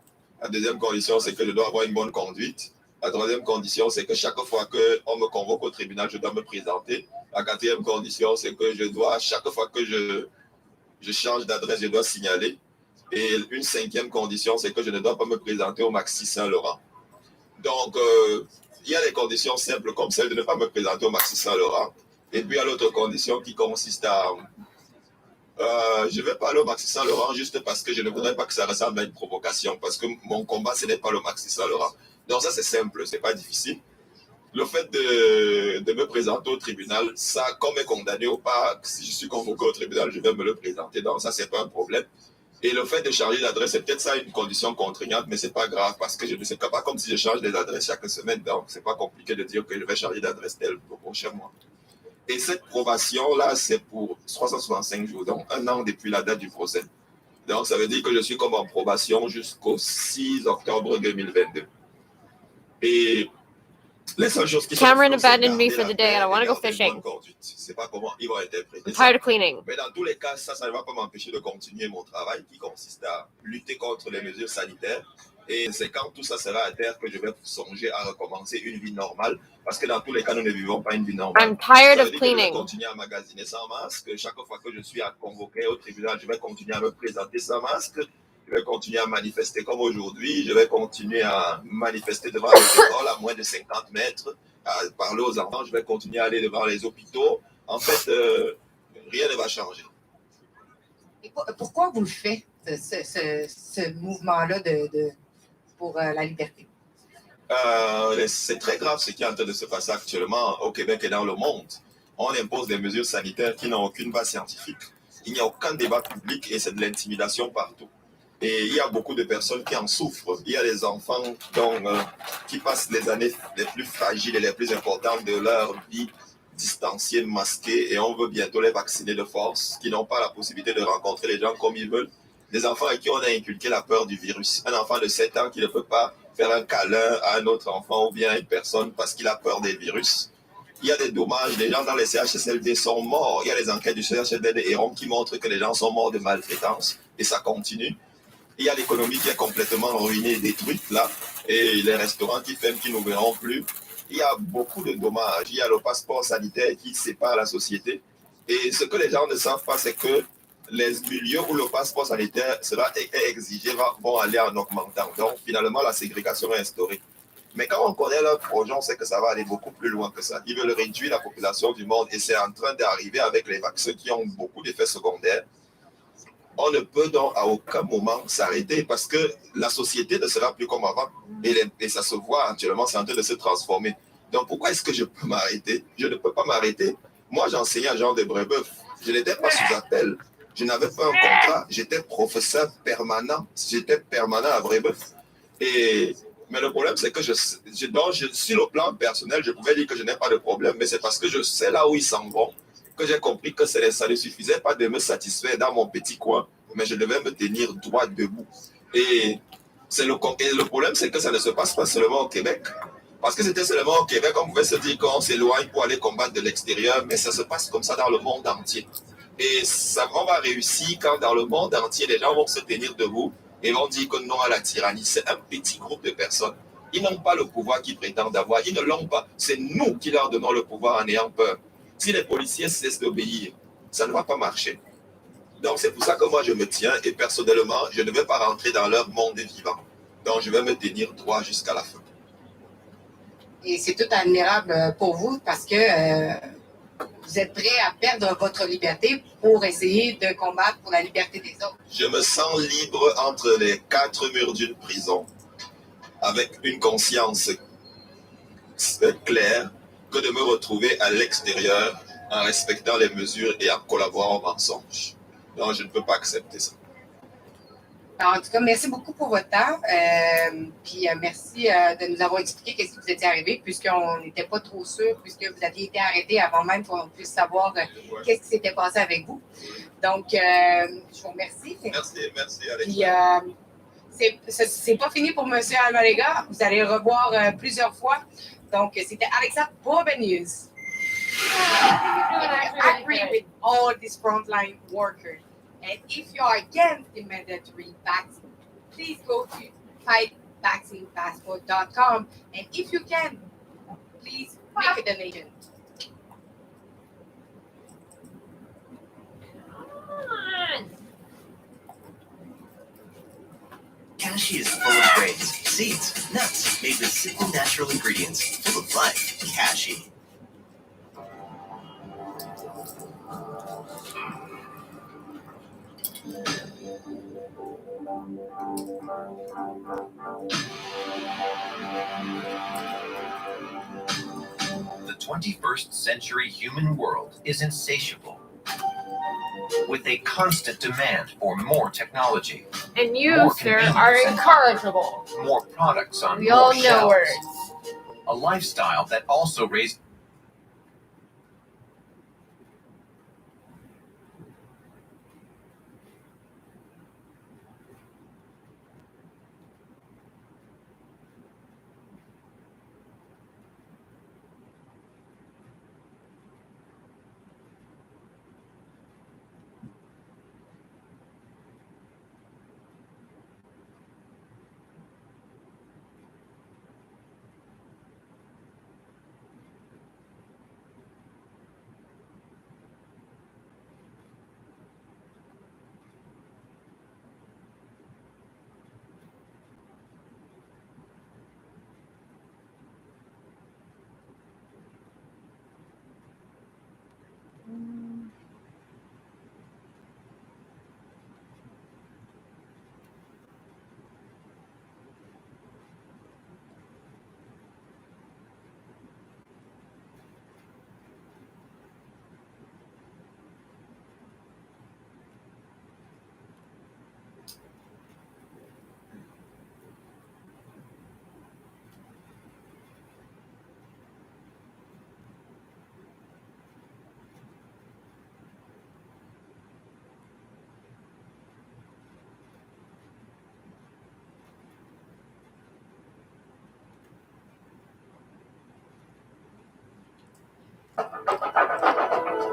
La deuxième condition, c'est que je dois avoir une bonne conduite. La troisième condition, c'est que chaque fois qu'on me convoque au tribunal, je dois me présenter. La quatrième condition, c'est que je dois, chaque fois que je change d'adresse, je dois signaler. Et une 5e condition, c'est que je ne dois pas me présenter au Maxi Saint-Laurent. Donc, il y a des conditions simples comme celle de ne pas me présenter au Maxi Saint-Laurent. Et puis, il y a l'autre condition qui consiste à... je vais pas aller au Maxi Saint-Laurent juste parce que je ne voudrais pas que ça ressemble à une provocation. Parce que mon combat, ce n'est pas le Maxi Saint-Laurent. Donc, ça, c'est simple, c'est pas difficile. Le fait de me présenter au tribunal, ça, qu'on m'ait condamné ou pas, si je suis convoqué au tribunal, je vais me le présenter. Donc, ça, c'est pas un problème. Et le fait de changer d'adresse, c'est peut-être ça une condition contraignante, mais c'est pas grave parce que je ne sais pas comme si je change des adresses chaque semaine. Donc, c'est pas compliqué de dire que je vais changer d'adresse tel au prochain mois. Et cette probation-là, c'est pour 365 jours, donc 1 an depuis la date du procès. Donc, ça veut dire que je suis comme en probation jusqu'au 6 octobre 2022. Et les seules choses qui Cameron sont abandoned me for the day. I don't want to go fishing. C'est pas comment ils vont interpréter I'm ça. tired of cleaning. Mais dans tous les cas, ça ne va pas m'empêcher de continuer mon travail qui consiste à lutter contre les mesures sanitaires. Et c'est quand tout ça sera à terre que je vais songer à recommencer une vie normale. Parce que dans tous les cas, nous ne vivons pas une vie normale. I'm tired of Je vais cleaning. continuer à magasiner sans masque. Chaque fois que je suis convoqué au tribunal, je vais continuer à me présenter sans masque. Je vais continuer à manifester comme aujourd'hui. Je vais continuer à manifester devant les écoles à moins de 50 mètres, à parler aux enfants. Je vais continuer à aller devant les hôpitaux. En fait, rien ne va changer. Et pourquoi vous le faites, ce mouvement-là pour la liberté? C'est très grave ce qui est en train de se passer actuellement au Québec et dans le monde. on impose des mesures sanitaires qui n'ont aucune base scientifique. Il n'y a aucun débat public et c'est de l'intimidation partout. Et il y a beaucoup de personnes qui en souffrent. Il y a des enfants qui passent les années les plus fragiles et les plus importantes de leur vie distanciés, masqués, et on veut bientôt les vacciner de force, qui n'ont pas la possibilité de rencontrer les gens comme ils veulent. Des enfants à qui on a inculqué la peur du virus. Un enfant de 7 ans qui ne peut pas faire un câlin à un autre enfant ou bien à une personne parce qu'il a peur des virus. Il y a des dommages, les gens dans les CHSLD sont morts. Il y a les enquêtes du CHSLD Héron qui montrent que les gens sont morts de maltraitance et ça continue. Il y a l'économie qui est complètement ruinée, détruite là, et les restaurants qui ferment, qui n'ouvriront plus. Il y a beaucoup de dommages. Il y a le passeport sanitaire qui sépare la société. Et ce que les gens ne savent pas, c'est que les milieux où le passeport sanitaire sera exigé vont aller en augmentant. Donc finalement, la ségrégation est instaurée. Mais quand on connaît leur projet, on sait que ça va aller beaucoup plus loin que ça. Ils veulent réduire la population du monde et c'est en train d'arriver avec les vaccins qui ont beaucoup d'effets secondaires. On ne peut donc à aucun moment s'arrêter parce que la société ne sera plus comme avant. Et ça se voit actuellement, c'est en train de se transformer. Donc pourquoi est-ce que je peux m'arrêter? Je ne peux pas m'arrêter. Moi, j'enseignais à Jean de Brébeuf. Je n'étais pas sous appel. Je n'avais pas un contrat. J'étais professeur permanent. J'étais permanent à Brébeuf. Mais le problème, c'est que sur le plan personnel, je pouvais dire que je n'ai pas de problème, mais c'est parce que je sais là où ils s'en vont que j'ai compris que ça ne suffisait pas de me satisfaire dans mon petit coin, mais je devais me tenir droit debout. Et le problème, c'est que ça ne se passe pas seulement au Québec. Parce que c'était seulement au Québec, on pouvait se dire qu'on s'éloigne pour aller combattre de l'extérieur, mais ça se passe comme ça dans le monde entier. Et on va réussir quand dans le monde entier, les gens vont se tenir debout et vont dire que non à la tyrannie. C'est un petit groupe de personnes. Ils n'ont pas le pouvoir qu'ils prétendent avoir. Ils ne l'ont pas. C'est nous qui leur donnons le pouvoir en ayant peur. Si les policiers cessent d'obéir, ça ne va pas marcher. Donc c'est pour ça que moi je me tiens et personnellement, je ne vais pas rentrer dans leur monde vivant. Donc je vais me tenir droit jusqu'à la fin. Et c'est tout admirable pour vous parce que vous êtes prêt à perdre votre liberté pour essayer de combattre pour la liberté des autres. Je me sens libre entre les 4 murs d'une prison avec une conscience claire que de me retrouver à l'extérieur en respectant les mesures et en collaborant au mensonge. Non, je ne peux pas accepter ça. En tout cas, merci beaucoup pour votre temps. Puis merci de nous avoir expliqué qu'est-ce qui vous était arrivé, puisqu'on n'était pas trop sûr, puisque vous aviez été arrêté avant même qu'on puisse savoir qu'est-ce qui s'était passé avec vous. Donc, je vous remercie. Merci, Alexa. Puis, c'est pas fini pour M. Almalega. Vous allez le revoir plusieurs fois. Donc, c'était Alexa pour Ben News. I agree with all these frontline workers. And if you are against the mandatory vaccine, please go to fightVaccinePassport.com. And if you can, please make a donation. Cashew is full of grains, seeds, nuts made with simple natural ingredients, full of life. Cashew. The 21st century human world is insatiable, with a constant demand for more technology. And you, sir, are incorrigible. More products on We more all know shelves. words. A lifestyle that also raises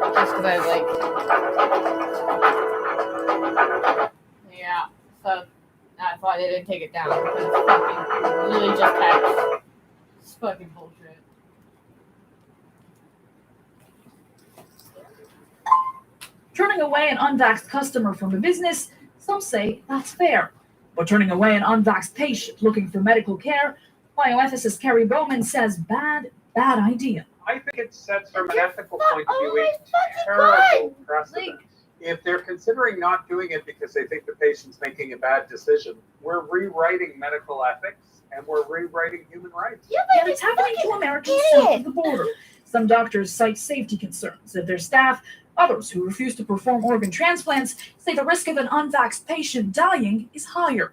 Just because I yeah. So that's why they didn't take it down. Because it's fucking really just text. It's fucking bullshit. Turning away an unvaxxed customer from a business, some say that's fair. But turning away an unvaxxed patient looking for medical care, bioethicist Kerry Bowman says bad idea. I think it sets from an ethical point of view a terrible precedent. If they're considering not doing it because they think the patient's making a bad decision, we're rewriting medical ethics and we're rewriting human rights. And it's happening to Americans south of the border. Some doctors cite safety concerns of their staff. Others who refuse to perform organ transplants say the risk of an unvaxxed patient dying is higher.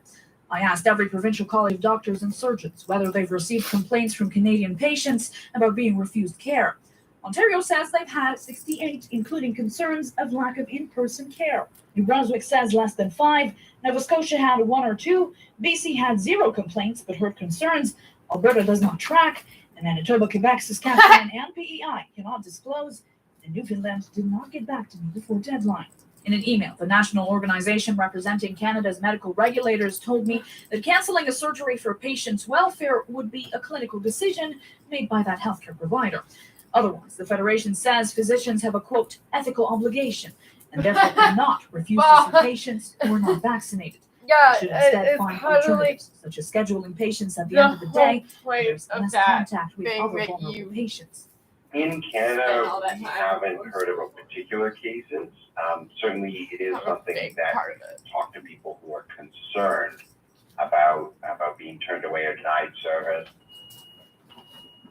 I asked every provincial college of doctors and surgeons whether they've received complaints from Canadian patients about being refused care. Ontario says they've had 68, including concerns of lack of in-person care. New Brunswick says less than 5. Nova Scotia had 1 or 2. BC had 0 complaints but heard concerns. Alberta does not track. And Manitoba, Quebec, Saskatchewan, and PEI cannot disclose. And Newfoundland did not get back to me before deadline. In an email, the national organization representing Canada's medical regulators told me that canceling a surgery for a patient's welfare would be a clinical decision made by that healthcare provider. Otherwise, the Federation says physicians have a, quote, ethical obligation and therefore cannot refuse to see patients who are not vaccinated. Yeah, They should instead it's find kind of like alternatives, such as scheduling patients at the end of the day. point There's of less that contact with thing other that vulnerable you patients. In spend Canada, all that we time haven't on. heard about particular cases. Certainly, it is Not a something big that part of it. talk to people who are concerned about being turned away or denied service.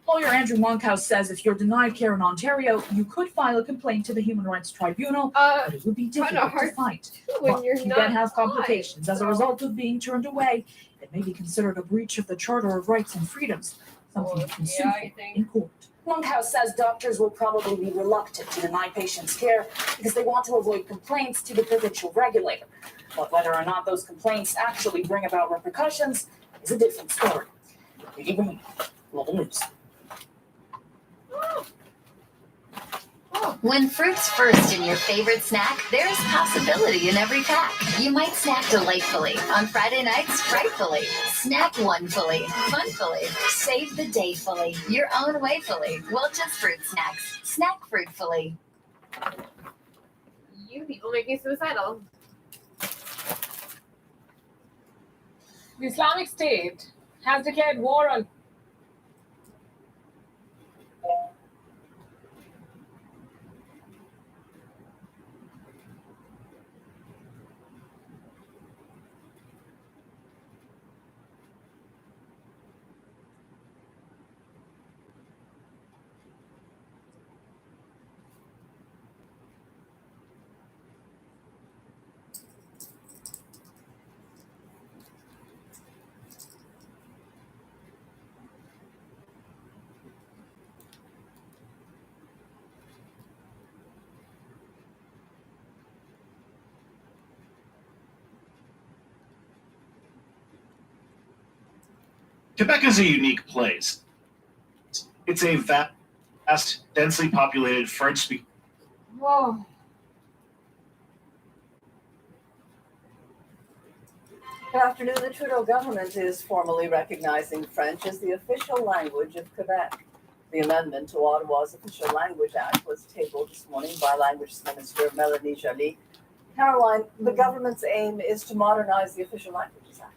Lawyer Andrew Monkhouse says if you're denied care in Ontario, you could file a complaint to the Human Rights Tribunal, but it would be difficult to fight. when But you're you not can have complications fine, as a result of being turned away. It may be considered a breach of the Charter of Rights and Freedoms, something you can sue for in court. Monkhouse says doctors will probably be reluctant to deny patients care because they want to avoid complaints to the provincial regulator. But whether or not those complaints actually bring about repercussions is a different story. Even Global News. When fruit's first in your favorite snack, there's possibility in every pack. You might snack delightfully. On Friday nights, frightfully. Snack one-fully, fun-fully. Save the day fully. Your own way fully. Welch's Fruit Snacks. Snack fruitfully. You people make me suicidal. The Islamic State has declared war on Quebec is a unique place. It's a vast, densely populated French-speaking. Whoa. Good afternoon. The Trudeau government is formally recognizing French as the official language of Quebec. The amendment to Ottawa's Official Language Act was tabled this morning by Language Minister Melanie Joly. Caroline, the government's aim is to modernize the Official Languages Act.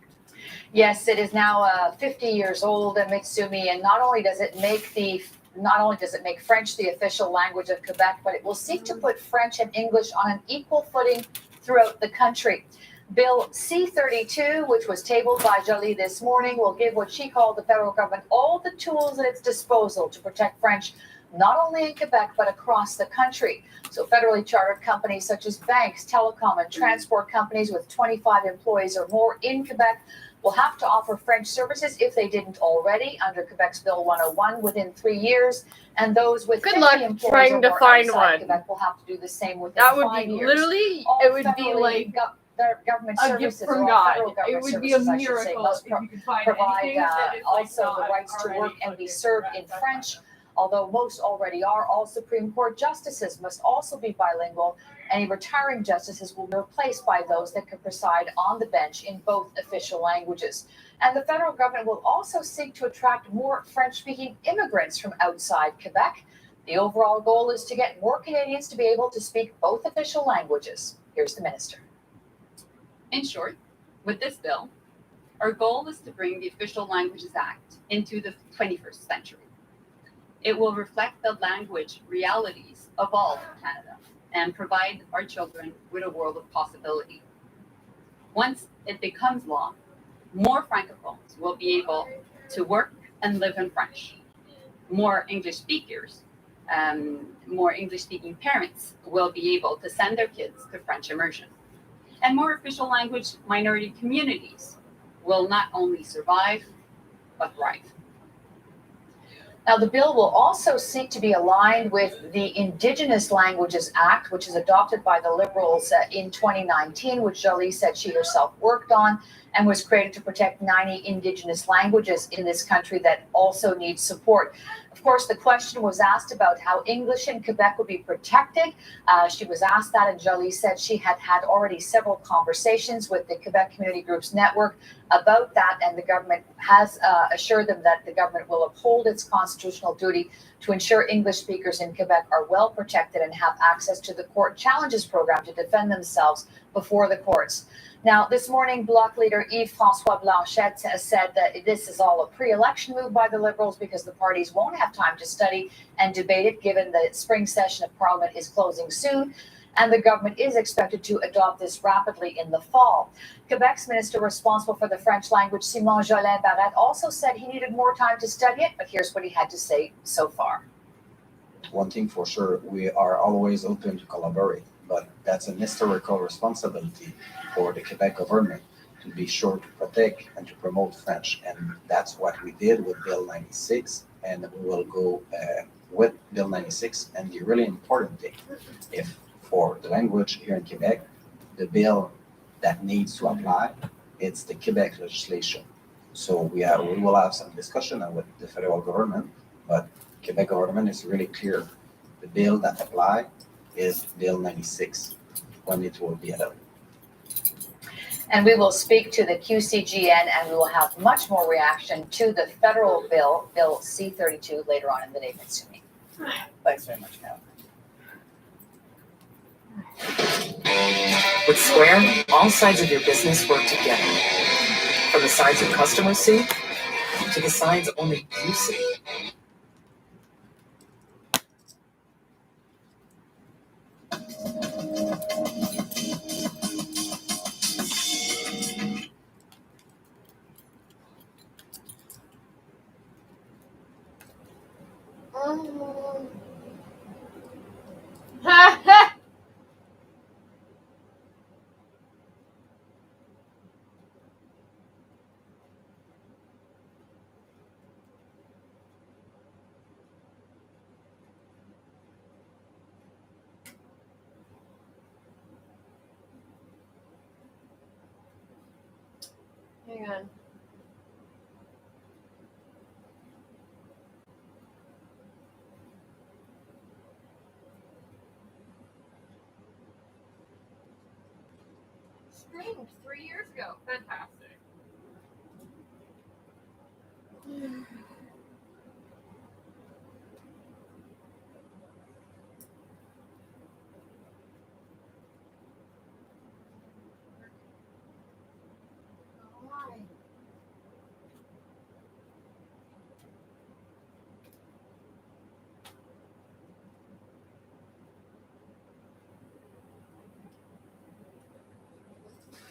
Yes, it is now 50 years old, Mitsumi, and not only does it make French the official language of Quebec, but it will seek to put French and English on an equal footing throughout the country. Bill C-32, which was tabled by Joly this morning, will give what she called the federal government all the tools at its disposal to protect French, not only in Quebec, but across the country. So federally chartered companies such as banks, telecom, and transport companies with 25 employees or more in Quebec will have to offer French services if they didn't already under Quebec's Bill 101 within 3 years, and those with Good 50 luck employees trying or to more find outside one. Quebec will have to do the same within That would 5 be years. literally, All it would be federally like government a services gift from or all God. federal It government would be a services, I should say, miracle must if you could find provide anything that is like also the not rights to work already and be put served in in French. Although most already are, all Supreme Court justices must also be bilingual. Any retiring justices will be replaced by those that can preside on the bench in both official languages. And the federal government will also seek to attract more French-speaking immigrants from outside Quebec. The overall goal is to get more Canadians to be able to speak both official languages. Here's the minister. In short, with this bill, our goal is to bring the Official Languages Act into the 21st century. It will reflect the language realities of all of Canada and provide our children with a world of possibility. Once it becomes law, more Francophones will be able to work and live in French. More English speakers, more English-speaking parents will be able to send their kids to French immersion. And more official language minority communities will not only survive, but thrive. Now, the bill will also seek to be aligned with the Indigenous Languages Act, which is adopted by the Liberals in 2019, which Jolie said she herself worked on, and was created to protect 90 Indigenous languages in this country that also need support. Of course, the question was asked about how English in Quebec would be protected. She was asked that, and Jolie said she had had already several conversations with the Quebec Community Groups Network about that, and the government has assured them that the government will uphold its constitutional duty to ensure English speakers in Quebec are well protected and have access to the Court Challenges program to defend themselves before the courts. Now, this morning, Bloc leader Yves-François Blanchet said that this is all a pre-election move by the Liberals because the parties won't have time to study and debate it, given the spring session of Parliament is closing soon, and the government is expected to adopt this rapidly in the fall. Quebec's minister responsible for the French language, Simon Jolin Barrette, also said he needed more time to study it, but here's what he had to say so far. One thing for sure, we are always open to collaborate, but that's an historical responsibility for the Quebec government to be sure to protect and to promote French. And that's what we did with Bill 96, and we will go with Bill 96. And the really important thing, if for the language here in Quebec, the bill that needs to apply, it's the Quebec legislation. So we will have some discussion with the federal government, but Quebec government is really clear. The bill that apply is Bill 96 when it will be adopted. And we will speak to the QCGN, and we will have much more reaction to the federal bill, Bill C-32, later on in the day, Mitsumi. Thanks very much, Cal. With Square, all sides of your business work together. From the sides your customers see to the sides only you see. Hang on. Streamed 3 years ago. Fantastic.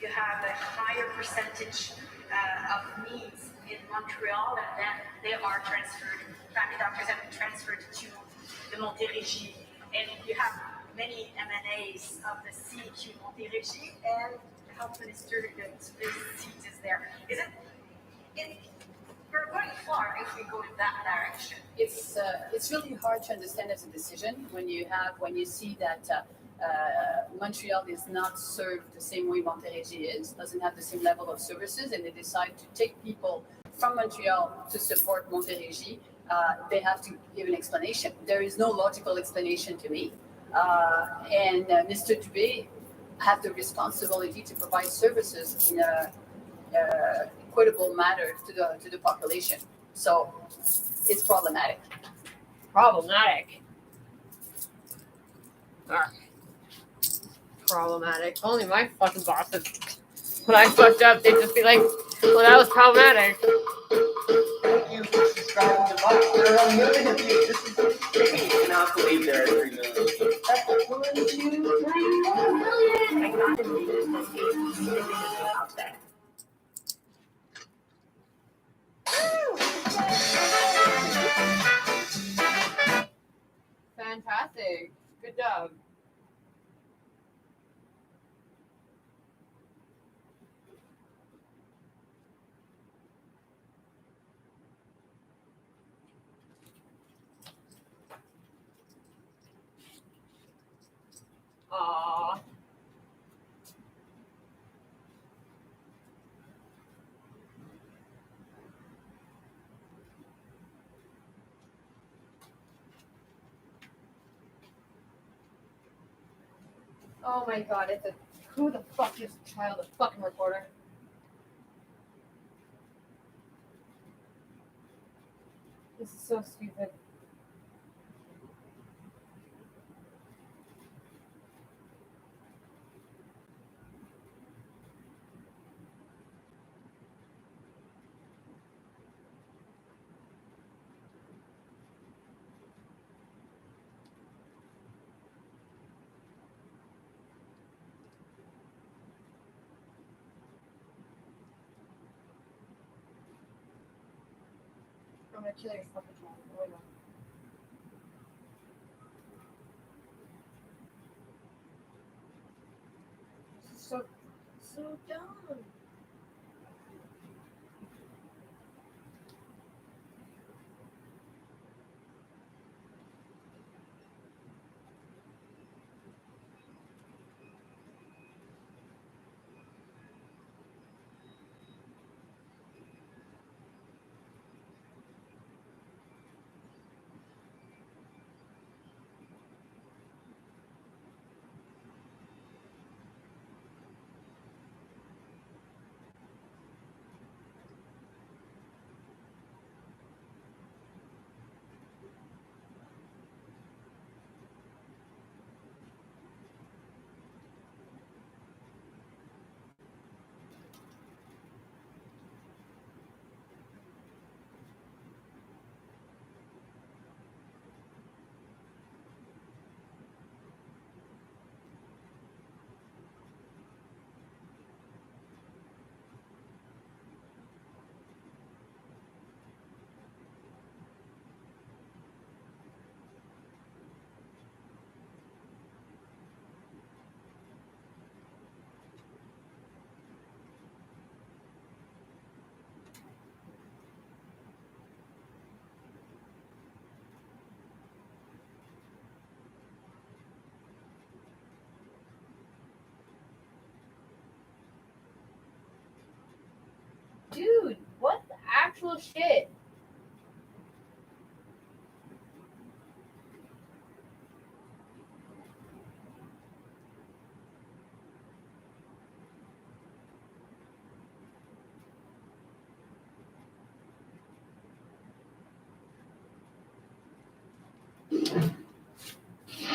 You have a higher percentage of needs in Montreal, and then they are transferred, family doctors have been transferred to the Montérégie, and you have many M&As of the CQ Montérégie, and the health minister, the seat is there. We're going far if we go in that direction. It's really hard to understand as a decision when you see that Montreal is not served the same way Montérégie is, doesn't have the same level of services, and they decide to take people from Montreal to support Montérégie. they have to give an explanation. There is no logical explanation to me. And Mr. Dubé has the responsibility to provide services in a equitable manner to the population. So it's problematic. Problematic. Problematic. Only my fucking bosses. When I fucked up, they'd just be like, well, that was problematic. Thank you for subscribing to Box. There are a million of you. This is insane. I cannot believe there are 3 million. That's 1, 2, 3, 4 million. I got to believe this out there. Fantastic. Good job. Aww. Oh my god, who the fuck is child a fucking reporter? This is so stupid. I'm gonna kill your fucking child. Oh my god. This is so dumb. Dude, what the actual shit?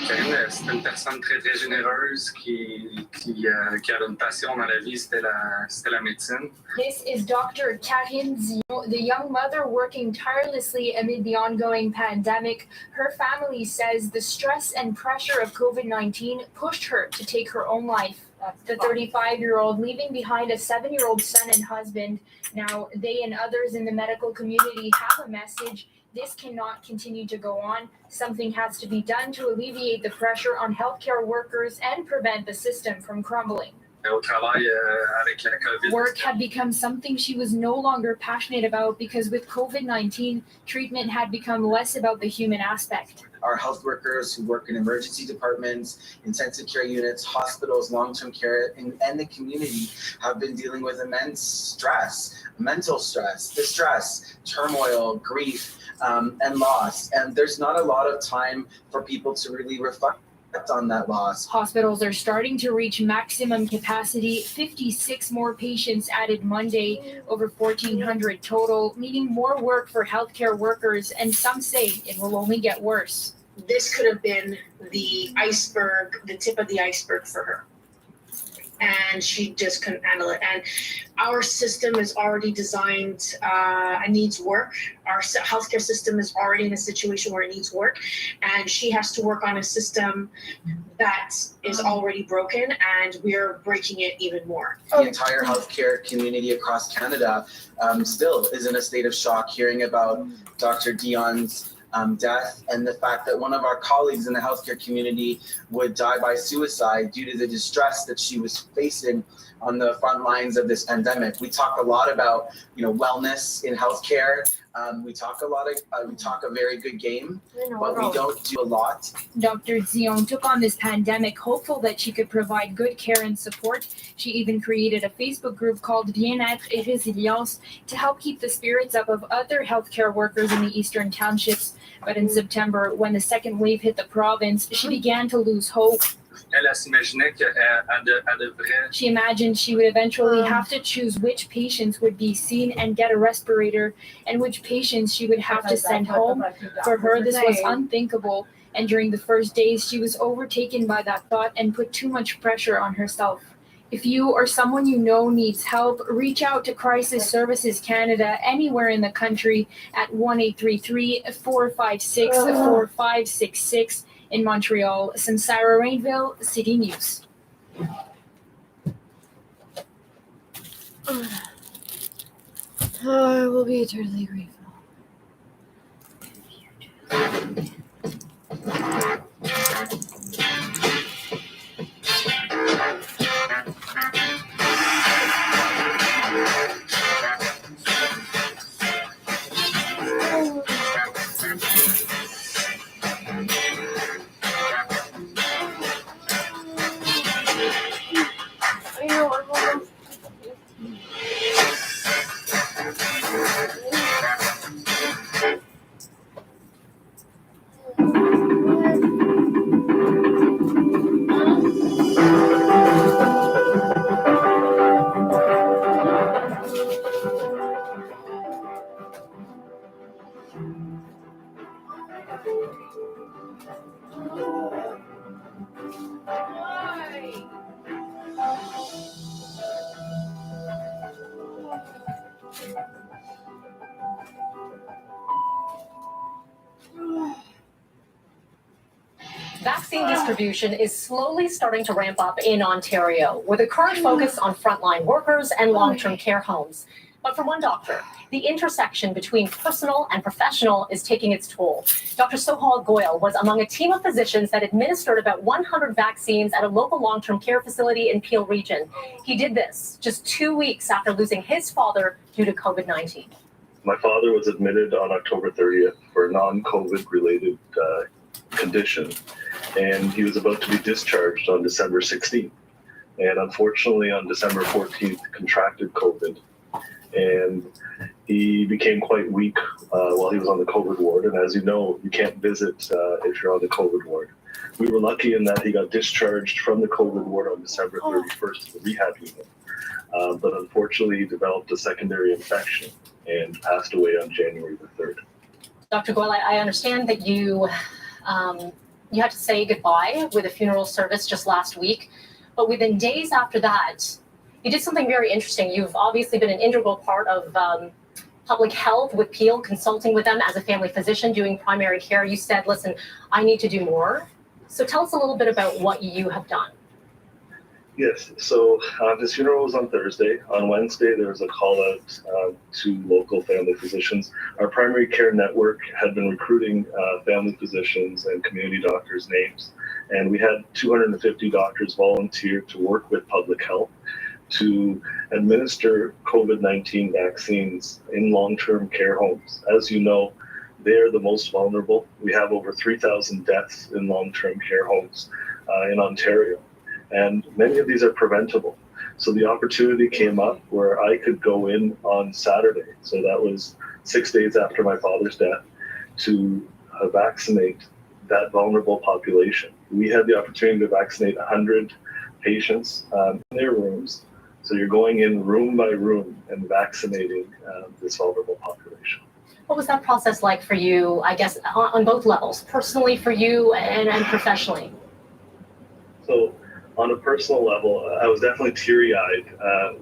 Karine, c'était une personne très, très généreuse qui avait une passion dans la vie, c'était la médecine. This is Dr. Karine Zion, the young mother working tirelessly amid the ongoing pandemic. Her family says the stress and pressure of COVID-19 pushed her to take her own life. The 35-year-old leaving behind a 7-year-old son and husband. Now, they and others in the medical community have a message. This cannot continue to go on. Something has to be done to alleviate the pressure on healthcare workers and prevent the system from crumbling. Au travail avec la COVID. Work had become something she was no longer passionate about because with COVID-19, treatment had become less about the human aspect. our health workers who work in emergency departments, intensive care units, hospitals, long-term care, and the community have been dealing with immense stress, mental stress, distress, turmoil, grief, and loss. And there's not a lot of time for people to really reflect on that loss. Hospitals are starting to reach maximum capacity. 56 more patients added Monday, over 1,400 total, meaning more work for healthcare workers, and some say it will only get worse. This could have been the iceberg, the tip of the iceberg for her. And she just couldn't handle it. And our system is already designed and needs work. Our healthcare system is already in a situation where it needs work. And she has to work on a system that is already broken, and we're breaking it even more. The entire healthcare community across Canada still is in a state of shock hearing about Dr. Dion's death and the fact that one of our colleagues in the healthcare community would die by suicide due to the distress that she was facing on the front lines of this pandemic. We talk a lot about, wellness in healthcare. We talk a very good game, but we don't do a lot. Dr. Dion took on this pandemic hopeful that she could provide good care and support. She even created a Facebook group called Bien-être et Résilience to help keep the spirits up of other healthcare workers in the eastern townships. But in September, when the second wave hit the province, she began to lose hope. She imagined she would eventually have to choose which patients would be seen and get a respirator, and which patients she would have to send home. For her, this was unthinkable, and during the first days, she was overtaken by that thought and put too much pressure on herself. If you or someone you know needs help, reach out to Crisis Services Canada anywhere in the country at 1-833-456-4566 in Montreal. Sarah Rainville, City News. I will be eternally grateful. I know, I'm almost. Vaccine distribution is slowly starting to ramp up in Ontario, with a current focus on frontline workers and long-term care homes. But for one doctor, the intersection between personal and professional is taking its toll. Dr. Sohal Goyal was among a team of physicians that administered about 100 vaccines at a local long-term care facility in Peel Region. He did this just 2 weeks after losing his father due to COVID-19. My father was admitted on October 30th for a non-COVID related condition, and he was about to be discharged on December 16th. And unfortunately, on December 14th, contracted COVID. And he became quite weak while he was on the COVID ward. And as you know, you can't visit if you're on the COVID ward. We were lucky in that he got discharged from the COVID ward on December 31st to the rehab unit. But unfortunately, he developed a secondary infection and passed away on January the 3rd. Dr. Goyal, I understand that you had to say goodbye with a funeral service just last week, but within days after that, you did something very interesting. You've obviously been an integral part of public health with Peel, consulting with them as a family physician, doing primary care. You said, listen, I need to do more. So tell us a little bit about what you have done. Yes, so this funeral was on Thursday. On Wednesday, there was a call out to local family physicians. Our primary care network had been recruiting family physicians and community doctors' names, and we had 250 doctors volunteer to work with public health to administer COVID-19 vaccines in long-term care homes. As you know, they're the most vulnerable. We have over 3,000 deaths in long-term care homes in Ontario, and many of these are preventable. So the opportunity came up where I could go in on Saturday, so that was 6 days after my father's death, to vaccinate that vulnerable population. We had the opportunity to vaccinate 100 patients in their rooms. So you're going in room by room and vaccinating this vulnerable population. What was that process like for you, I guess, on both levels, personally for you and professionally? So on a personal level, I was definitely teary-eyed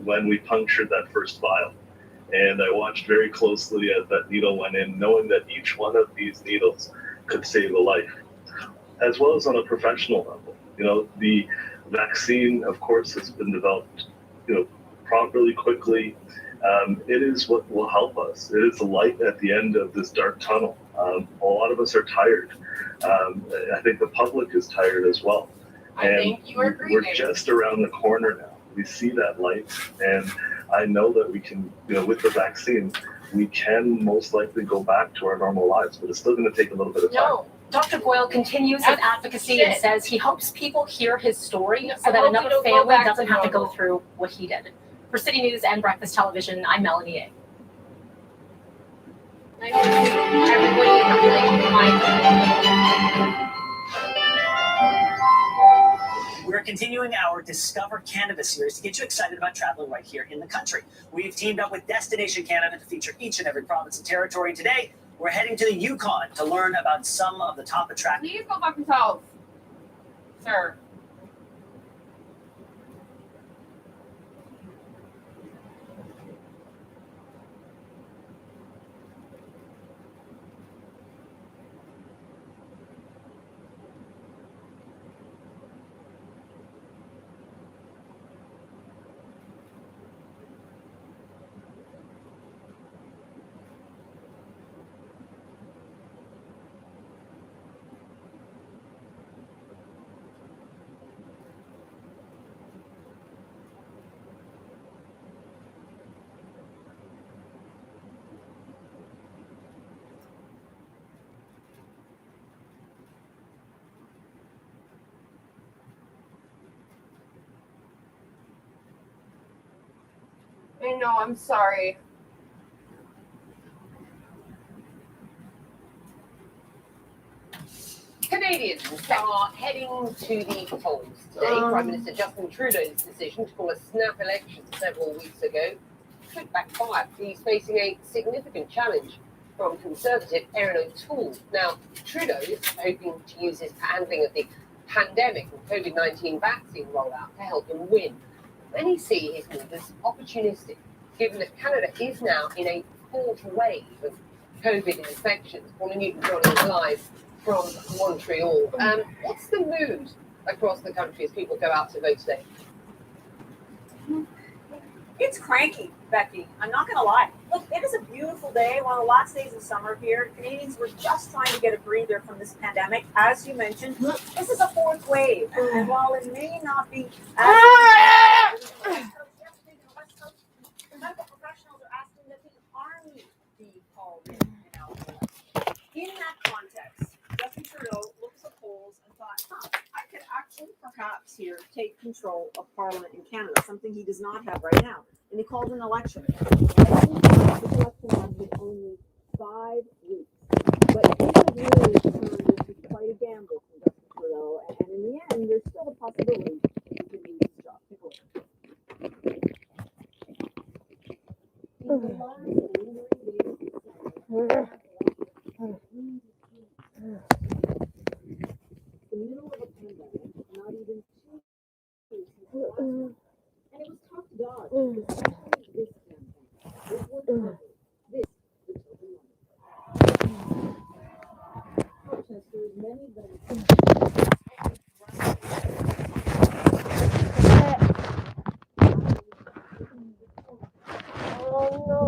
when we punctured that first vial. And I watched very closely as that needle went in, knowing that each one of these needles could save a life, as well as on a professional level. You know, the vaccine, of course, has been developed, properly, quickly. It is what will help us. It is the light at the end of this dark tunnel. A lot of us are tired. I think the public is tired as well. And we're just around the corner now. We see that light, and I know that we can, with the vaccine, we can most likely go back to our normal lives, but it's still going to take a little bit of time. No. Dr. Boyle continues his advocacy and says he hopes people hear his story so that another family doesn't have to go through what he did. For City News and Breakfast Television, I'm Melanie A. We're continuing our Discover Canada series to get you excited about traveling right here in the country. We've teamed up with Destination Canada to feature each and every province and territory. And today, we're heading to the Yukon to learn about some of the top attractions. Please go back yourself, sir. I know, I'm sorry. Canadians are heading to the polls today. Prime Minister Justin Trudeau's decision to call a snap election several weeks ago could backfire. He's facing a significant challenge from Conservative Erin O'Toole. Now, Trudeau is hoping to use his handling of the pandemic and COVID-19 vaccine rollout to help him win. Many see his move as opportunistic, given that Canada is now in a fourth wave of COVID infections. Pauline Newton-John is live from Montreal. What's the mood across the country as people go out to vote today? It's cranky, Becky. I'm not going to lie. Look, it is a beautiful day, one of the last days of summer here. Canadians were just trying to get a breather from this pandemic. As you mentioned, this is a fourth wave. And while it may not be as medical professionals are asking that the army be called in Alberta. In that context, Justin Trudeau looked at the polls and thought, I could actually perhaps here take control of Parliament in Canada, something he does not have right now. And he called an election. This election lasted only 5 weeks. But this has really turned into quite a gamble from Justin Trudeau. And in the end, there's still a possibility he can lose his job. Take a look. In the last lingering days of the middle of a pandemic, not even 2 weeks since the last one. And it was tough to dodge, especially this campaign. This was ugly. This was overwhelming. Protesters, many of them oh no.